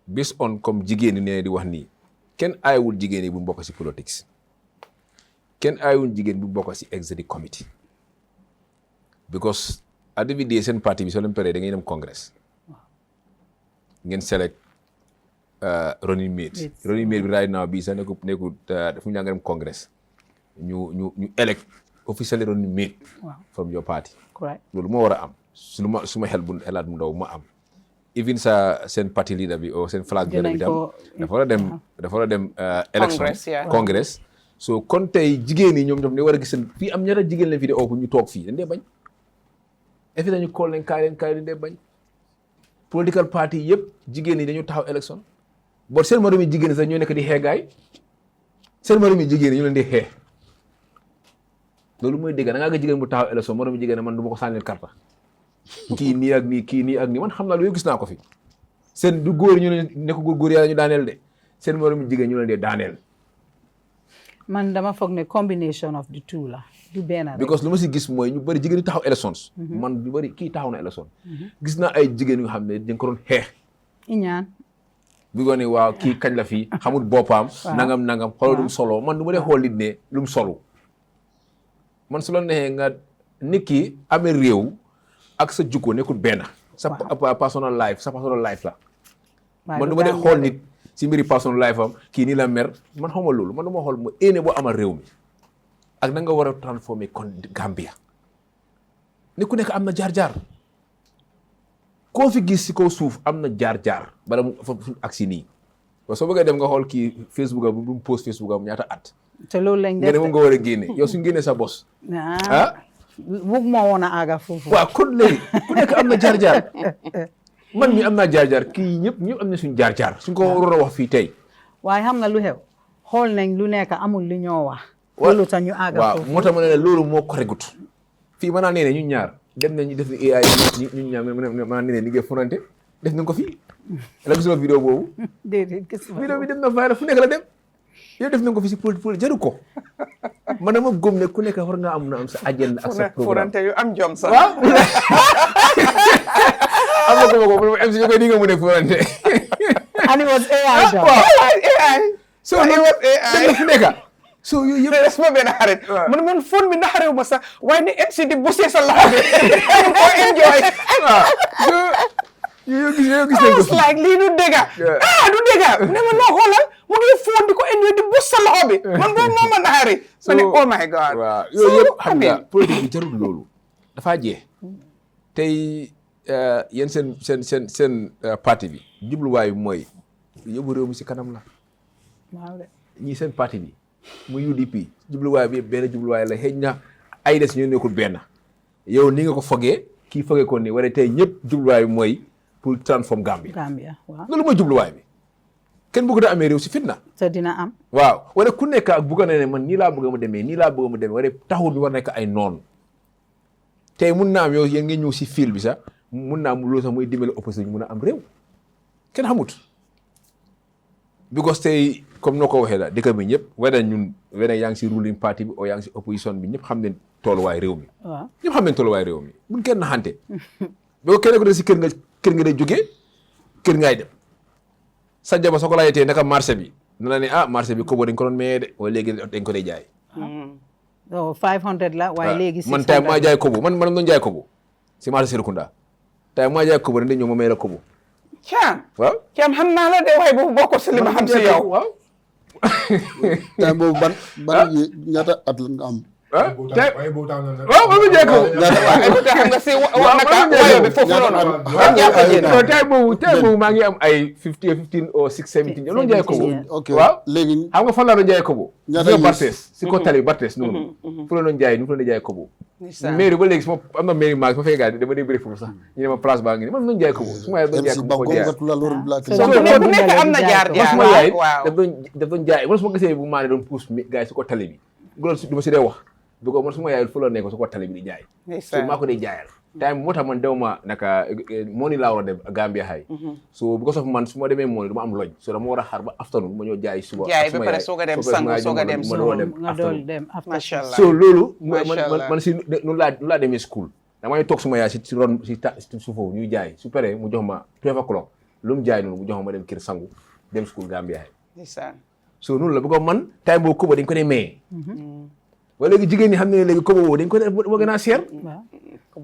based on comme jigéen ñi nee di wax nii kenn aayewul jigéen yi bu bokk si politics kenn aayewul jigéen bu bokk si executive committee because at the end of the day seen parti bi soo leen paree da ngay dem congress ngeen select running mate bi right now bii sax nekkul dafa ñu nga dem congress ñu elect officially running mate from your party loolu moo war a am suma xel bu xelaat mu ndaw ma am even sa seen party leader bi o seen flag bearer bi tam dafa war a dem election congress so kon tey jigéen yi ñoom ne war a gis seen fii am ñaata jigéen leen fii de open ñu toog fii dañ dee bañ efi dañu call leen kaay dañ dee bañ political party yëpp jigéen yi dañu taxaw election bon seen morom yi jigéen sax ñoo nekk di xeegaay seen morom yi jigéen ñu leen di xee loolu mooy dégg da ngaa ga jigéen bu taxaw élection morom jigéen man du ma ko sànnil karta kii nii ak nii man xam naa loolu gis naa ko fi seen du góor ñu ne ko góor yàlla ñu daaneel de seen morom jigéen ñu leen di daaneel. man dama foog ne combination of the two la du benn rek. because lu ma si gis mooy ñu bëri jigéen ñi taxaw élections. man ñu bëri kii taxaw na élection. gis naa ay jigéen yu xam ne dañ ko doon xeex. iñaan. bi ko ne waaw kii kañ la fii xamul boppam. nangam xoolal lu mu solo man du ma dee xool nit ne lu mu solo. man su la neexee nga nit ki amee réew ak sa jukko nekkul benn. sa personal life la. man du ma dee xool nit si mbiri personal life am kii nii la mer man xawma loolu man du ma xool mu éene boo amal réew mi ak na nga war a transformer kon Gambia ni ku nekk am na jaar-jaar koo fi gis si kaw suuf am na jaar-jaar bala mu fa ak si nii soo bëggee dem nga xool kii Facebook am bu mu post Facebook am ñaata at. te loolu lañ def nga war a génne yow suñ génne sa bos. bugg ma woon a àgga foofu. waaw kon léegi ku nekk am na jaar-jaar man mi am naa jaar-jaar kii ñëpp am na suñ jaar-jaar suñ ko waroon a wax fii tey. waaye xam nga lu xew xool nañ lu nekk amul li ñoo wax. loolu tax ñu àgga foofu waaw moo tax ma ne loolu moo ko regut fii mën naa nee ne ñun ñaar dem nañ def AI ñun ñaar mën naa nee ne liggéey fonante def nañ ko fii la gisuma vidéo boobu. déedéet gisuma vidéo bi dem na fay la fu nekk la dem. yow def nañ ko fi si pôle jaru ko man dama gëm ne ku nekk war nga am na am sa agenda ak sa programme furante yu am jom sax. waaw am na ko ma MC ñu koy ni nga mu ne furante and it was AI waaw AI so it was AI dem na fu nekk so yooyu yëpp sama benn xarit man phone bi naxarew ma sax waaye ni MC di bosee sa loxo bi ko enjoy yooyu gis nañ ko fi like lii du dëgga du dëgga ne ma noo xoolal mu ngi phone di ko enjoy di bos sa loxo bi man boobu moo ma naxari ma ne oh my god waaw yooyu yëpp xam nga politique bi jarul loolu dafaa jeex tey yéen seen parti bi jubluwaay bi mooy yóbbu réew mi si kanam la ñii seen parti bi mu UDP jubluwaay bi benn jubluwaay la xëy na ay des ñoo nekkul benn yow ni nga ko fogee kii fogee ko ni wala tey ñëpp jubluwaay bi mooy pour transform Gambia waaw loolu mooy jubluwaay bi kenn bëgg da amee réew si fitna te dina am waaw wala ku nekk ak bëgg na ne man nii laa bëgg mu demee nii laa bëgg mu demee wala taxul ñu war nekk ay noonu tey mun naa am yow yéen nga ñëw si fil bi sax mun naa am loolu sax muy dimbali opposition ñu mun a am réew kenn xamut because tey comme noo ko waxee la dëkk bi ñëpp wala ñun wala yaa ngi si ruling party bi o yaa ngi si opposition bi ñëpp xam ne tolluwaay réew mi ñëpp xam ne tolluwaay réew mi buñ kenn naxante boo kenn ko de si kër nga day jógee kër ngaay dem sa jaba soo ko laajtee naka marché bi na la ne marché bi kobo dañ ko doon mayee de wala léegi dañ ko dee jaay 500 la waaye léegi 600 man tay maa jaay kobo man doon jaay kobo si marché Serekunda tay maa jaay kobo dañ ñëw ma may la kobo Thiam waaw Thiam xam naa la de waaye boobu bokkul si li ma xam si yow waaw tay boobu ban ñaata at la nga am waaw ma jaay kobo xam nga si naka waayo bi foofu noonu tay boobu maa ngi am ay 15 or 6 17 loolu jaay kobo waaw léegi xam nga fan laa doon jaay kobo ñaata Bartes si ko tali Bartes noonu fu la doon jaay nu fu la doon jaay kobo mairie ba léegi su ma am na mairie maag su ma fekkee gars dama dee bëri foofu sax ñu ne ma place baa ngi ni man doon jaay kobo su ma yaay doon jaay kobo ko jaay bu nekk am na jaar su ma yaay daf doon jaay man su ma gisee bu maa ne doon pousse gars yi si ko tali bi loolu du ma si dee wax bi ko man su ma yaay fu la nekk su ko tali bi di jaay so maa ko dee jaayal time moo tax man dew ma naka moo ni laa war a dem Gambia High so because of man su ma demee moo ni du ma am loj so dama war a xaar ba afternoon ma ñëw jaay suba jaay ba pare soog a dem sangu soog a dem masha Allah so loolu man si nu laa demee school dama toog suma yaay si ron si suufoo ñuy jaay su paree mu jox ma 12 o'clock lu mu jaay noonu mu jox ma dem kër sangu dem school Gambia High so noonu la bu ko man time boobu koba dañ ko dee maye wala léegi jigéen ñi xam ne léegi koba woo dañ ko dee moo gën a seer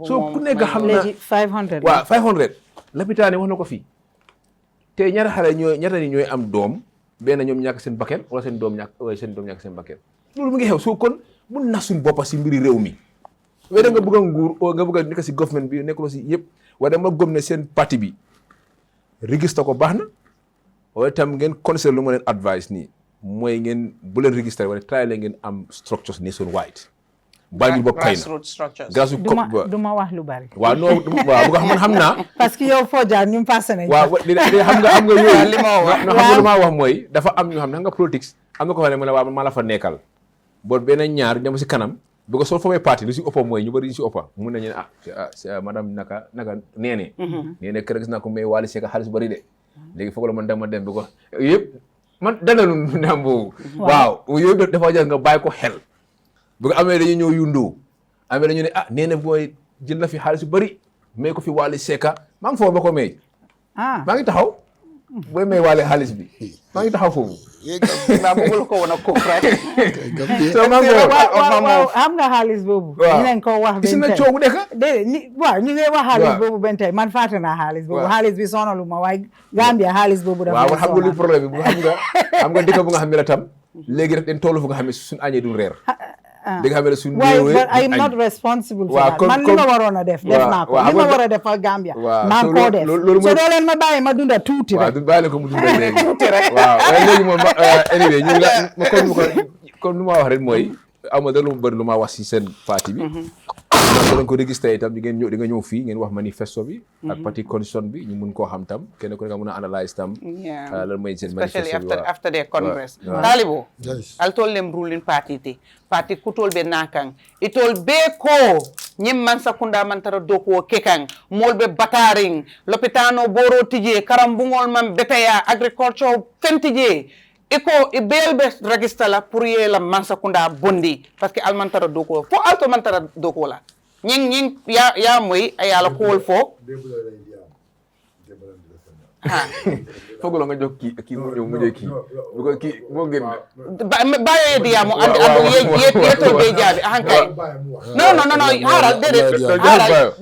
so ku nekk xam na léegi 500 waaw 500 lapitaane wax na ko fii te ñaata xale ñooy am doom benn ñoom ñàkk seen bakkan wala seen doom ñàkk seen bakkan loolu mu ngi xew soo kon mun na suñ boppa si mbiri réew mi wala nga bëgg a nguur o nga bëgg a nekk si government bi nekkuloo si yëpp wala dama gëm ne seen parti bi register ko baax na wala itam ngeen conseil lu ma leen advice nii mooy ngeen bu leen register wala try leen ngeen am structures nationwide Banjul bopp kay na du ma wax lu bari waaw non waaw bu ko xam naa parce que yow foo jaar ñu passé nañ waaw xam nga yooyu li ma wax xam nga lu ma wax mooy dafa am ñoo xam ne xam nga politique am na ko xam ne mu ne waaw maa la fa nekkal bon benn ñaar ñam si kanam bu ko soo formé parti lu si ëppa mooy ñu bëri ñu si ëppa mun nañu ne madame naka Neneh kër gis naa ko may Wally Seck xaalis bëri de léegi foog la man dama dem bi ko yëpp man danalu ndam boobu waaw yooyu dafa jar nga bàyyi ko xel bu ko amee dañu ñëw yundoo amee dañu ne Neneh booy jël na fi xaalis yu bëri may ko fi Wally Seck maa ngi foofu ba ko may maa ngi taxaw booy may Wally xaalis bi maa ngi taxaw foofu maa bëggul ko woon a ko rek so maa ngi waaw am nga xaalis boobu ñu leen ko wax gis na coow bu nekk déedéet waaw ñu ngi wax xaalis boobu benn tey man fàtte naa xaalis boobu xaalis bi sonalu ma waaye Gambia xaalis boobu dafa waaw xam nga lu problème bi xam nga dëkk bu nga xam ne la tam léegi rek den tollu fu nga xam ne suñu añee duñ reer dégg nga xam ne suñu néewee but I am not responsible for that man li ma waroon a def naa ko li ma war a def ak Gambia maa ngi koo def so doo leen ma bàyyi ma dunda tuuti rek waaw bàyyi la ko mu dunda léegi tuuti rek waaw léegi moom anyway ñu la comme lu ma wax rek mooy am na lu mu bëri lu ma wax si seen parti bi dañ ko registré itam di nga ñëw fii ngeen wax manifesto bi ak parti constitution bi ñu mun koo xam tam kenn ku ne nga mun a analyse tam lan mooy seen manifesto bi especially after the congress Talibo al tol lem ruling party te parti kutol be nakang itol be ko nyim man sakunda man tara doko kekang molbe bataring lopitano boro tije karambungol man betaya agriculture fentije iko ibelbe register la pour la man sakunda bondi parce que al man tara doko fo alto man tara doko la ñing ya moy ayala ko wol fo foog la nga jox kii mu ñëw mu jël kii bu ko kii moo gën bayo ye diamo andu ye to be jaabi hankay no haral déedéet haral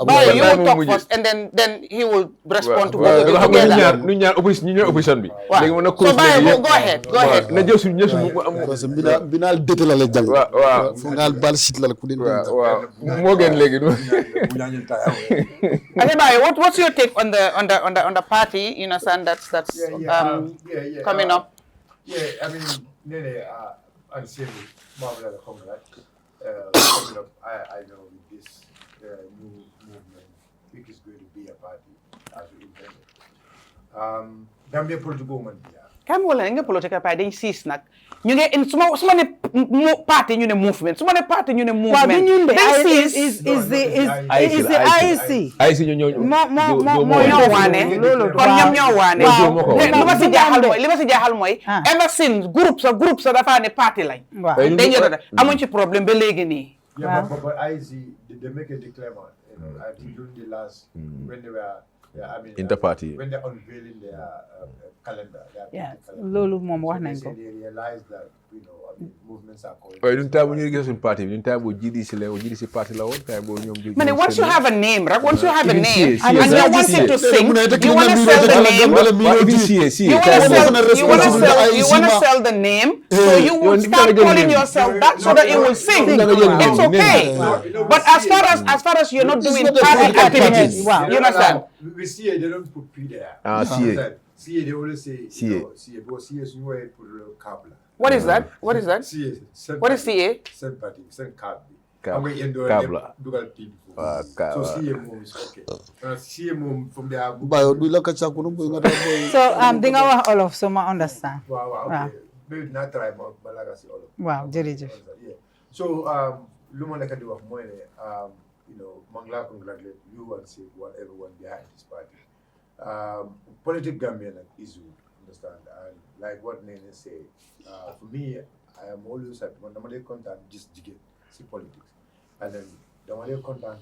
bayo you will talk first and then he will respond to both of you together ñu ñaar opposition bi léegi mo na so bayo go ahead na jël suñu ñësu mu am parce que binal dété la la jang waaw fu ngal bal sit la ku den waaw moo gën léegi okay bayo what's your take on the party, you know, son, that's coming up? Yeah, I mean, Neneh, and Siri, Marvel, congrats. Coming up, I know with this new movement, I think it's going to be a party as we intended. Gambia political movement, Kam wala nga political party dañ sis nak ñu ngi in suma ne party ñu ne movement suma ne party ñu ne movement is the IEC mo ñoo waane kon ñam ñoo waane li ma si jaaxal mooy ever since groupe sa dafa ne party lañ dañ jël amuñ ci problème ba léegi nii but IEC they make a declaration, you know, I think during the last when they were interparty when they're unveiling their calendar. Loolu moom wax nañ ko. They realize that, you know, movements are going. waaye ñun time bu ñu gis suñu parti bi ñun time bu GDC la GDC parti la woon time boobu ñoom. Man, once you have a name, right? Once you have a name, and you're wanting to sing, you want to sell the name. You want to sell the name, so you will start calling yourself that so that it will sing. It's okay. But as far as you're not doing party activities, you understand? We see it, they don't put P there. CA, they always say, CA, because CA is new way put a cabla. What is that? What is that? CA. What is CA? Send party, send cab. Cabla. So CA move is okay. CA move from there. Bayo du la ka chakuno boy ngata boy. So dinga wax all of so ma understand. Wow, okay. Maybe not try but like I say all of. Wow, jërëjëf. Yeah. So lu ma nekk di wax mooy ne you know, mangla congratulate you and say what everyone behind this party. Politics Gambia is you understand, and like what Neneh said, for me, I am always at when I'm content just dig it, see politics, and then the one content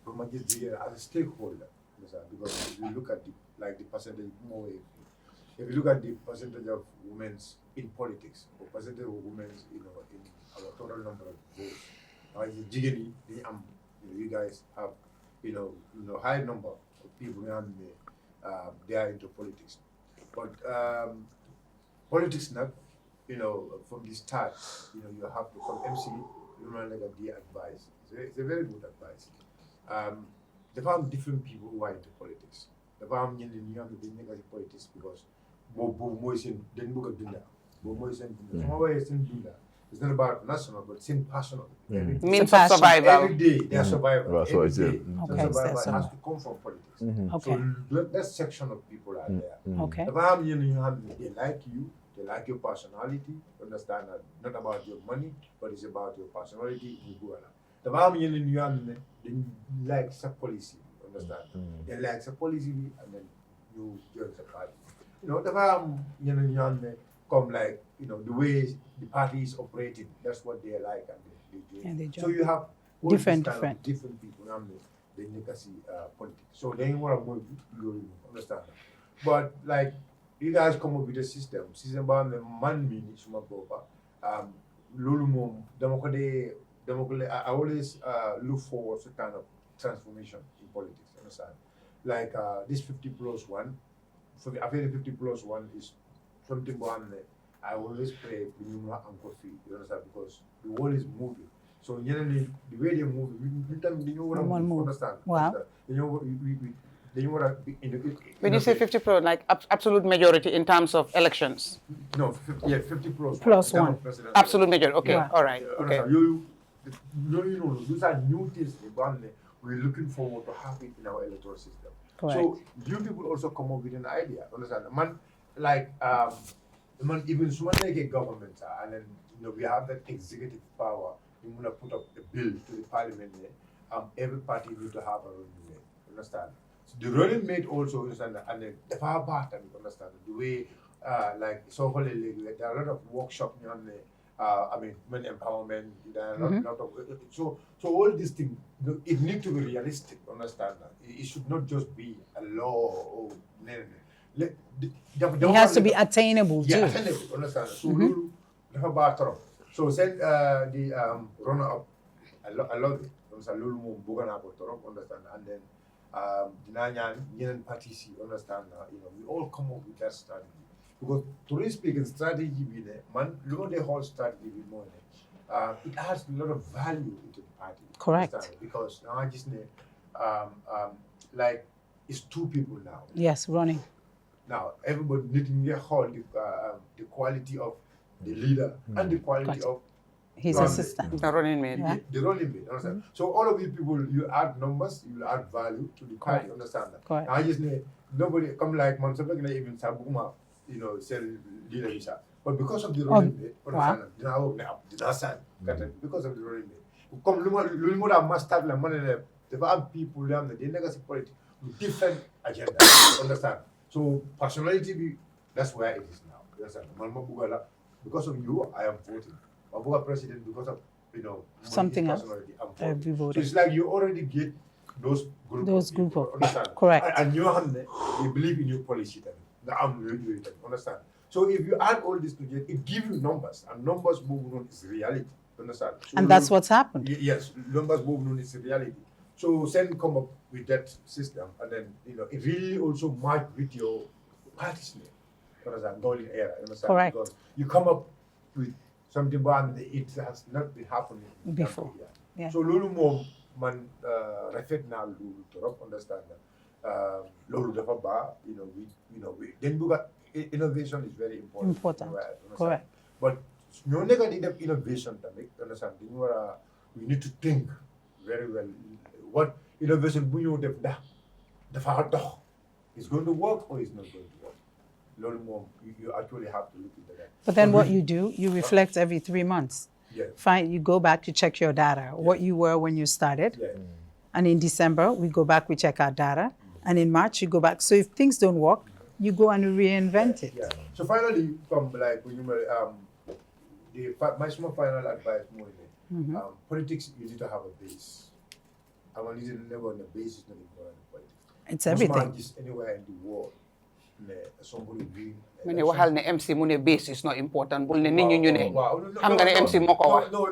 from my just dig it as a stakeholder, understand? Because if you look at the percentage more, if you look at the percentage of women in politics or percentage of women, you know, in our total number of votes, you guys have, you know, high number of people around me. They are into politics, but politics now, you know, from the start, you know, you have to from MC, you know, like the advice. It's a very good advice. They found different people who are into politics. They found you know the negative politics because it's not about national, but it's personal. Means of survival. Every day they are survival. Every day survival has to come from politics. Okay. So that section of people are there. Okay. They like you, they like your personality. Understand that not about your money, but it's about your personality. They like some policy. Understand? They like some policy, and then you join the party. You know, come like, you know, the way the party is operating, that's what they like and they do. So you have different people around they make us see politics. So they want to move, understand? But like you guys come up with a system about the man meaning suma boba. Lulu I always look forward to kind of transformation in politics, understand? Like this 50+1, for the 50+1 is something I always pray for you and coffee, you understand, because the world is moving. So generally the way they move, you know what I understand. Wow. You know what when you say 50+, like absolute majority in terms of elections. No, 50+1. Plus one. Absolute majority. Okay, wow. All right. Okay. You know, these are new things we're looking forward to have it in our electoral system. Correct. So you people also come up with an idea, understand? Man, like even someone like a government, and then you know we have that executive power. We want to put up a bill to the parliament. Every party needs to have a running mate. Understand? So the running mate also understand, and then the power part, understand the way like so there are a lot of workshops on the. I mean, men empowerment. There are a lot of so all these things. It needs to be realistic. Understand that it should not just be a law or It has to be attainable too. Yeah, attainable. Understand? So dafa baax trop. So send the runner up. I love it. Understand? Lulu mo buga na ko trop. Understand? And then dinaa ñaan ñeneen parties yi understand? We all come up with that strategy. Because truly speaking, strategy bi ne man lu ma dee whole strategy bi moo ne it adds a lot of value into the party. Correct. Understand? Because I just ne like it's two people now. Yes, running. Now, everybody needing to hold the quality of the leader and the quality of his assistant. The running mate. Yeah. The running mate, understand? So all of these people, you add numbers, you add value to the party, understand that? Correct. I just need nobody come like Monsabe can even Sabuma, sell leader. But because of the running mate, understand? Because of the running mate. Come Lumura must have the money there. There are people they never see politics with different agenda, understand? So personality, that's where it is now. Because of you, I am voting. Mabuga president because of Something else. personality. I'm voting. So Voted. it's like you already get those group of understand? correct. And you believe in your policy. Understand? So if you add all this together, it gives you numbers, and numbers moving on is reality. Understand? So And that's what's happened. Yes, numbers moving on is reality. So then come up with that system, and then it really also match with your party's name. Understand? Golden era. Understand? Correct. Because you come up with something bad, it has not been happening Before. Yeah. So Lulu mom man reflect now Lulu to understand that Lulu dafa ba we then we got innovation is very important. Right, Correct. But no negative innovation to understand. We need to think very well what innovation we know the is going to work or is not going to work. Lulu mom, you actually have to look into that. But then what you do, you reflect every 3 months. Yeah. Fine, you go back to check your data, what you were when you started. Yeah. And in December, we go back, we check our data. And in March, you go back. So if things don't work, you go and reinvent it. Yeah. So finally, from like when my small final advice more politics, you need to have a base. I want you to know on the base is not important in politics. It's everything. Most just anywhere in the world, somebody win. Mu ne waxal ne MC mu ne base is not important bul ne nit ñi ñu ne xam nga ne MC moo ko wax. No,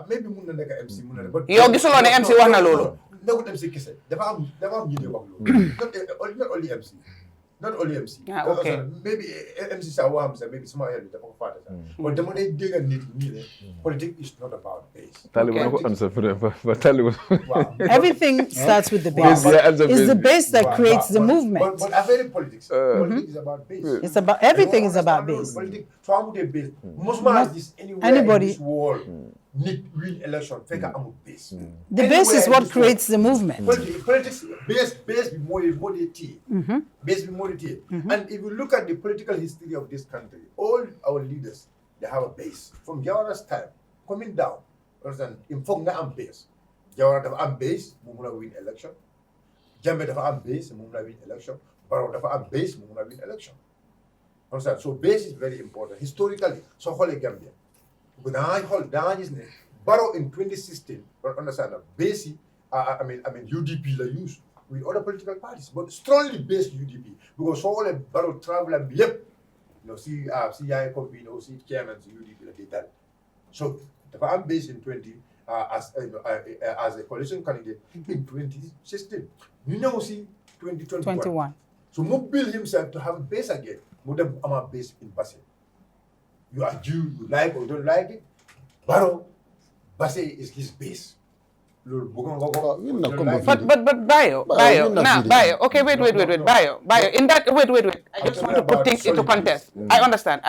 maybe mun na nekk MC mun na but yow gisuloo ne MC wax na loolu. nekkul MC kese dafa am ñu ne wax loolu. Not only MC. Not only MC. Ah, okay. Maybe MC Sawam, maybe some other father. But the money dig and politics is not about base. Everything starts with the base. It's the base that creates the movement. But a very politics. Politics is about base. It's about everything is about base. Politics. So I'm the base. Most man is anywhere Anybody- in this world need win election. Take a base. The base is what creates the movement. Politics base be more the tea. Base be more the tea. And if you look at the political history of this country, all our leaders they have a base. From Jawara's time, coming down, understand? Inform na am base. Jawara dafa am base, mu muna win election. Jammeh dafa am base, mu muna win election. Barrow dafa am base, mu muna win election. Understand? So base is very important historically. So whole Gambia. But now Barrow in 2016, understand? Base, I mean UDP la use with other political parties, but strongly based UDP because all the Barrow travel and see company, see chairman UDP la data. So I'm based in 20 as a coalition candidate in 2016. You see 2021. So Mo build himself to have a base again. Mo dem am base in Basse. You are Jew, you like or don't like it. Barrow, Basse is his base. But Bayo, okay, wait, Bayo, in that, wait, I just want to put things into context. I understand.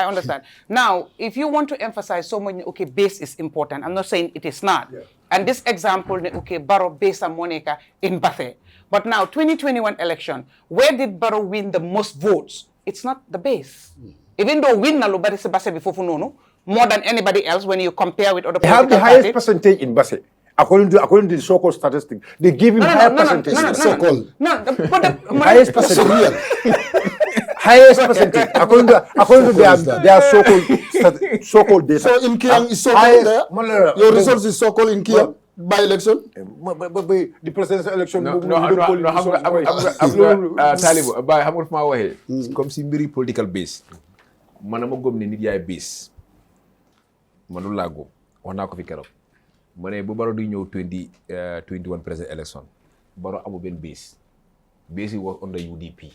Now, if you want to emphasize so much, okay, base is important, I'm not saying it is not. Yeah. And this example, okay, Barrow base and Monica in Basse. But now, 2021 election, where did Barrow win the most votes? It's not the base. Even though win na lobari se Basse before Funono, more than anybody else when you compare with other They political have the highest parties. percentage in Basse. According to the so-called statistics, they give him higher percentage. Highest percentage. Highest percentage. According to their so-called data. So in Kiang is so-called there? Your results is so-called in Kiang? by election. The presidential election. non xam nga Talibou Baye xam nga fu ma waxee. comme si mbiri political base. man ma gëm ne nit yaay base. man loolu laa góob wax naa ko fi keroog. ma ne bu Barrow di ñëw 2021 president election Barrow amul benn base. base was under UDP.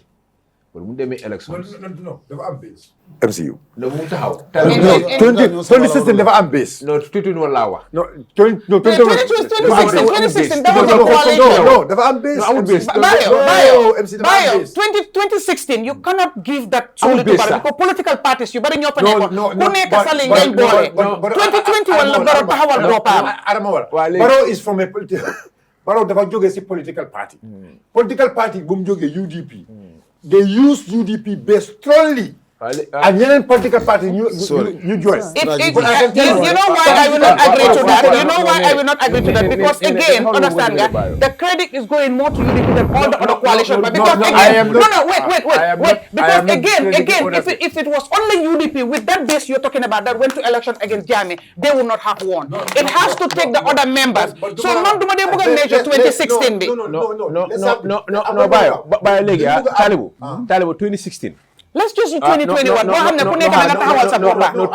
But mu demee election. No, dafa am base. MCU. No, mu taxaw. 2016 dafa am base. No, 2021 laa wax. No, 2016 dafa am base. No, amul base. Bayo, 2016 you cannot give that solely to Barrow because political parties yu bari ñoo fa nekkoon. Ku nekk sa li ngeen boole. 2021 la Barrow taxawal boppam. Adama wala. Barrow is from a Barrow dafa jógee si political party. Political party bu mu jógee UDP. They use UDP based strongly. And yeneen political party you join. You know why I will not agree to that? You know why I will not agree to that? Because again, understand that the credit is going more to UDP than all the other coalition. But because again, wait. Because again, if it was only UDP with that base you're talking about that went to election against Jammeh, they would not have won. It has to take the other members. So non duma de buga measure 2016 bi. No, Bayo léegi Talibou 2016. Let's just use 2021. Boo xam ne ku nekk da nga taxawal sa bopp. No,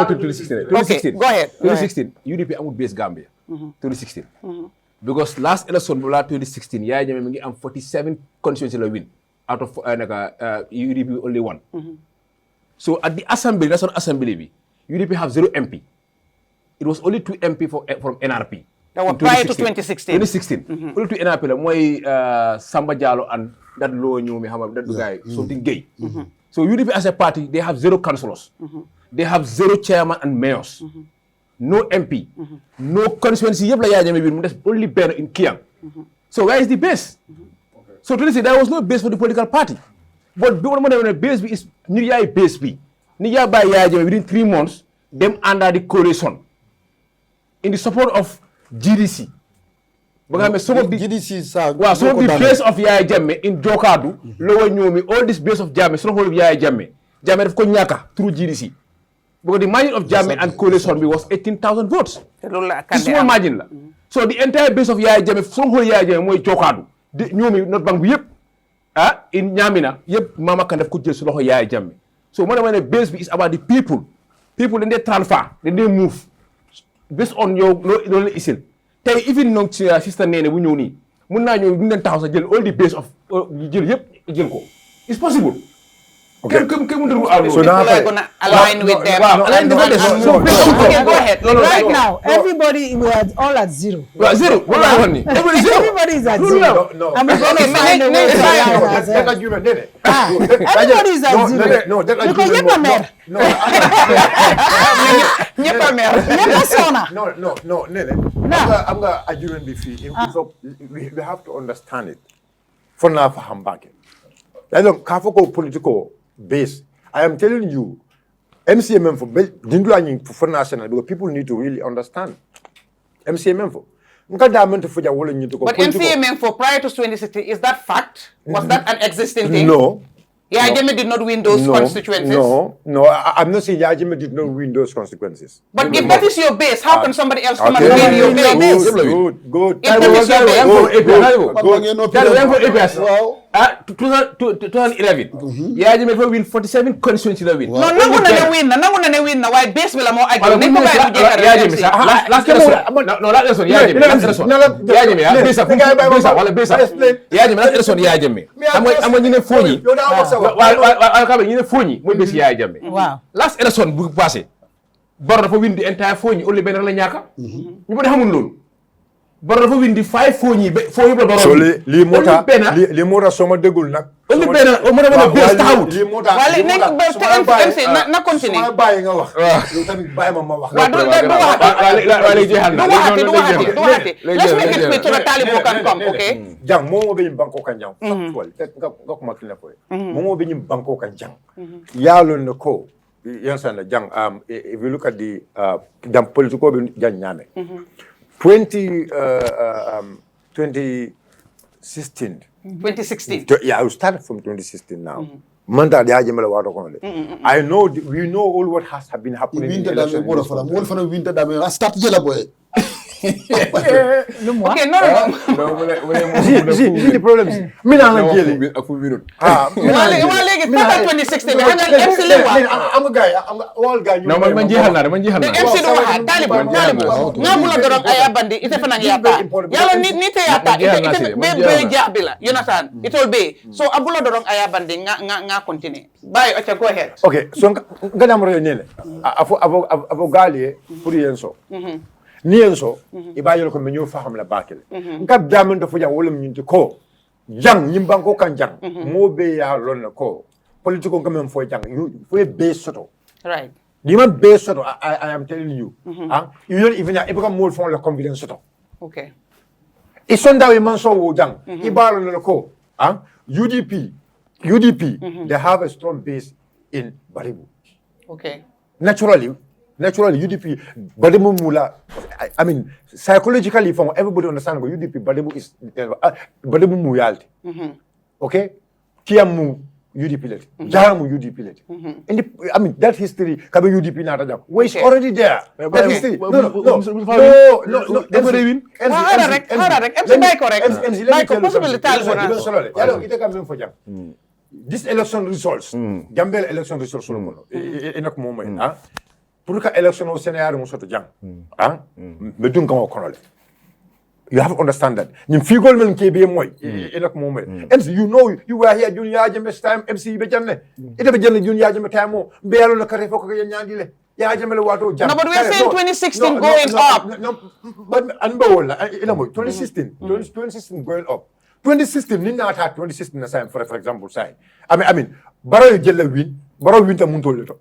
2016. Go ahead. 2016 UDP amul base Gambia. 2016. Because last election bu la 2016 Yaya Jammeh mi ngi am 47 constituency la win out of UDP only one. So at the assembly, National Assembly bi UDP have 0 MP. It was only 2 MP from NRP. That was prior to 2016. 2016. Only 2 NRP la mooy Samba Diallo and that low new me that guy something gay. So UDP as a party they have 0 councillors. They have 0 chairman and mayors. No MP. No constituency yëpp la Yaya Jammeh bi mu des only benn in Kiang. So where is the base? So to say there was no base for the political party. But bi ma ne base bi is nit yaay base bi. Nit yaa bàyyi Yaya Jammeh within 3 months them under the coalition in the support of GDC. But some of the GDC some of the base of Yaya Jammeh in Jokadu, Lower Nyomi, all this base of Jammeh, some of Yaya Jammeh. Jammeh of Konyaka through GDC. Because the margin of Jammeh and coalition was 18,000 votes. It's small margin. So the entire base of Yaya Jammeh, from whole Yaya Jammeh, Jokadu, Nyomi, not Bang Yep, in Nyamina, Yep, Mama can have could just Yaya Jammeh. So when the base is about the people, people in they transfer, then they move based on your no issue. Even no sister Neneh bu ñëw nii mun naa ñëw ñu leen taxaw sa jël all the base of jël yëpp jël ko it's possible. Okay. So now we're gonna align with them. Okay, go ahead. Right now, everybody we are all at 0. Zero. Everybody is at 0. No. And we're going to find a way to everybody is at 0. No, because you're not mad. No, Neneh. I'm gonna argument we have to understand it. For now, for Hambake. I don't have political base. I am telling you, MCMM for national because people need to really understand. MCMM for. But MCMM for prior to 2016, is that fact? Was that an existing thing? No. Yaya Jammeh did not win those constituencies? No, I'm not saying Yaya Jammeh did not win those consequences. But if that is your base, how can somebody else come and win your base? Good. If that is your base. 2011. Yaya Jammeh win 47 constituencies la win. No, nangu na win na why base will more agree. Last election Yaya Jammeh. Am ñu ne foñi. ñu ne foñi mooy bés Yaya Jammeh. Wow. Last election bu passé Barrow dafa win di entire foñi only benn la ñaaka. Ñu bari xamul loolu. Barrow dafa win di 5 foñi ba foñi ba Barrow. So li mota soma degul nak. Only benn mo na bés taxawut. Li mota. Wala nañ na continue. Sama baye nga wax. Yow tamit baye ma wax. Do waxati. Let's make it quick so the Talibou can come, okay? Jang momo be banko kan jang. Factual. Nga ko makina ko. Momo be banko kan jang. Yalo ne ko. Yansan jang if you look at the political be jang nyame. 2016. Yeah, I will start from 2016 now. I know, we know all what has been happening in the election. Okay, no. See the problem is. Me na la jëlé. A full minute. Waa léegi fekk 2016 xam nga MC li wax. I'm a guy. I'm all guy. Non man jeexal naa man jeexal naa. MC do waxa talibu nga bu la dorog ay abandi ite fanang yata yalla ni te yata ite be jaabi la you understand it will be so abulo dorog ay abandi nga continue bye okay go ahead. Okay, so ngana mo nene avo gali pour yenso ni yenso ibayol ko menyo faham la bakele ngab jamen do fuja wolum nyinti ko jang nyimban ko kan jang mo be ya lon ko politiko ngam fo jang fo be soto Right. Dima be soto I am telling you you don't even become more for the confidence soto. Okay. Isonda we man so wo jang ibalo no ko UDP they have a strong base in Baribu. Okay. Naturally UDP Baribu mula I mean psychologically from everybody understand go UDP Baribu is Baribu muyalti. Okay? Kiamu UDP let. Jaramu UDP let. I mean that history kabe UDP na tajam. Well, it's already there. That history. No. This election results, Gambia election results, enough moment, pour que election au Sénégal mo soto jang, me dun kan ko you have to understand that. Nim figol men kebe moy enough moment. MC, you know you were here during Yajeme's time. MC be janne. Ite be janne during Yajeme's time mo. Be yalo na kare foko nyandi le. Yajeme le wato jang. No, but we're saying 2016 going up. No, but anbawola. 2016 going up. 2016 ni na attack 2016 na sign for example sign. I mean baro jelle win, baro win ta munto leto.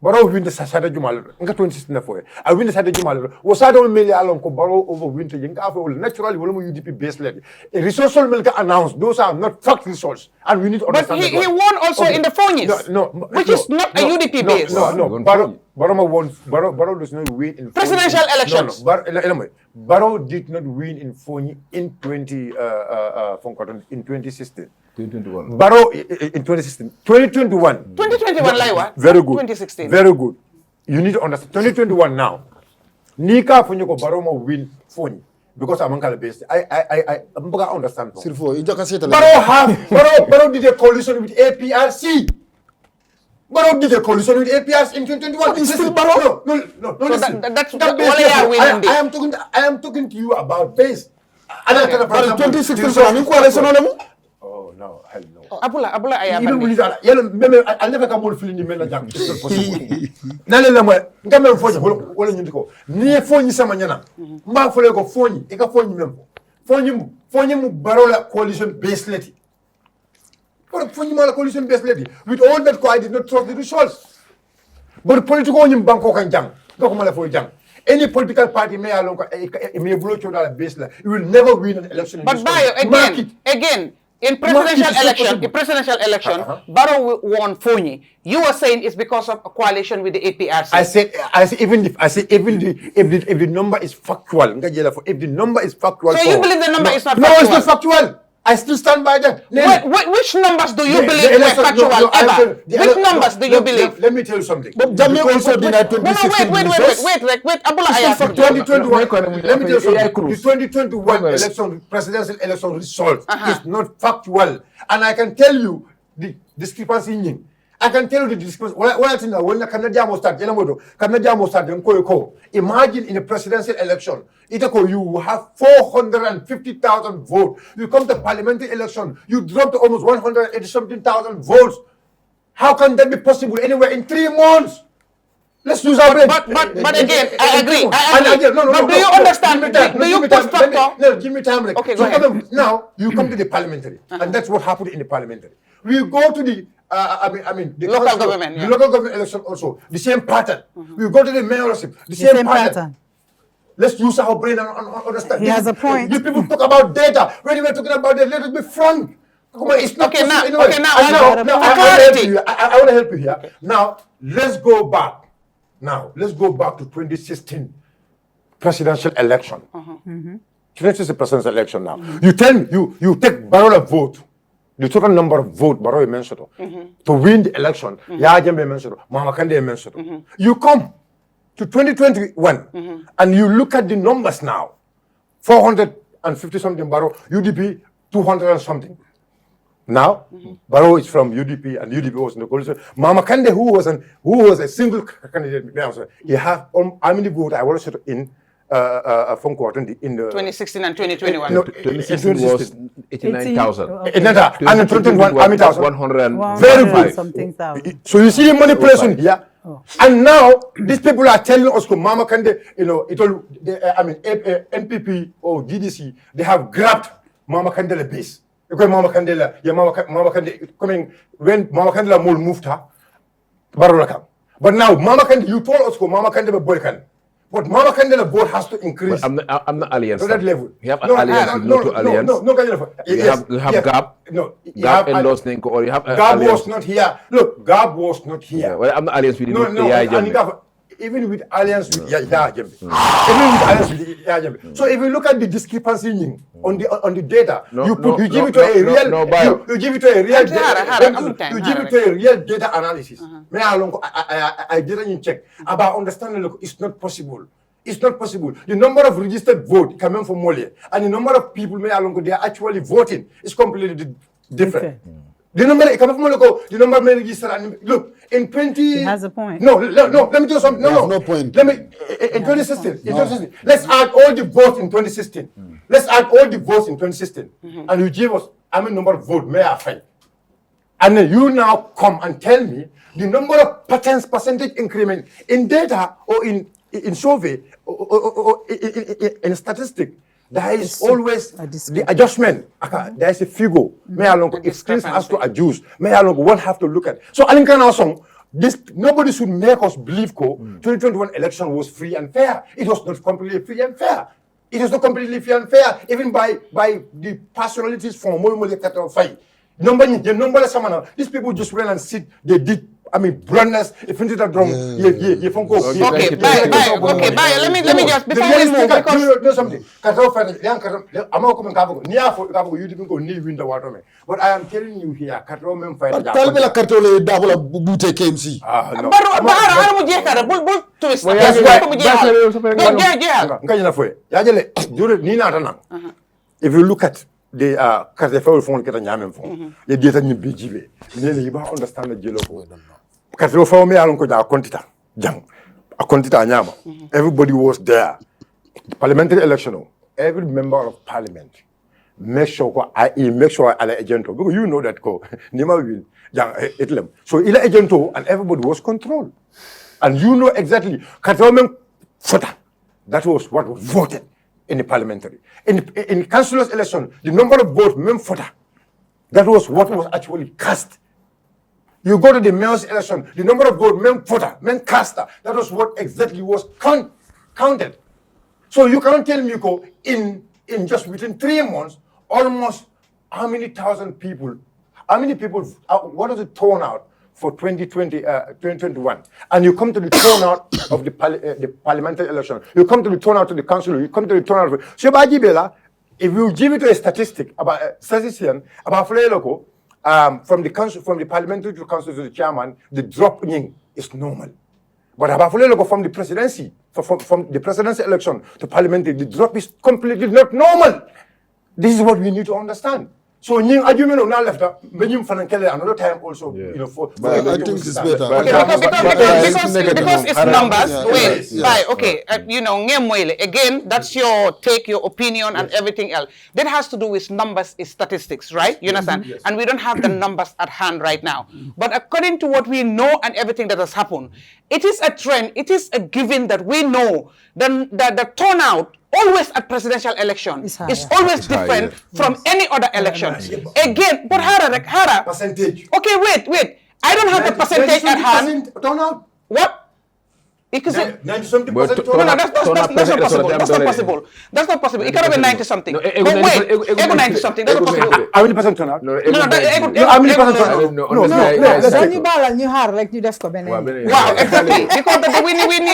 Baro win the Sada Jumal, nga 2016 na foye. I win the Sada Jumal. Wasada mele alon ko baro over winter yenga afo naturally wala mo UDP base led. A resource milk announced those are not fact results and we need to understand. But he won also in the Fonies. Which is not a UDP base. No. Baro won. Baro does not win in presidential elections. Baro did not win in Foni in 2016. 2021. Baro in 2016. 2021. 2021 laiwa. Very good. 2016. Very good. You need to understand. 2021 now. Nika fonyo ko Baro mo win Foni because I'm on base. I understand. Sirfo, injaka seta. Baro did a coalition with APRC. Baro did a coalition with APRC in 2021. It's still Baro. No. So that's I am talking to you about base. Okay. But 2016, oh no, hell no. Abula ayabandi. Even with that, I never come more feeling the men jam. It's not possible. Nale la mo, ngame fonyi wala nyindiko. Ni fonyi sama nyana. Mba fole ko fonyi, e ka fonyi membo. Fonyi mu barola coalition base leti. But fonyi mala coalition base leti. With all that I did not trust the results. But political nyim banko kan jam. Ko mala fo jam. Any political party may along may blow to the base la. You will never win an election. But Bayo again in presidential election, Barrow won Foni. You were saying it's because of a coalition with the APRC. I said even if the number is factual, if the number is factual. So you believe the number is not factual? factual? No, it's not factual. I still stand by that. Which numbers do you believe were factual ever? Which numbers do you believe? Let me tell you something. But Jamie also denied 2016. Wait. Abula Aya. 2021. Let me tell you something. The 2021 election, presidential election result is not factual, and I can tell you the discrepancy in. I can tell you the discrepancy. When the Canadian will start, imagine in a presidential election, you have 450,000 votes. You come to parliamentary election, you drop to almost 180,000 votes. How can that be possible anywhere in 3 months? Let's use our brain. But again, I agree. No, but do you understand? Do you put factor? No, give me time. Okay, go ahead. Now, you come to the parliamentary, and that's what happened in the parliamentary. We go to the the local government. The local government election also, the same pattern. We go to the mayorship, the same pattern. Let's use our brain and understand. He has a point. You people talk about data. When we were talking about data, let us be frank. It's not okay, now, anyway. now, I want to help you here. Okay. Now, let's go back. Let's go back to 2016 presidential election. 2016 presidential election now. You tell me, you take Barola vote. The total number of votes Barrow mentioned to win the election, Yajembe mentioned, Mama Kande mentioned. You come to 2021, and you look at the numbers now, 450 something Barrow, UDP 200 and something. Now, Barrow is from UDP, and UDP was in the coalition. Mama Kande, who was a single candidate, he have how many votes I was in from quarter in the 2016 and 2021. No, 2016 was 89,000. And in 2021, 105. Very good. Something thousand. So you see the manipulation here. And now these people are telling us, Mama Kande, NPP or GDC, they have grabbed Mama Kandela base. Because Mama Kandela, Mama Kande coming when Mama Kandela moved her, Barolaka. But now Mama Kande, you told us Mama Kandela boykan. But Mama Kandela board has to increase. But I'm not alliance. To that level. You have alliance, not alliance. You have GAP. No, GAP endorsement, or you have GAP alliance. was not here. Look, GAP was not here. Yeah, well, I'm not alliance with you. Even with alliance with Yajembe. Even with alliance with Yajembe. So if you look at the discrepancy on the data, you give it to a real you give it to a real data analysis. I didn't check about understanding. Look, it's not possible. It's not possible. The number of registered votes coming from Mali and the number of people they are actually voting is completely different. Okay. The number the number may register and look in 20. He has a point. No. Let me do something. No point. Let me in 2016. Let's add all the votes in 2016. Let's add all the votes in 2016, and you give us how many number of votes may I find. And then you now come and tell me the number of percentage increment in data or in survey or in statistic. There is always the adjustment. There is a figure. If screens has to adjust, one have to look at. So nobody should make us believe 2021 election was free and fair. It was not completely free and fair. It was not completely free and fair, even by the personalities from Molmole Fight. The number these people just went and sit, they did. Bluntness, if you that wrong, Okay, bye. Let me just before we move because do something. You didn't go near window water. But I am telling you here, Katrol fight. Talbela Katole Dabula Bute KMC. If you look at the Katefel phone, get a yamen phone, you get a new BGB. Then you understand the jello. Katefel me along with our quantita, young, a quantita nyama. Everybody was there. Parliamentary election, every member of parliament. Make sure I agento because you know that Nima will young Itlem. So ila agento and everybody was controlled. And you know exactly Katefel fota. That was what was voted in the parliamentary. In councillors election, the number of votes men fota. That was what was actually cast. You go to the mayor's election, the number of votes men fota, men caster. That was what exactly was counted. So you cannot tell me in just within 3 months, almost how many thousand people, what is the turnout for 2021? And you come to the turnout of the parliamentary election, you come to the turnout to the council, you come to the turnout of so if you give it to a statistician about Fuleloko, from the council, from the parliamentary to council to the chairman, the drop in is normal. But about Fuleloko from the presidency, from the presidential election to parliamentary, the drop is completely not normal. This is what we need to understand. So, argument on our left, another time also, I think it's better. Because it's numbers. Again, that's your take, your opinion, and everything else. That has to do with numbers, is statistics, right? You understand? Yes. And we don't have the numbers at hand right now. But according to what we know and everything that has happened, it is a trend. It is a given that we know that the turnout always at presidential election is always different from any other election. Again, but Hara. Percentage. Okay, wait. I don't have the percentage at hand. Turnout. What? Because that's not possible. That's not possible. It cannot be 90-something. But wait, 90-something. That's not possible. How many percent turnout? No. How many percent turnout? No. Wow, exactly. Because we really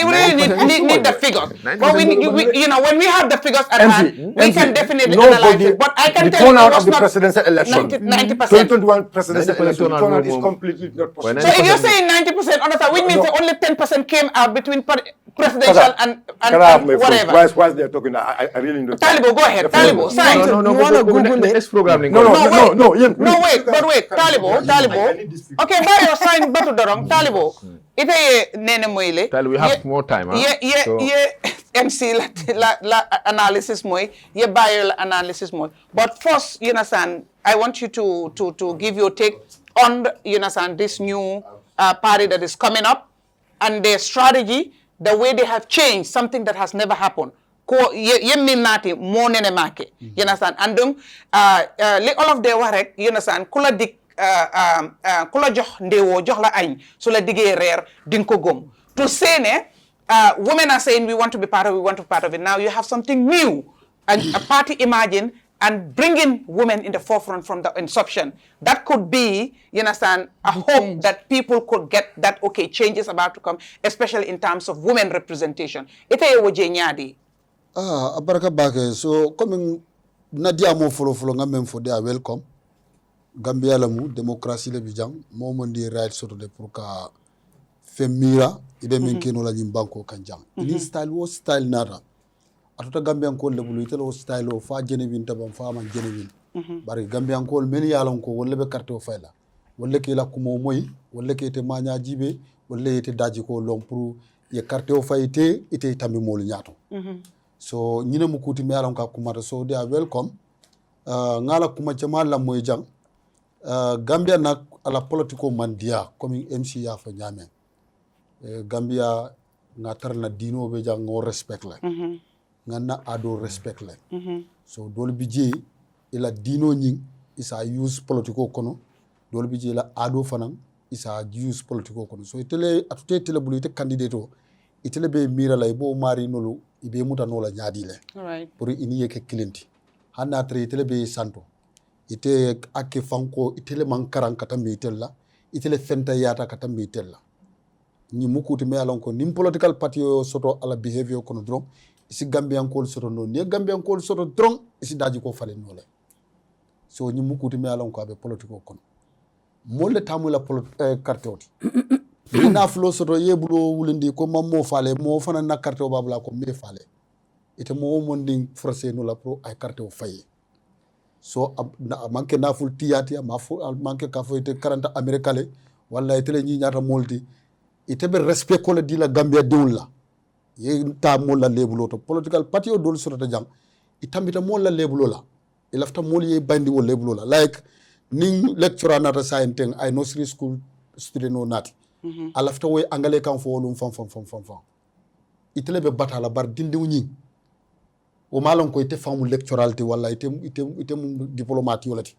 need the figures. But when we have the figures at hand, we can definitely analyze it. But I can tell you turnout of the presidential election, 90%. 2021 presidential election, turnout is completely not possible. So if you're saying 90%, which means only 10% came out between presidential and whatever. Why they're talking? I really don't. Talibo, go ahead. Talibo, sign. No, You wanna Google it? next program. No, yeah, No, wait. Talibo. Okay, buy your sign, but dorong. Talibo. Ite Neneh moyle. Talibo, we have more time, huh? Yeah, MC la analysis moy. Yeah, bio analysis moy. But first, you understand, I want you to give your take on, you understand, this new party that is coming up and their strategy, the way they have changed, something that has never happened. Ko ye minati mo Neneh make. You understand? And all of their work, you understand, kula dik kula jox ndewo jox la añ so la digé reer ding ko gom. To say ne women are saying we want to be part of it. Now you have something new, and a party imagine and bringing women in the forefront from the inception. That could be, you understand, a hope that people could get that, okay, change is about to come, especially in terms of women representation. Ite woje nyadi. Abaraka bake. So, coming Nadia mo follow nga mem for their welcome. Gambia lamu démocratie le bijang mo mondi right soto de pour ka femira ibe min keno la nyimbanko kanjang. Ni style wo style nara. Atuta Gambian ko le bulu itelo style o fa jenewin tabam fa man jenewin bari Gambian ko men yalon ko wolle be carte o fayla wolle ke la kumo moy wolle ke te maña jibe wolle ite daji ko lom pour ye carte o fayte ite tambi mol ñaato so ñine mu kuti me yalon ka kumata so they are welcome ngala kuma jama la moy jang Gambia nak ala politiko mandia comme MC ya fa ñame Gambia nga tarna dino be jang ngo respect la ngana ado respect le so dol bije ila dino nying isa use politiko kono dol bije ila ado fanan isa use politiko kono so itele atute tele bulu ite candidate o itele be mira lay bo mari nolu ibe muta nola nyaadi le Right. pour ini yeke clienti hanna tre itele be santo ite akke fanko itele mankaran katambe itella itele fenta yata katambe itella ni mukuti me alon ko nim political party o soto ala behavior kono dron isi Gambian kol soto no ni Gambian kol soto drong isi daji ko fale nole so ni mukuti me alon ko abe politiko kono molle tamula carte oti ni na flo soto yebulo wulindi ko mammo fale mo fana na carte o babla ko me fale ite mo mondi forcé no la pro ay carte o faye so manke na ful tiyati ma fu manke ka fo ite 40 americale walla ite ni nyata molti ite be respect ko le di la Gambia dewla ye ta molla lebulo to political party o dol sota jang itambita molla lebulo la ilafta mol ye bandi wo lebulo la like ning lecturer nata science I nursery school student no nati alafta way angale kan fo lum fam itele be batala bar dildi wuni o malon ko ite famu lecturality wala ite diplomate yolati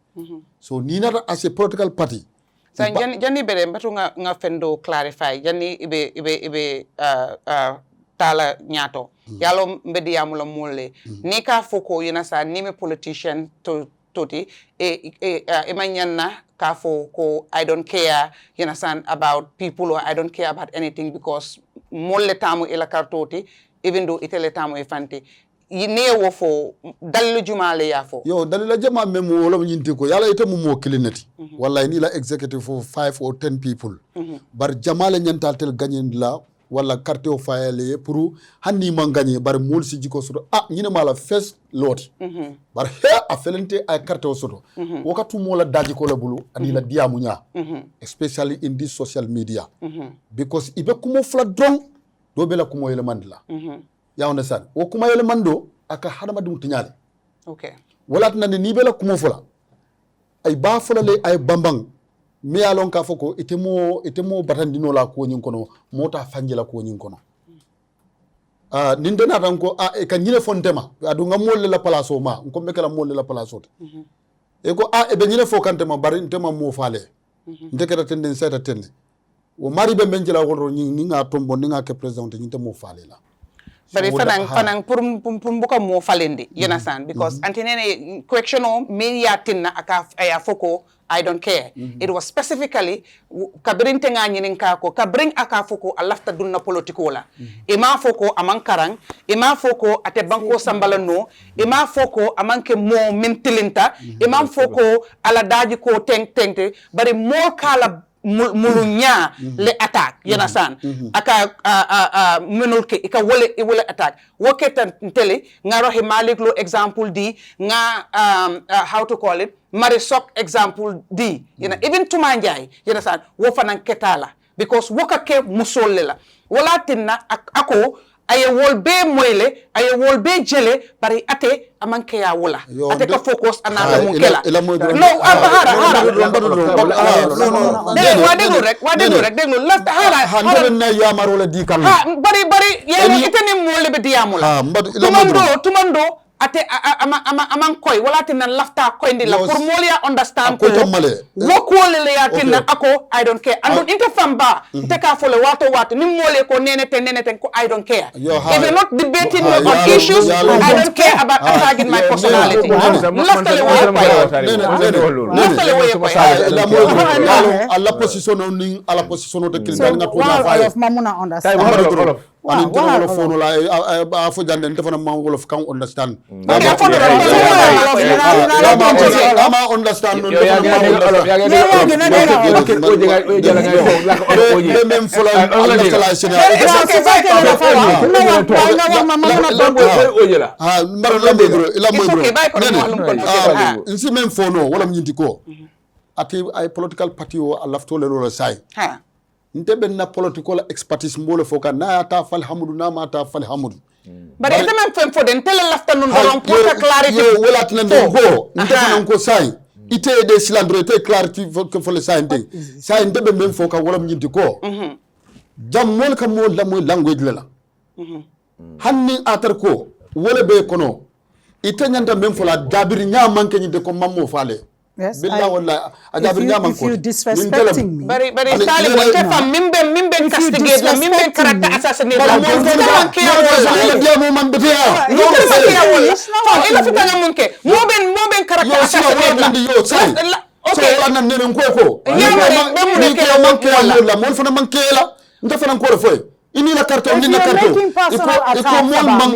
so ni nata as a political party so janni bere mbatu nga fendo clarify janni ibe tala nyato yalo mbedi yamula mole ni ka foko yina sa nime politician toti emanyanna ka foko I don't care you understand about people or I don't care about anything because mole tamu ila kartoti even though itele tamu e fanti ne wo fo dalilu jumale ya fo yo dalila jama memo wala nyinti ko yala ite mo kilinati wallahi ni la executive for 5 or 10 people bar jamale nyantal tel gagner la wala carte o fayele pour hanni man gagner bar mol si jiko soto nyine mala first lot bar he a felente ay carte o soto wakatu mola daji ko la bulu ani la diamu nya especially in this social media because ibe kumo fla drong do bela kumo yele mandla ya understand o kuma yele mando aka hadama dum tinyale okay wala tan ni bela kumo fula ay ba fula le ay bambang mi alon ka foko itemo batandino la ko nyin kono mota fanjela ko nyin kono nin dana tan ko e kan nyile fontema adu ngam molle la place o ma ko mekala molle la place o e ko e be nyile fo kantema bari ntema mo fale ndekata tenden seta tenne o mari be menjela ko ni nga tombo ni nga ke president ni mo fale la bari fanang pour buka mo falende you understand because antinene correction o me yatinna aka aya foko I don't care it was specifically kabrin tenga nyinin ka ko kabrin aka foko alafta dunna politiko la ma foko amankarang ma foko ate banko sambalano ma foko amanke mo mentilinta ma foko ala daji ko tengte bari mo kala mulunya le attack yana san aka menul ke ika wole attack woketan tele nga rohi malik lo example di nga how to call it marisok example di yana even tumanjay yana san wo fanan ketala because woka ke musolle la wala tinna ako aye wol be moyle aye wol be jele bari ate amanke ya wala ate ka focus anata mun kela no hara wa deglu rek last hara na ya marola di kan bari yelo itani molle be diamula tumando ate amang koy wala tinna lafta koy ndi la pour molia understand ko wokole le ya tinna ako I don't care andon inte famba te ka fole wato ni mole ko nene ten ko I don't care if you're not debating on issues I don't care about attacking my personality laftale alla position ni alla position de kildan nga to la fa of mamuna understand ani ndelo fono la afo jande defana mangolo kan understand ama understand même fola alla sina nsi même fono wala nyinti ko ati ay political party o alafto le lo sai ntebe na political expertise mbole foka na ta fal hamudu na ma ta fal hamudu but ite men fem foden tele lafta nun borom pour ta clarity wala tnen go ntebe nan ko sai ite de silandre te clarity que fo le sai ndeng sai ntebe men foka wala nyinti ko jam mol ka mo la moy language la hanni atar ko wala be kono ite nyanda men fola dabiri nya manke nyinde ko mammo fale Yes, billah wallahi ajabir nyama ko if you disrespecting me bari talibo te fam mimbe castigate la mimbe character assassinate la mo ke mo man betia no ila fitanga munke mo ben character assassinate la okay ana nene ngoko ni ko manke la mo fana manke la ndafa nan ko refoy ini la carte ni na carte iko mo man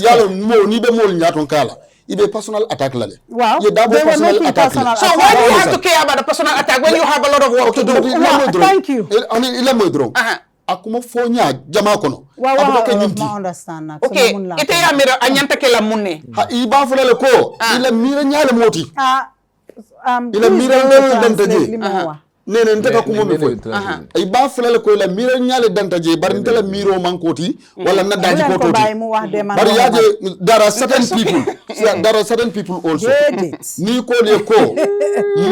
yalo mo ni be mo nyaton kala ibe personal attack lale wow ye double personal attack so why do you have to care about the personal attack when you have a lot of work to do thank you ani ila modron akuma fonya jama kono abuka kenyimti ma understand na okay ite ya mira anyanta ke la munne ha iba fulale ko ila mira nyaale moti ila mira dantaje nene ntaka kuma me foy ay ba fulale ko ila mira nyaale dantaje bar ntala miro mankoti wala na daji ko toti bar yaje there are certain people also ni ko le ko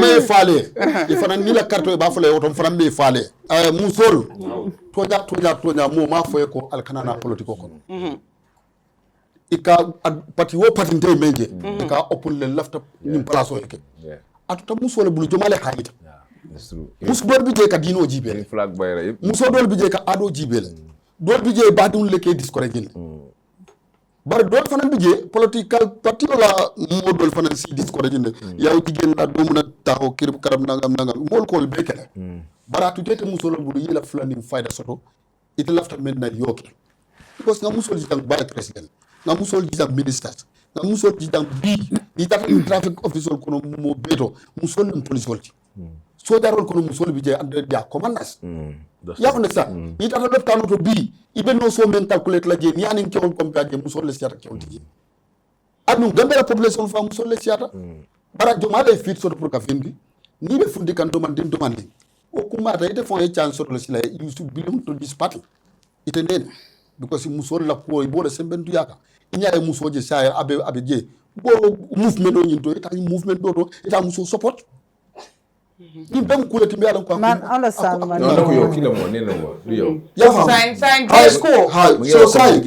me fale ifana ni la carte ba fulale otom fana me fale mu sor toja mo ma foy ko alkanana politiko ko ika parti wo parti ntay menje ika open le lafta ni place o yake atuta muso le bulu jomale hayita muso dol bije ka dino jibele flag bayra yep muso dol bije ka ado jibele dol bije badun leke discouraging bar dol fanan bije political party la mo dol fanan si discouraging yaw jigen la do muna taxo kirib karam nangam mol ko bekela baratu tete muso la bulu yela flani fayda soto it lafta men na yoke because nga muso jitang vice president nga muso jitang minister nga muso jitang bi ni tata traffic officer kono mo beto muso le police volti so darol kono muso le bije ande dia commandas ya ko neksa ni tata def tanu to bi ibe no so men calculate la je ni anin ke on compare muso le siata ke on tigi adu gambe la population fa muso le siata bara joma le fit so pour ka fendi ni be fundi kan demande o kuma ta ite fon e chance so le sila you should belong to this party ite nen because muso la ko e bola sembendu yaka inya e muso je sa abe je bo movement on yinto ita movement do ita muso support ni bem ko le timbe ala ko man understand man no ko yo kila mo neno mo yo ya sign high school so sai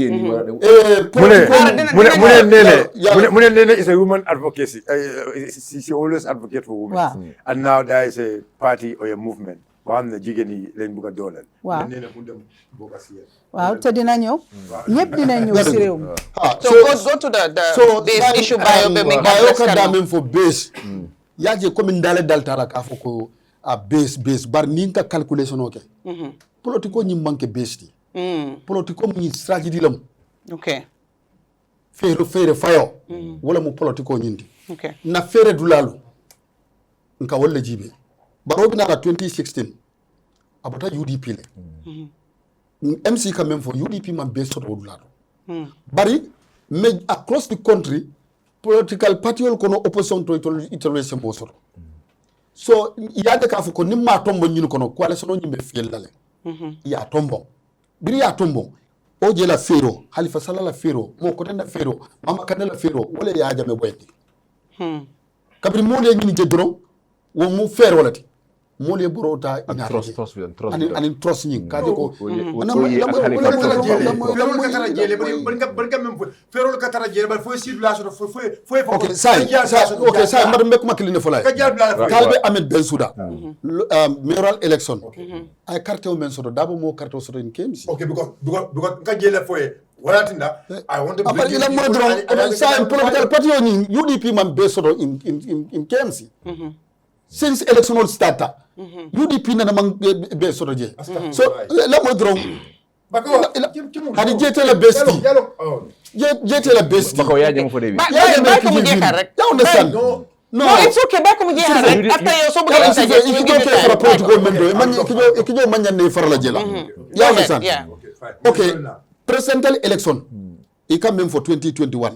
Mune Nene is a woman advocacy. She always advocate for women. Wow. And now there is a party or a movement. One the jigeni len buga dolal. Wow. Nene fundam boka siya. waaw te dina ñëw ñëpp dina ñëw si réew mi so go to the base issue bio be make ka damen fo base yaje comme ndale daltara ka foko a base bar ni ka calculation oke politiko ñi manke base di politiko ñi strategy lam okay fere fayo wala mu politiko ñindi okay na fere dulalu nka wala jibe baro bina la 2016 abata UDP le MC quand même for UDP man be soto wodula bari me across the country political party wol kono opposition to iteration bo soto so yade ka ko nimma tombo nyini kono ko ala sono nyimbe fiel dale ya tombo biri ya tombo o je la fero Halifa Sallah la fero mo ko tenda fero mama kanela fero wala ya jame boyndi kabri mo le nyini je dron wo mu fero walati mo le borota ina ani trust ni kaje ko fero ka tara jele ba fo circulation fo ok ça madame be kuma kiline folay talbe Ahmed Bensouda mayoral election ay carte o men soto dabo mo carte o soto in KMC okay because ka jele fo wala tinda I want to bring ila mo dron ça political party on UDP man be soto in KMC since election starta UDP nana man be soto je so la mo dron hadi jete la besti jete la besti bako ya jëm fo debi ya ko mu jeexal rek ya understand no it's okay ba ko mu jeexal rek after yow so bëgg sa je ñu ko fara political mendo man kijo man ñane farala jela ya understand okay presidential election it come in for 2021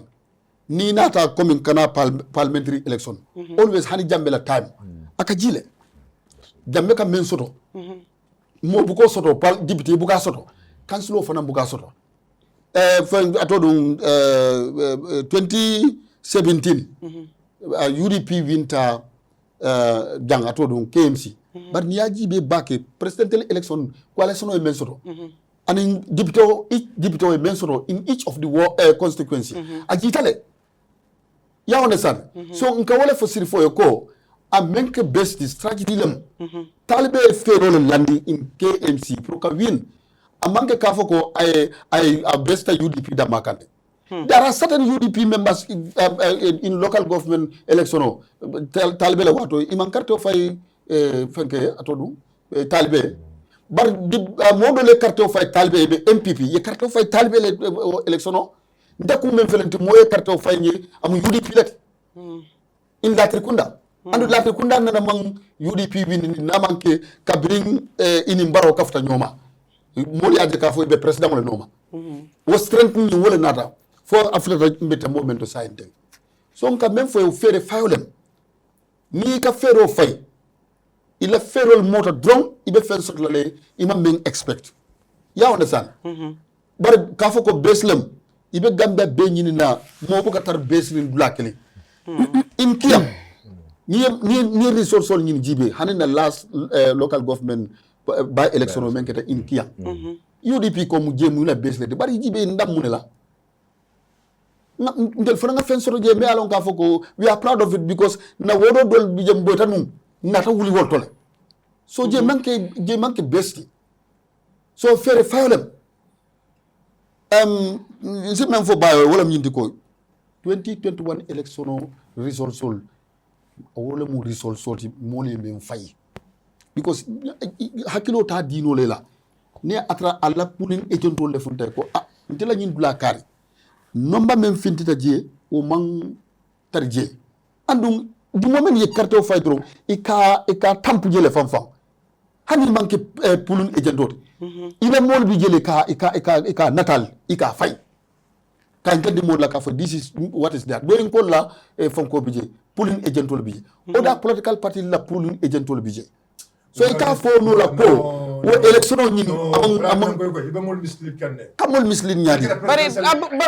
ni nata coming kana parliamentary election always hani jambe la time aka jile jambe ka men soto mo bu ko soto pal député bu ka soto kansilo fana bu ka soto atodum 2017 UDP winter jang atodum KMC bar ni yaji be baké presidential election coalition e men soto ani député e men soto in each of the constituency ajitale ya understand so nka wala fosiri fo ko a menke best strategy lem talbe fero landi in KMC pour ka win a manke ka foko ay best UDP da makande there are certain UDP members in local government election talbe le wato iman carte fay fenke atodu talbe bar modo le carte fay talbe be MPP ye carte fay talbe le election ndaku men felente moye carte fay ni am UDP let in Latrikunda andu Latrikunda nana man UDP win na manke kabring ini mbaro kafta nyoma moli aje ka fo be president wala noma wo strengthen ni wala nata for Africa mbeta momento sainte so nka même fo fere fayolem ni ka fero fay ila fero moto drone ibe fer sot lale imam men expect ya understand bar ka fo ko beslem ibe gamba be nyini na mo bu ka tar beslin dulakeli in kiyam ni resource sol nyini jibe hanina last local government by election men keta in kiyam UDP ko mu jemu la besle de bari jibe ndam mu ne la ndel fana nga fen soro je me alon ka foko we are proud of it because na wodo dol bi jëm bota num nata wuli wol tole so je manke besti so fere fayolem si même fo bayo wala ñindi ko 2021 election result sol wala mu result sorti moli men fay because hakilo ta dino lela ne atra alla pulin ejento le funte ko ntela ñin dula kari nomba men fintita je o man tarje andum du moment ye carte o fay dro e ka tampu jele fam hani manke pulun ejento ila mol bi jele ka natal ka fay kan gadi mo la ka fa this is what is that doing ko la fonko bi je pulun ejento bi je oda political party la pulun ejento bi je so ka fo no la ko wo election ni amon ibe mol mislead kanne kamol mislead nyaadi bari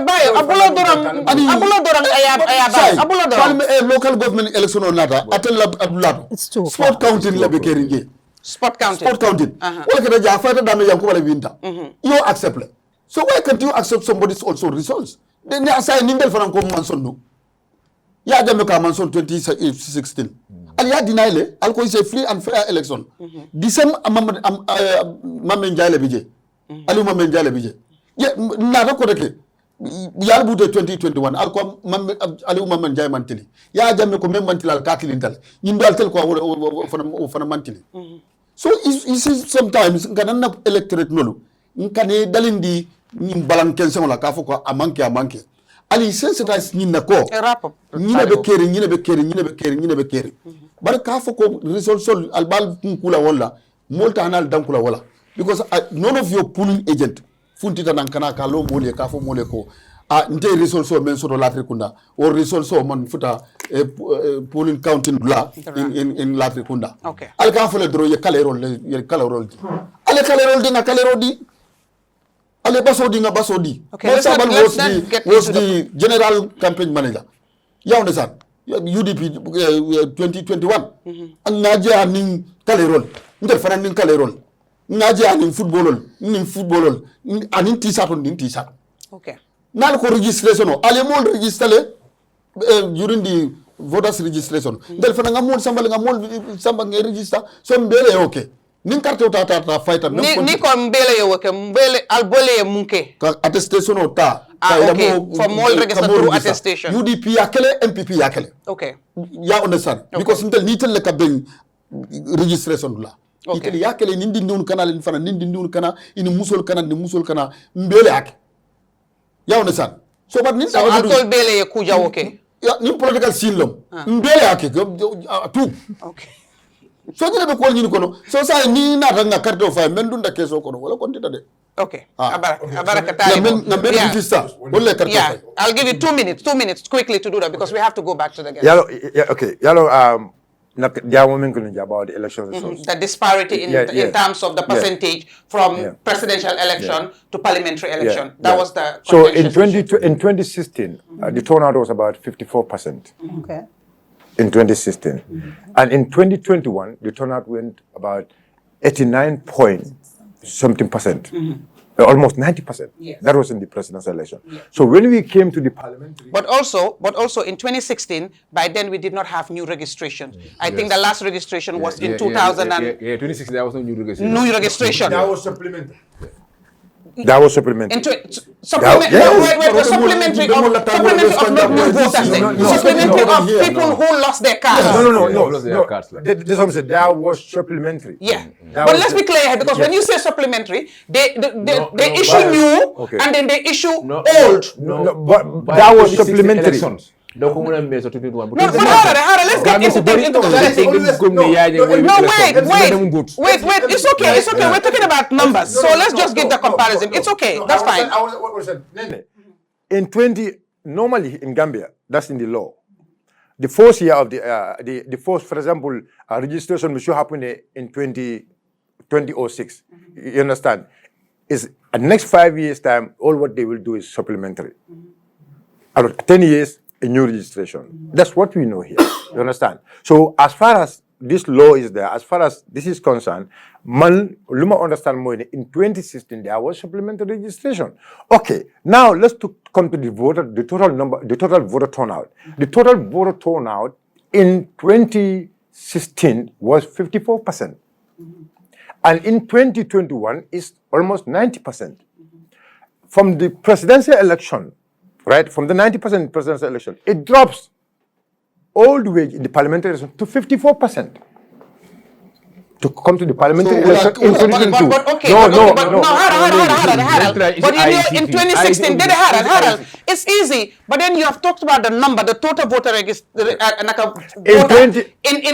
bayo abulo dorang aya ba abulo dorang local government election on nata atel la abulato sport counting la be keringe sport counting wala kada ja fata dame yanko wala winta you accept it. So why can't you accept somebody's also results? Then they assign Nindel for Uncle Manson. No, yeah, Jamaica Manson 2016. And yeah, deny it. I'll call it a free and fair election. The same Mamenjale Bije. Alu Mamenjale Bije. Yeah, Nada Kodeke. Yalbute 2021. I'll call Alu Mamenjai Mantili. Yeah, Jamaica Mantil Al Katilintal. Yindal Telco for a Mantili. So you see sometimes Ganana electorate no. Nkane dalindi ni balankense la kafo ko amanke ali sensitize ni nako nyina be keri But kafoko result albal kula wala molta anal dankula wala because none of your pooling agent funtita nankana kalo mole kafo mole ko nte result so men so latrikunda or result so man futa pooling counting la in latrikunda okay al kafo le dro ye kalerol ale kalerol di na kalerol di ale basodi nga basodi okay let's was the general campaign manager you understand UDP 2021 ngaje anin kalerol ntel fana nin kalerol ngaje anin footballol anin t-shirt okay nal ko registration ale mon register during the voters registration ntel fana ngamol samba nge register so mbele okay nin carte ta fighter ni ko mbele yo ke mbele albole munke ka attestation ta okay for all register through attestation UDP yakele MPP yakele okay ya understand because ntel nitel le ka ben registration la itel yakele nindi ndun kana len fana nindi ndun kana ini musol kana mbele ak ya understand so but nin so alcohol bele ye kuja okay ya ni political scene lom mbele ak tout okay so jere be ko nyini kono so sa ni na tanga carte of men dunda keso kono wala kontita de okay abaraka talibo yeah I'll give you 2 minutes quickly to do that because we have to go back to the guest. Yalo there are women going about the election results. The disparity in terms of the percentage from presidential election to parliamentary election. That was the so in 2016 the turnout was about 54%. Okay. In 2016, and in 2021 the turnout went about 89-point-something%. Almost 90%. Yes. That was in the presidential election. Yes. So when we came to the parliamentary... But also in 2016, by then we did not have new registration. I think the last registration was in 2000 and... 2016 there was no new registration. New registration. That was supplementary. That was supplementary. Supplementary of not new voters. Supplementary of people who lost their cards. No. This is what I'm saying. That was supplementary. Yeah. But let's be clear here, because when you say supplementary, they issue new and then they issue old. But that was supplementary. No, let's get into the wait. It's okay. We're talking about numbers, so let's just give the comparison. It's okay. That's fine. Normally in Gambia, that's in the law. The first year of the first, for example, registration should happen in 2006. You understand? Is the next 5 years time, all what they will do is supplementary. About 10 years. A new registration. That's what we know here. You understand? So as far as this law is there, as far as this is concerned, Luma understand more. In 2016 there was supplementary registration. Okay, now let's come to the total voter turnout. The total voter turnout in 2016 was 54%, and in 2021 is almost 90%. From the presidential election. Right, from the 90% presidential election, it drops all the way in the parliamentary election to 54%. To come to the parliamentary election in 2022. But in 2016, Harold, it's easy. But then you have talked about the number, the total voter register in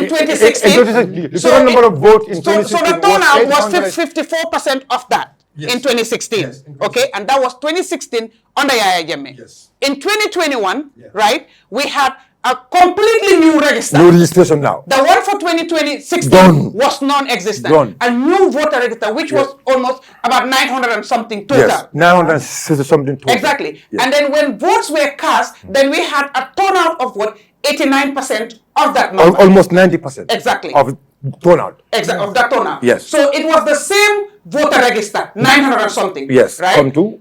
2016. The total number of votes in 2016. So the turnout was 54% of that. Yes. In 2016, yes, okay, and that was 2016 under Yaya Jammeh. Yes. In 2021, right, we had a completely new register. New registration now. The one for 2016 was non-existent. A new voter register, which was almost about 900 and something total. Yes, 960 something total. Exactly. Yes. And then when votes were cast, then we had a turnout of what? 89% of that number. Almost 90%. Exactly. Of turnout. Exactly, of that turnout. Yes. So it was the same voter register, 900 and something. Yes. Right? Come to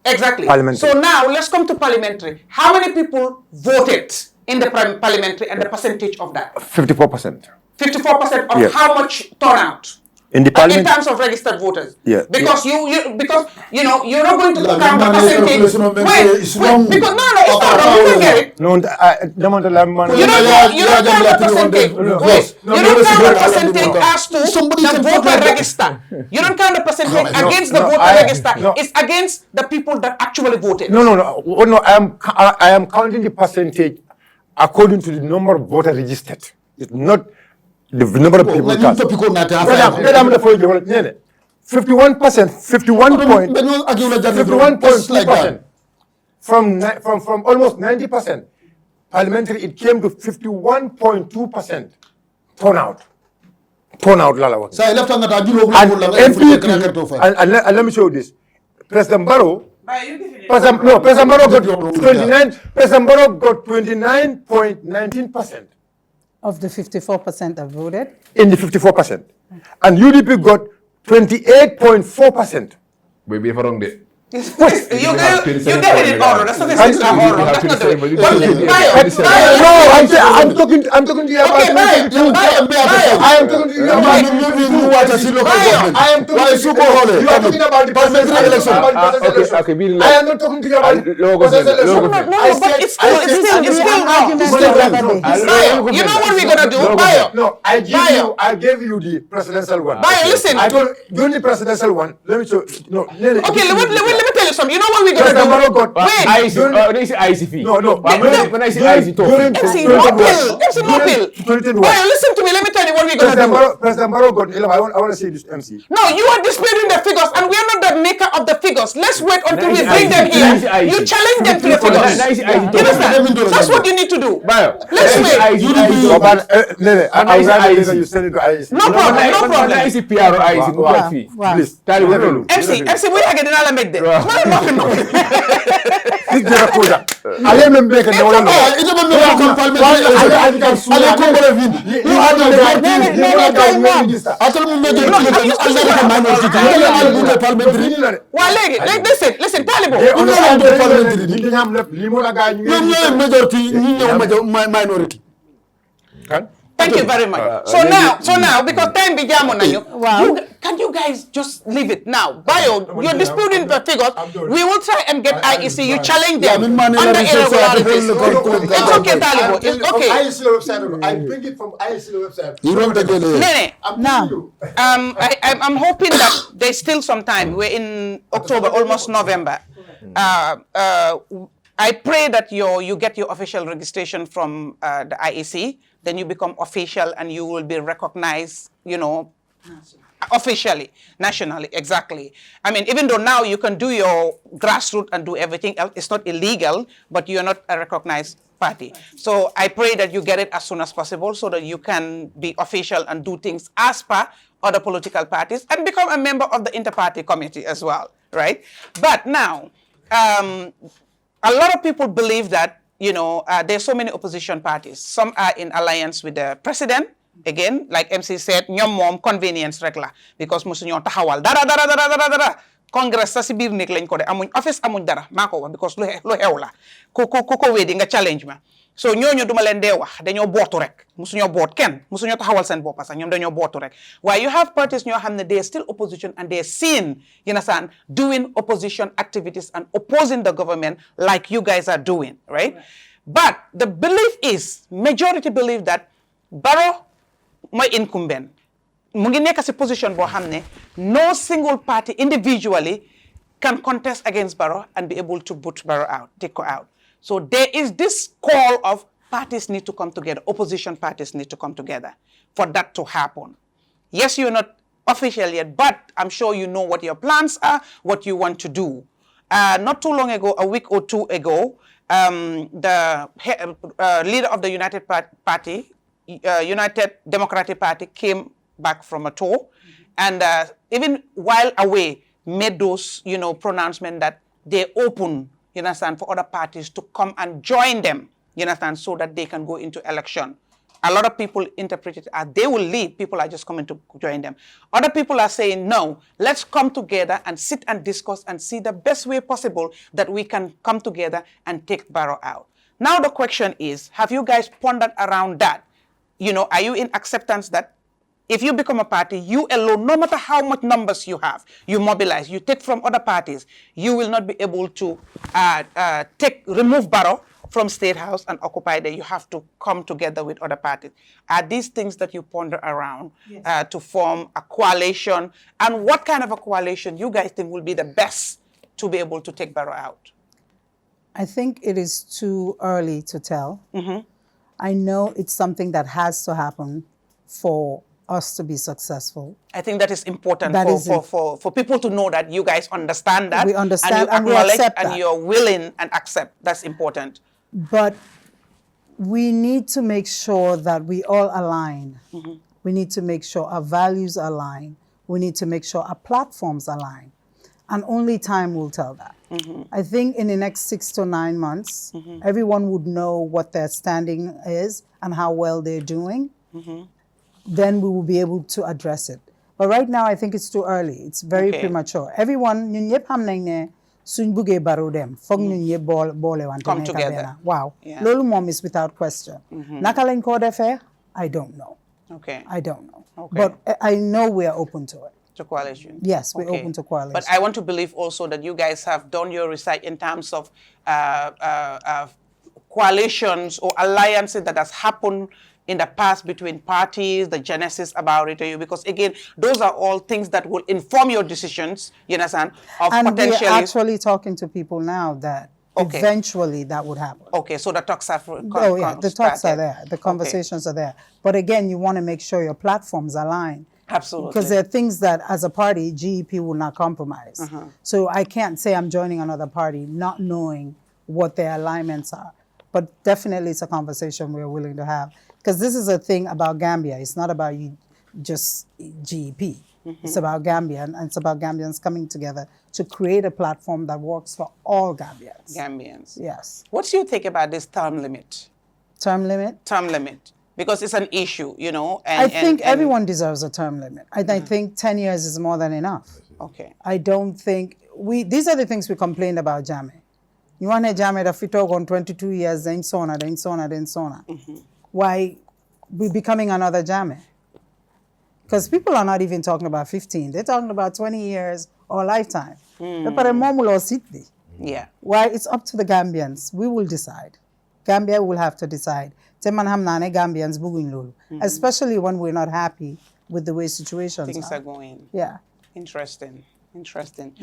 exactly. Parliamentary. So now let's come to parliamentary. How many people voted in the parliamentary and the percentage of that? 54%. 54% of how much turnout? In the parliament, in terms of registered voters, because you're not going to count the percentage. Because no, it's not wrong. You can get it. No, you don't count the percentage. You don't count the percentage as to the voter register. You don't count the percentage against the voter register. It's against the people that actually voted. No. I am counting the percentage according to the number of voters registered. It's not the number of people cast. 51.2%. From almost 90% parliamentary, it came to 51.2% turnout. Lala. So I left on that. And let me show you this. President Barrow. President Barrow got 29. President Barrow got 29.19% of the 54% that voted. In the 54%, and UDP got 28.4%. Baby, if I wrong there. You get it in order. That's not the system order. That's not the way. I'm talking to you about. I am talking to you about. I am talking about the presidential election. I am not talking to you about presidential election. No, but it's still wrong. You know what we're gonna do, Bayo? No, I gave you the presidential one. Bayo, listen. I told during the presidential one. Let me show. No. Okay, let me tell you something. You know what we're gonna do? Wait. They say ICP. No. When I say ICP, MC, no pill. Bayo, listen to me. Let me tell you what we're gonna do. President Barrow got 11. I want to say this to MC. No, you are disputing the figures, and we are not the maker of the figures. Let's wait until we bring them here. You challenge them to the figures. You understand? That's what you need to do. Let's wait. You send it to ICP. No problem. ICP or ICP. Please. MC, we are getting all the mid. Listen, Talibo. Minority. Thank you very much. So now, because time be jam on you, can you guys just leave it now? Bayo, you're disputing the figures. We will try and get IEC. You challenge them under irregularities. It's okay, Talibo. It's okay. IEC website. I bring it from IEC website. You don't take it. Neneh, I'm hoping that there's still some time. We're in October, almost November. I pray that you get your official registration from the IEC. Then you become official and you will be recognized, officially, nationally, exactly. I mean, even though now you can do your grassroots and do everything else, it's not illegal, but you're not a recognized party. So I pray that you get it as soon as possible so that you can be official and do things as per other political parties and become a member of the inter-party committee as well, right? But now, a lot of people believe that there's so many opposition parties. Some are in alliance with the president. Again, like MC said, ñom mom convenience rek la because musu ñoo taxawal dara congress sa ci bir nek lañ ko dé amuñ office amuñ dara mako wax because lu xew la ko wédi nga challenge ma so ñoñu duma leen dé wax dañoo bootu rek musu ñoo boot kenn musu ñoo taxawal seen bop sax ñom dañoo bootu rek why you have parties ñoo xamné they are still opposition and they are seen doing opposition activities and opposing the government like you guys are doing, right? But the belief is, majority believe that Barrow my incumbent. Mu ngi nekk ci position boo xam ne no single party individually can contest against Barrow and be able to put Barrow out, take her out. So there is this call of parties need to come together, opposition parties need to come together for that to happen. Yes, you're not official yet, but I'm sure you know what your plans are, what you want to do. Not too long ago, a week or two ago, the leader of the United Democratic Party came back from a tour and even while away made those pronouncements that they open for other parties to come and join them so that they can go into election. A lot of people interpret it as they will leave, people are just coming to join them. Other people are saying, no, let's come together and sit and discuss and see the best way possible that we can come together and take Barrow out. Now the question is, have you guys pondered around that? Are you in acceptance that if you become a party, you alone, no matter how much numbers you have, you mobilize, you take from other parties, you will not be able to remove Barrow from State House and occupy there. You have to come together with other parties. Are these things that you ponder around to form a coalition? And what kind of a coalition you guys think will be the best to be able to take Barrow out? I think it is too early to tell. I know it's something that has to happen for us to be successful. I think that is important That for people to know that you guys understand that. We understand and you we acknowledge accept and that. you're willing and accept. That's important. But we need to make sure that we all align. We need to make sure our values align. We need to make sure our platforms align. And only time will tell that. I think in the next 6 to 9 months, everyone would know what their standing is and how well they're doing. Then we will be able to address it. But right now, I think it's too early. It's very premature. Everyone, ñun ñep xam nañ ne suñ buggee baro dem foog ñun ñep boole wante Come nekk together. benn. Wow. Yeah. Loolu moom is without question. Naka lañ ko defee? I don't know. Okay. I don't know. Okay. But I know we are open to it. To coalition. Yes, we're open to coalition. But I want to believe also that you guys have done your research in terms of coalitions or alliances that has happened in the past between parties, the genesis about it, because again, those are all things that will inform your decisions, you understand, of And potentially. we're actually talking to people now that eventually that would happen. Okay, so the talks have The talks are there. The conversations are there. But again, you want to make sure your platforms align. Absolutely. Because there are things that, as a party, GEP will not compromise. So I can't say I'm joining another party not knowing what their alignments are. But definitely it's a conversation we're willing to have. Because this is a thing about Gambia. It's not about you just GEP. It's about Gambia, and it's about Gambians coming together to create a platform that works for all Gambians. Gambians. Yes. What do you think about this term limit? Term limit? Term limit. Because it's an issue, you know. I think everyone deserves a term limit. I think 10 years is more than enough. Okay. I don't think these are the things we complained about Jame. You want a Jame that fit on 22 years, then sona. Why we becoming another Jame? Because people are not even talking about 15. They're talking about 20 years or lifetime. Yeah. Why? It's up to the Gambians. We will decide. Gambia will have to decide. Gambians especially when we're not happy with the way situations Things are going. Yeah. Interesting. Interesting.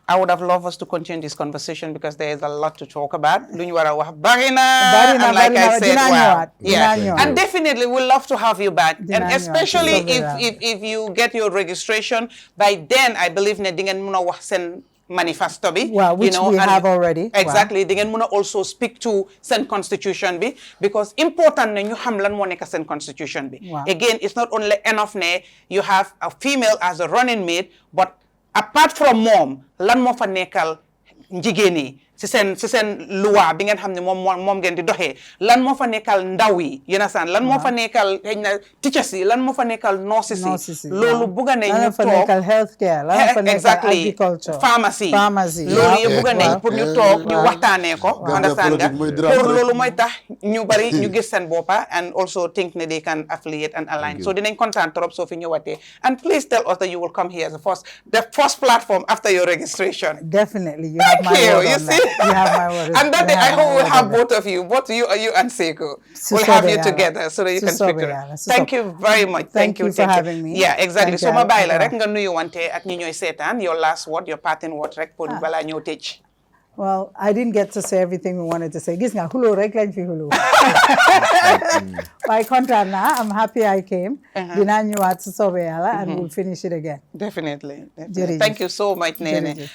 I would have loved us to continue this conversation because there is a lot to talk about. And like I said, wow. Yeah. And definitely we'll love to have you back. And especially if you get your registration, by then I believe Nedingen manifesto bi, which we have already. Exactly. They can also speak to Sen Constitution bi, because important na ñu xam lan mo nek Sen Constitution bi. Again, it's not only enough ne you have a female as a running mate, but apart from mom, lan mo fa nekkal jigéen yi si seen loi bi ngeen xam ne moom ngeen di doxee lan moo fa nekkal ndaw yi you understand lan moo fa nekkal xëy na teachers yi lan moo fa nekkal nurses yi loolu bugga nañ ñu toog nekkal healthcare lan fa nekkal agriculture pharmacie loolu yëpp bugga nañ pour ñu toog ñu waxtaanee ko understand nga pour loolu mooy tax ñu bari ñu gis seen boppa and also think ne they can affiliate and align so dinañ kontaan trop soo fi ñëwatee and please tell us that you will come here as the first platform after your registration. Definitely. You have my word on that. You have my word. And that day, I hope we'll have both of you, both you and Seiko. We'll have you together so that you can speak to them. Thank you very much. Thank you for having me. Yeah, exactly. So, Mabaila, rek nga nuyu wante ak ñi ñoy seetaan, your last word, your parting word, rek pour bala ñoo tëj. Well, I didn't get to say everything we wanted to say. Gis nga hulo rek lañ fi hulo. By contrast, I'm happy I came. Dina ñëwaat su soobee Yàlla and we'll finish it again. Definitely. Thank you so much, Neneh.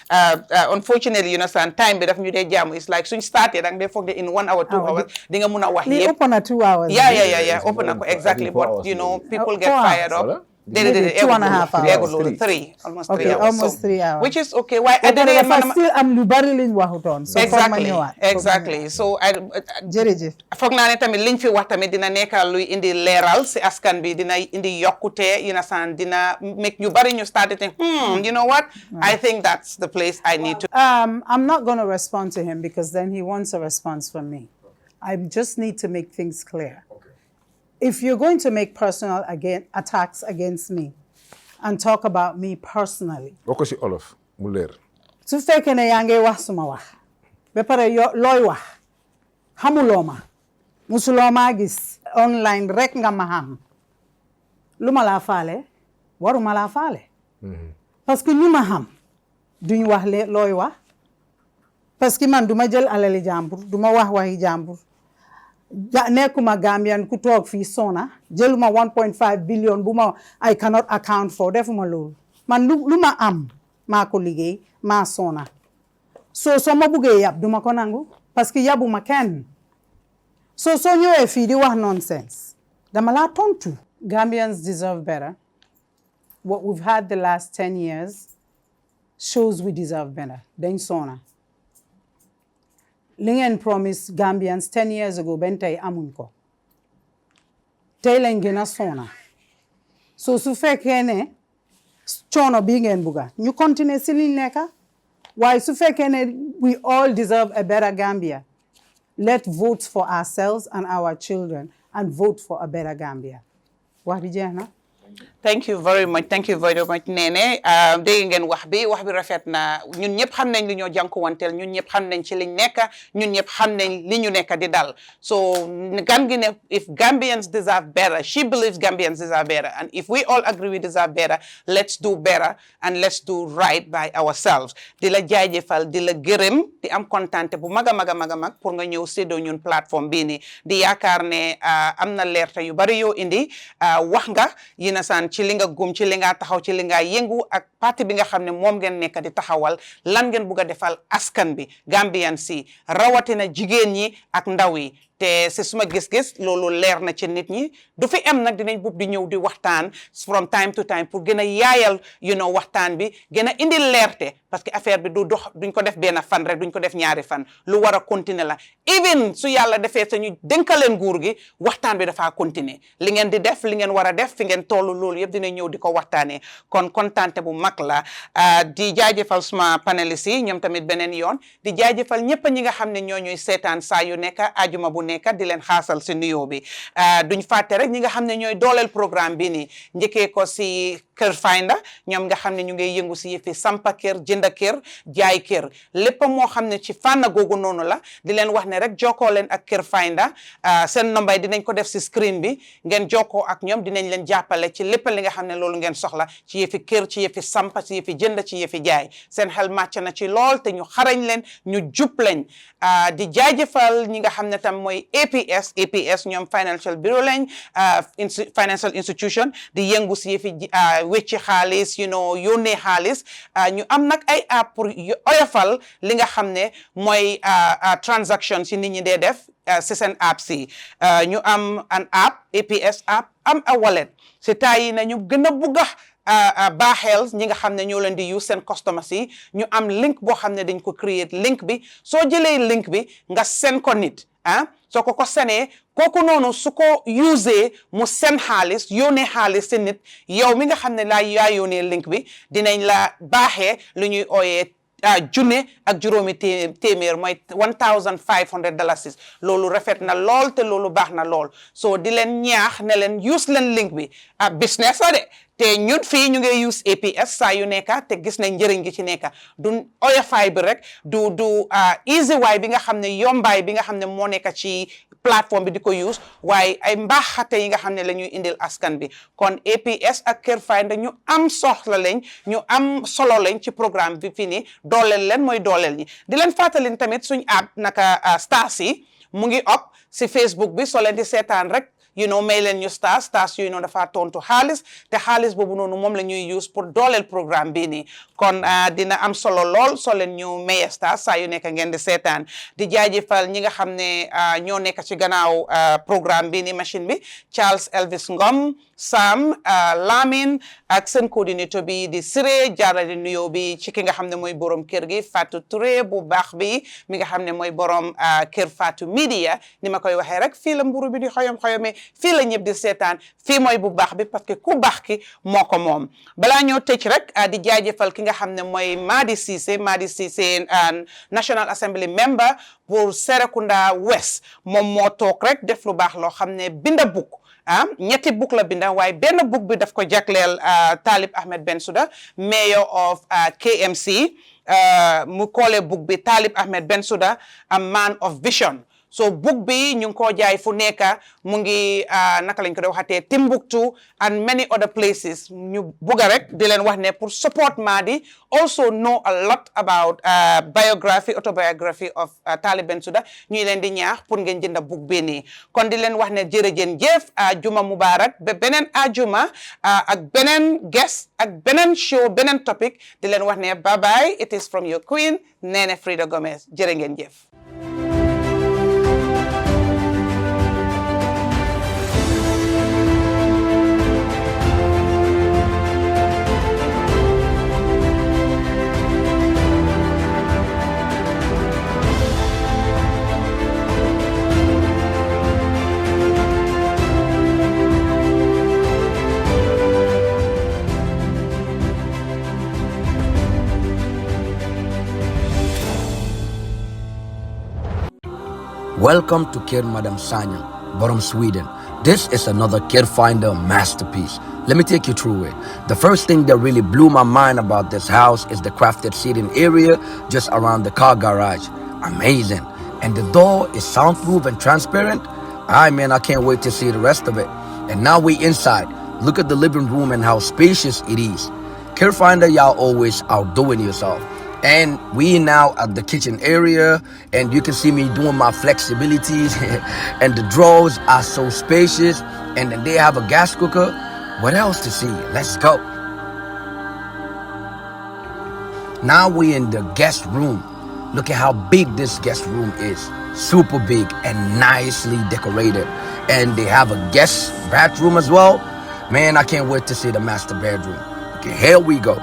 Unfortunately, you understand, time bi daf ñu dee jaamu. It's like suñ started dang they forget in 1 hour, 2 hours. Di nga mëna wax yépp. Open at 2 hours. Yeah. Open up exactly. But you know, people get fired up. They 2.5 hours. 3, almost 3 okay, hours. Almost 3 hours. Which is okay. Why? Still, I'm lubarilin wahuton. Exactly. So I. Foog naa ne tamit liñ fi wax tamit dina nekkal luy indi leeral si askan bi dina indi yokkute you know dina make ñu bari ñu start to think you know what I think that's the place I need to. I'm not going to respond to him because then he wants a response from me. I just need to make things clear. If you're going to make personal attacks against me and talk about me personally. Wako si Olof mu leer. Su fekkee ne yaa ngi wax suma wax ba pare looy wax xamuloo ma musuloo maa gis online rek nga ma xam lu ma laa faale waruma laa faale parce que ñu ma xam duñ wax looy wax parce que man duma jël alali jàmbur duma wax waxi jàmbur nekkuma Gambian ku toog fii sona jëluma 1.5 billion bu ma I cannot account for defuma loolu man lu ma am maa ko liggéey maa sona so ma buggee yab duma ko nangu parce que yabuma kenn so ñëwee fii di wax nonsense dama laa tontu. Gambians deserve better. What we've had the last 10 years shows we deserve better. Dañ sona li ngeen promise Gambians 10 years ago ben tey amuñ ko tey lañ gën a sona so su fekkee ne coono bii ngeen bugga ñu continuer si liñ nekka waaye su fekkee ne we all deserve a better Gambia, let's vote for ourselves and our children and vote for a better Gambia. Wax di jeex na. Thank you very much. Thank you very much, Neneh. Dégg ngeen wax bi rafet na ñun ñëpp xam nañ li ñoo jànkuwanteel ñun ñëpp xam nañ ci liñ nekk ñun ñëpp xam nañ li ñu nekk di dal. So if Gambians deserve better, she believes Gambians deserve better. And if we all agree we deserve better, let's do better and let's do right by ourselves. Di la jaajëfal, di la gërëm, di am kontante bu mag pour nga ñëw séddoo ñun plateforme bii nii. Di yaakaar ne am na leerte yu bari yoo indi wax nga yina san ci li nga gum ci li nga taxaw ci li nga yëngu ak parti bi nga xam ne moom ngeen nekk di taxawal lan ngeen bugg a defal askan bi Gambian si rawatina jigéen ñi ak ndaw yi te si suma gis-gis loolu leer na ci nit ñi du fi am nag dinañ bub di ñëw di waxtaan from time to time pour gën a yaayal waxtaan bi gën a indi leerte parce que affaire bi du dox duñ ko def benn fan rek duñ ko def ñaari fan lu war a continuer la even su yàlla defee sañu dénkaleen nguur gi waxtaan bi dafa continuer li ngeen di def li ngeen war a def fi ngeen tollu loolu yëpp dina ñëw di ko waxtaanee kon kontante bu mag la di jaajëfal suma panélistes yi ñoom tamit beneen yoon di jaajëfal ñëpp ñi nga xam ne ñoo ñuy seetaan saa yu nekk ajuma bu nekk di leen xaasal si nuyoo bi duñ fàtte rek ñi nga xam ne ñooy dooleel programme bi nii njëkkee ko si Kër Finder ñoom nga xam ne ñu ngi yëngu si yëfi sampa kër jënda kër jaay kër lépp moo xam ne ci fànn googu noonu la di leen wax ne rek jokkoo leen ak Kër Finder seen nombay dinañ ko def si screen bi ngeen jokkoo ak ñoom dinañ leen jàppale ci lépp li nga xam ne loolu ngeen soxla ci yëfi kër ci yëfi sampa ci yëfi jënda ci yëfi jaay seen xel màcc na ci lool te ñu xarañ leen ñu jub lañ di jaajëfal ñi nga xam ne tam mooy APS ñoom financial bureau lañ financial institution di yëngu si yëfi wecci xaalis yónnee xaalis ñu am nag ay app pour oyofal li nga xam ne mooy transaction si nit ñi dee def si seen app si ñu am an app APS app am a wallet si tayi na ñu gën a bugga baaxeel ñi nga xam ne ñoo leen di use seen customers yi ñu am link boo xam ne dañ ko create link bi soo jëlee link bi nga seen ko nit soo ko senee kooku noonu su ko usee mu seen xaalis yónnee xaalis si nit yow mi nga xam ne yaa yónnee link bi dinañ la baaxee lu ñuy ooyee junne ak juróomi téeméer mooy $1,500 loolu rafet na lool te loolu baax na lool so di leen ñaax ne leen use leen link bi business la de te ñun fii ñu ngi use APS saa yu nekka te gis nañ njëriñ gi ci nekka du oyofaay bi rek du easy waay bi nga xam ne yombaay bi nga xam ne moo nekka ci plateforme bi di ko use waaye ay mbaaxate yi nga xam ne la ñuy indil askan bi kon APS ak Kër Finder ñu am soxla lañ ñu am solo lañ ci programme bi fii nii dooleel leen mooy dooleel ñi di leen fàttalin tamit suñ app naka stars yi mu ngi up si Facebook bi soo leen di seetaan rek may leen ñu stars yooyu dafa tontu xaalis te xaalis boobu noonu moom la ñuy use pour dooleel programme bii nii kon dina am solo lool soo leen ñu maye stars saa yu nekk ngeen di seetaan di jaajëfal ñi nga xam ne ñoo nekk ci gannaaw programme bii nii machine bi Charles Elvis Ngom Sam Lamine ak seen coordinateur bi di Siré jaarale nuyoo bi ci ki nga xam ne mooy borom kër gi Fatou Touré bu baax bi mi nga xam ne mooy borom kër Fatou Media ni ma koy waxee rek fii la mburu bi di xoyom-xoyome fii la ñëpp di seetaan fii mooy bu baax bi parce que ku baax ki moo ko moom balaa ñoo tëj rek di jaajëfal ki nga xam ne mooy Madi Cissé National Assembly member pour Serekunda West moom moo toog rek def lu baax loo xam ne binda book ñetti book la binda waaye benn book bi daf ko jagleel Talib Ahmed Bensouda mayor of KMC mu koole book bi Talib Ahmed Bensouda a man of vision so book bi ñu ko jaay fu nekk mu ngi naka lañ ko waxate Timbuktu and many other places ñu bëgg rek di leen wax ne pour support Madi also know a lot about autobiography of Talib Bensouda ñuy leen di ñaax pour ngeen jënda book bi nii kon di leen wax ne jërëjën jëf juma mubarak ba beneen ajuma ak beneen guest ak beneen show beneen topic di leen wax ne bye bye it is from your queen Neneh Frida Gomez jërë ngeen jëf. Welcome to Care Madam Sanya, Borom, Sweden. This is another Care Finder masterpiece. Let me take you through it. The first thing that really blew my mind about this house is the crafted seating area just around the car garage. Amazing. And the door is soundproof and transparent. Man, I can't wait to see the rest of it. And now we inside. Look at the living room and how spacious it is. Care Finder, y'all always outdoing yourself. And we now at the kitchen area, and you can see me doing my flexibilities and the drawers are so spacious, and then they have a gas cooker. What else to see? Let's go. Now we in the guest room. Look at how big this guest room is. Super big and nicely decorated. And they have a guest bathroom as well. Man, I can't wait to see the master bedroom. Okay, here we go.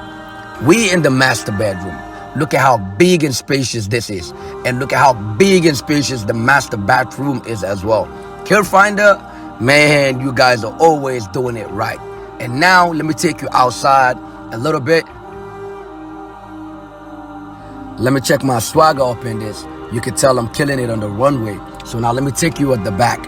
We in the master bedroom. Look at how big and spacious this is. And look at how big and spacious the master bathroom is as well. Care Finder, man, you guys are always doing it right. And now let me take you outside a little bit. Let me check my swagger up in this. You can tell I'm killing it on the runway. So now let me take you at the back.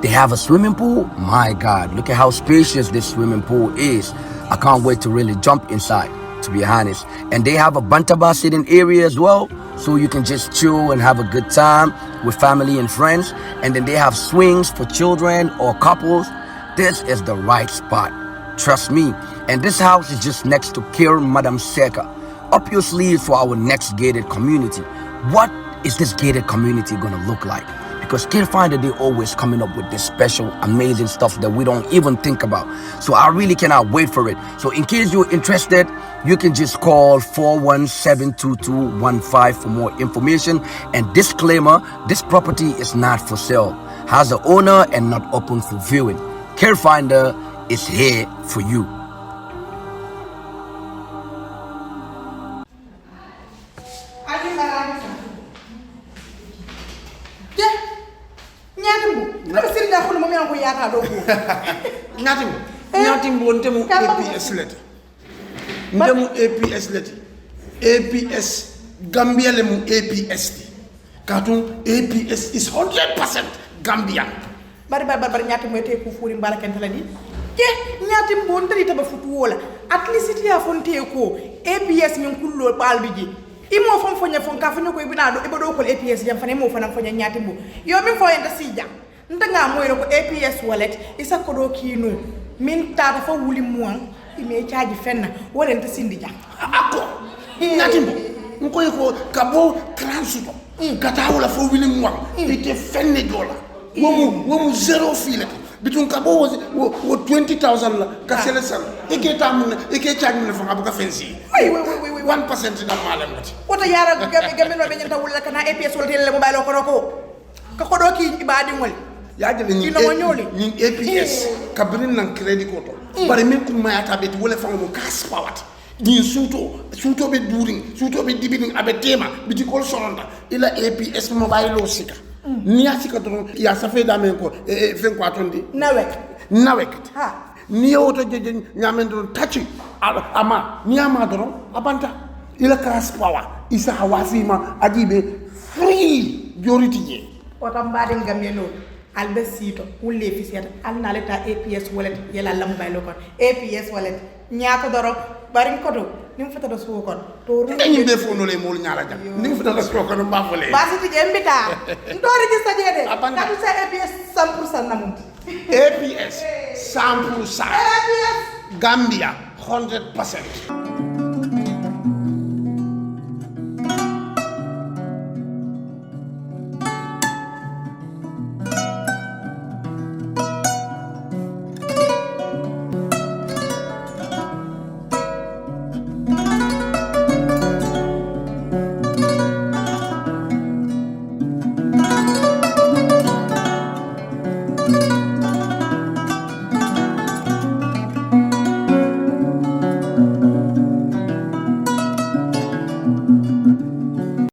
They have a swimming pool. My God, look at how spacious this swimming pool is. I can't wait to really jump inside, to be honest. And they have a Bantaba sitting area as well, so you can just chill and have a good time with family and friends. And then they have swings for children or couples. This is the right spot, trust me. And this house is just next to Care Madam Secka. Up your sleeves for our next gated community. What is this gated community gonna look like? Because Care Finder, they always coming up with this special, amazing stuff that we don't even think about. So I really cannot wait for it. So in case you're interested, you can just call 417-2215 for more information. And disclaimer, this property is not for sale, has an owner and not open for viewing. Care Finder is here for you. Nyatimbo ntemu APS leti. Ndemu APS leti. APS Gambia le mu APS ti. Katun APS is 100% Gambian. Bari nyatimbo ete ku furi mbala kentala di. Ke nyatimbo ntari taba futu wola. At least it ya fonte ko APS min kullo balbiji. Imo fon fonya fon ka fonyo ko ibina do ibodo ko APS jam fane mo fana fonya nyatimbo. Yo min fo enta sija. Ndanga moyro ko APS wallet isa ko do kino min tata fa wuli muan ime charge fenna wala nta sindija ako ngatimbo nkoy ko kabo transito kata wala fa wuli muan ite fenne dola womu zero file bitun kabo wo 20,000 la ka sele sal ike tamun ike charge mun fa abuka fensi 1% da malam ngati wota yara gamme no be nyanta wala kana APS wala tele mo baylo ko ko do ki ibadi ngol yajele ni APS kabrin nan credit koto bari min kum mayata bet wala fa mo kas pawat ni suto be during suto be dibining abe tema biti kol sonda ila APS mobile lo sika ni asika to ya safe da men ko fen ko atondi nawek ha ni oto jeje nyamen do tachi ama ni ama do abanta ila kas pawa isa hawasima ajibe free joriti je otam baden gameno albesito wulle fi set alna leta APS wallet yela lam baylo kon APS wallet nyaata doro bari koto nim fata do suwo kon to ru ngi defo no le mol ñala jam nim fata do suwo kon ba fole ba siti jembita ndo register jede kadu sa APS 100% namundi APS 100% APS Gambia 100%.